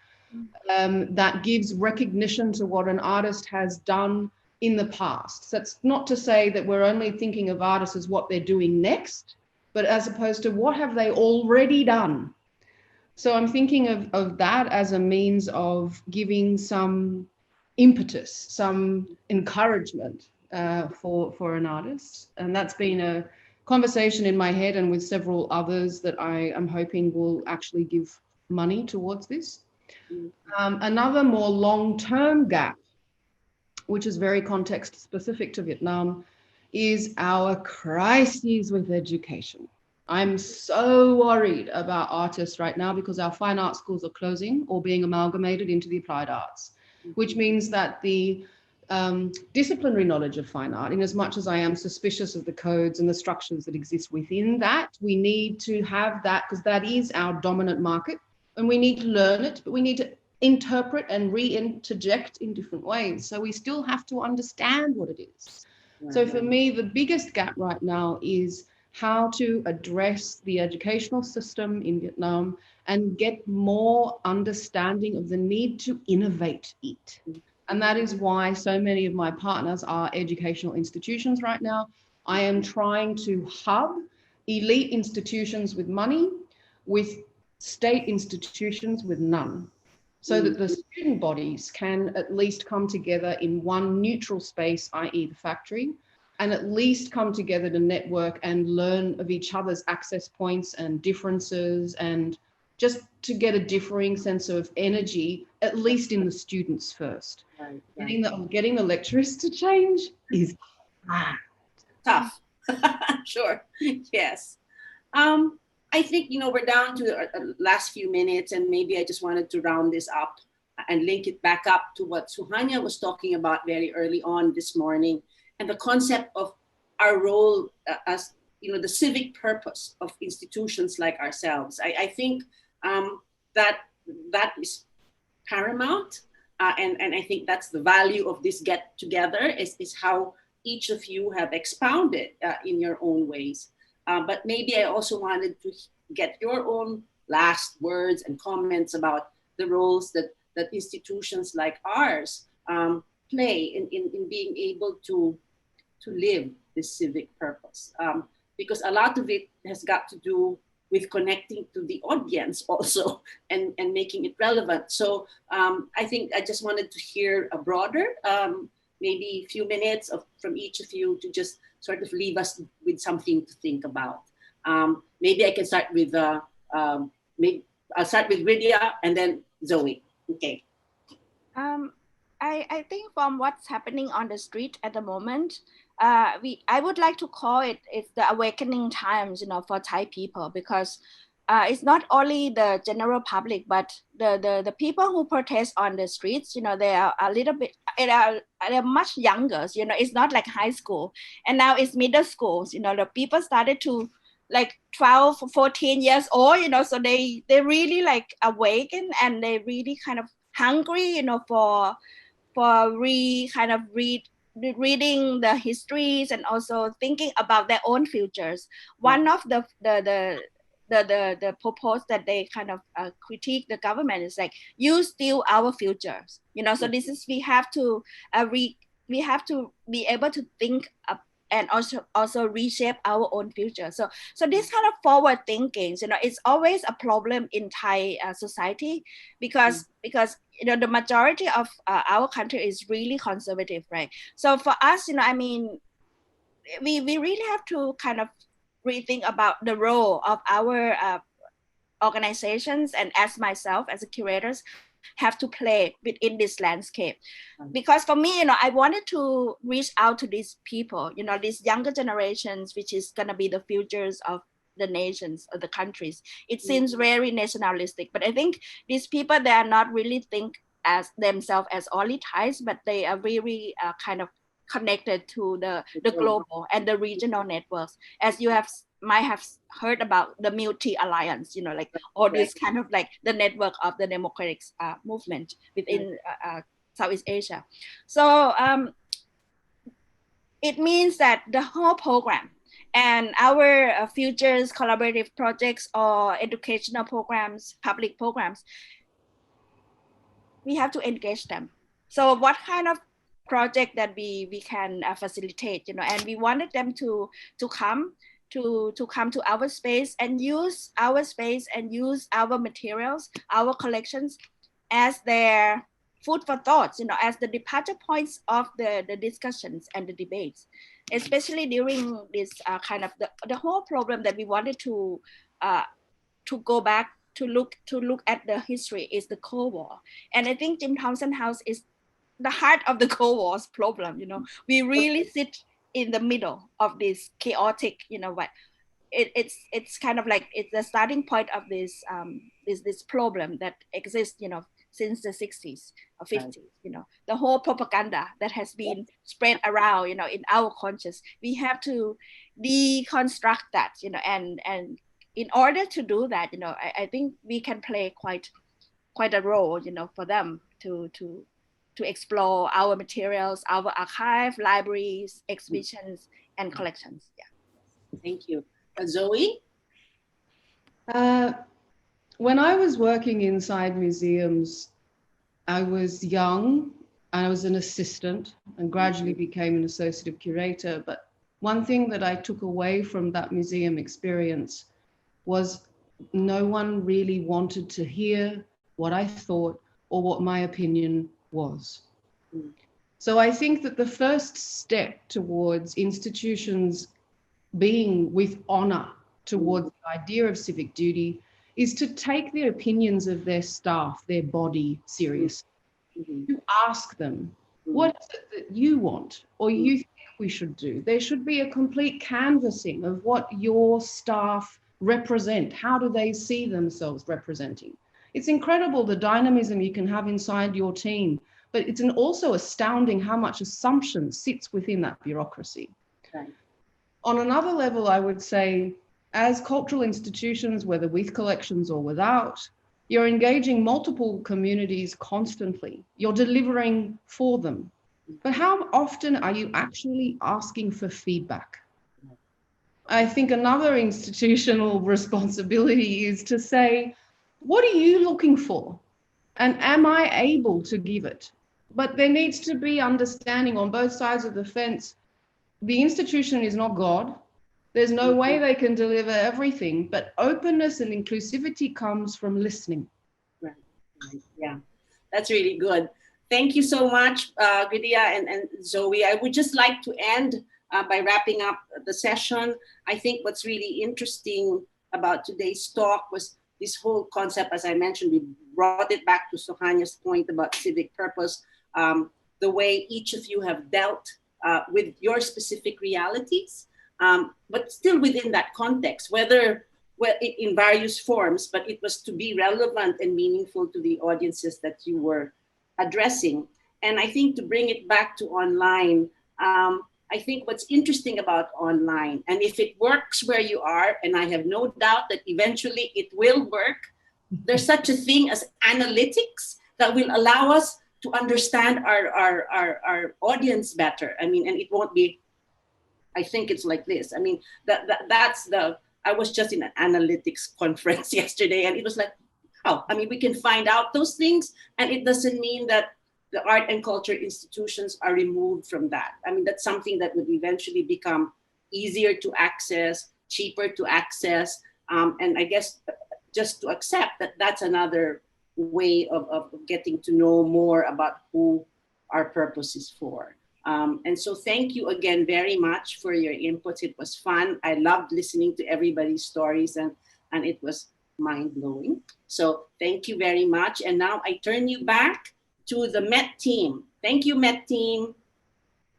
S5: that gives recognition to what an artist has done in the past. So that's not to say that we're only thinking of artists as what they're doing next, but as opposed to what have they already done? So I'm thinking of that as a means of giving some impetus, some encouragement for an artist. And that's been a conversation in my head and with several others that I am hoping will actually give money towards this. Another more long-term gap, which is very context specific to Vietnam, is our crises with education. I'm so worried about artists right now because our fine art schools are closing or being amalgamated into the applied arts, which means that the disciplinary knowledge of fine art, in as much as I am suspicious of the codes and the structures that exist within that, we need to have that because that is our dominant market and we need to learn it, but we need to interpret and re-interject in different ways. So we still have to understand what it is. So for me, the biggest gap right now is how to address the educational system in Vietnam and get more understanding of the need to innovate it. And that is why so many of my partners are educational institutions right now. I am trying to hub elite institutions with money with state institutions with none, so that the student bodies can at least come together in one neutral space, i.e. the factory, and at least come together to network and learn of each other's access points and differences, and just to get a differing sense of energy, at least in the students first. Getting the lecturers to change is hard.
S4: Tough. Sure. Yes. I think, we're down to the last few minutes, and maybe I just wanted to round this up and link it back up to what Suhanya was talking about very early on this morning, and the concept of our role as, the civic purpose of institutions like ourselves. I think that is paramount, and I think that's the value of this get together is how each of you have expounded in your own ways. But maybe I also wanted to get your own last words and comments about the roles that institutions like ours play in being able to live this civic purpose. Because a lot of it has got to do with connecting to the audience also and making it relevant. So I think I just wanted to hear a broader, maybe a few minutes from each of you to just sort of leave us with something to think about. Maybe I can start with, maybe I'll start with Rydia and then Zoe. Okay.
S6: I think from what's happening on the street at the moment, I would like to call it's the awakening times, for Thai people, because it's not only the general public, but the people who protest on the streets, they are a little bit, they're much younger, it's not like high school. And now it's middle schools, the people started to like 12, 14 years old, so they really like awaken and they really kind of hungry, for reading the histories and also thinking about their own futures. One of the purpose that they kind of critique the government is like, you steal our futures, so this is, we have to be able to think and also reshape our own future. So this kind of forward thinking, it's always a problem in Thai society because the majority of our country is really conservative, right? So for us, we really have to kind of rethink about the role of our organizations, and as myself as a curators have to play within this landscape. Because for me, I wanted to reach out to these people, these younger generations, which is going to be the futures of the nations or the countries. It seems very nationalistic, but I think these people, they are not really think as themselves as only Thais, but they are really kind of connected to the global and the regional networks. As you might have heard about the Multi Alliance, like all this kind of like the network of the democratic movement within Southeast Asia. So it means that the whole program and our futures collaborative projects or educational programs, public programs, we have to engage them. So what kind of project that we can facilitate, and we wanted them to come to come to our space and use our space and use our materials, our collections as their food for thoughts, as the departure points of the discussions and the debates, especially during this kind of the whole problem that we wanted to go back to look at the history is the Cold War. And I think Jim Thompson House is the heart of the Cold War's problem. We really sit in the middle of this chaotic, but it's kind of like it's the starting point of this this problem that exists, since the 60s or 50s. The whole propaganda that has been spread around, in our conscious. We have to deconstruct that, and in order to do that, I think we can play quite a role, for them to explore our materials, our archive, libraries, exhibitions, and collections. Yeah.
S4: Thank you. Zoe?
S5: When I was working inside museums, I was young, I was an assistant and gradually became an associate curator. But one thing that I took away from that museum experience was no one really wanted to hear what I thought or what my opinion was. So I think that the first step towards institutions being with honor towards the idea of civic duty is to take the opinions of their staff, their body, seriously. To ask them, what is it that you want or you think we should do? There should be a complete canvassing of what your staff represent. How do they see themselves representing? It's incredible the dynamism you can have inside your team, but it's also astounding how much assumption sits within that bureaucracy.
S4: Right.
S5: On another level, I would say, as cultural institutions, whether with collections or without, you're engaging multiple communities constantly. You're delivering for them. But how often are you actually asking for feedback? I think another institutional responsibility is to say, what are you looking for? And am I able to give it? But there needs to be understanding on both sides of the fence. The institution is not God. There's no way they can deliver everything, but openness and inclusivity comes from listening.
S4: Right. Yeah, that's really good. Thank you so much, Vidya and Zoe. I would just like to end by wrapping up the session. I think what's really interesting about today's talk was this whole concept, as I mentioned, we brought it back to Suhanya's point about civic purpose, the way each of you have dealt with your specific realities, but still within that context, whether in various forms, but it was to be relevant and meaningful to the audiences that you were addressing. And I think to bring it back to online, I think what's interesting about online, and if it works where you are, and I have no doubt that eventually it will work, there's such a thing as analytics that will allow us to understand our audience better. I mean, and it won't be, I think it's like this. I mean, I was just in an analytics conference yesterday, and it was like, oh, I mean, we can find out those things, and it doesn't mean that the art and culture institutions are removed from that. I mean, that's something that would eventually become easier to access, cheaper to access, and I guess just to accept that that's another way of getting to know more about who our purpose is for. And so thank you again very much for your inputs. It was fun. I loved listening to everybody's stories, and it was mind-blowing. So thank you very much. And now I turn you back to the Met team. Thank you, Met team.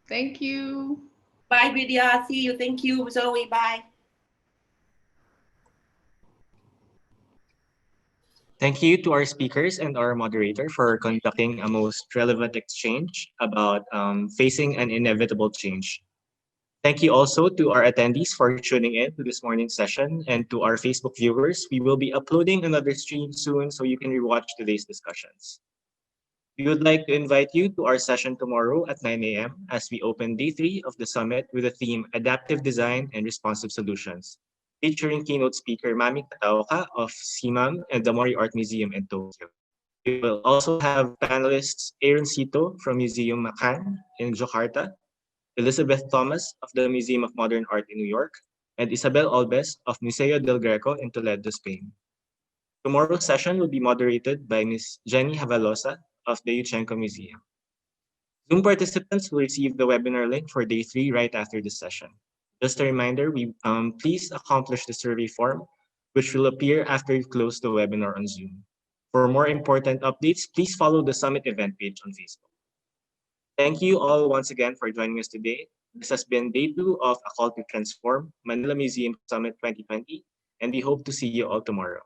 S5: Thank you.
S4: Bye, Vidya. See you. Thank you, Zoe. Bye.
S1: Thank you to our speakers and our moderator for conducting a most relevant exchange about facing an inevitable change. Thank you also to our attendees for tuning in to this morning's session, and to our Facebook viewers. We will be uploading another stream soon, so you can rewatch today's discussions. We would like to invite you to our session tomorrow at 9 a.m. as we open day 3 of the summit with the theme Adaptive Design and Responsive Solutions, featuring keynote speaker Mami Kataoka of CIMAM and the Mori Art Museum in Tokyo. We will also have panelists Aaron Sito from Museum Macan in Jakarta, Elizabeth Thomas of the Museum of Modern Art in New York, and Isabel Olbes of Museo del Greco in Toledo, Spain. Tomorrow's session will be moderated by Ms. Jenny Havalosa of the Yuchengco Museum. Zoom participants will receive the webinar link for day 3 right after this session. Just a reminder, please accomplish the survey form, which will appear after you close the webinar on Zoom. For more important updates, please follow the Summit event page on Facebook. Thank you all once again for joining us today. This has been day 2 of A Call to Transform, Manila Museums Summit 2020, and we hope to see you all tomorrow.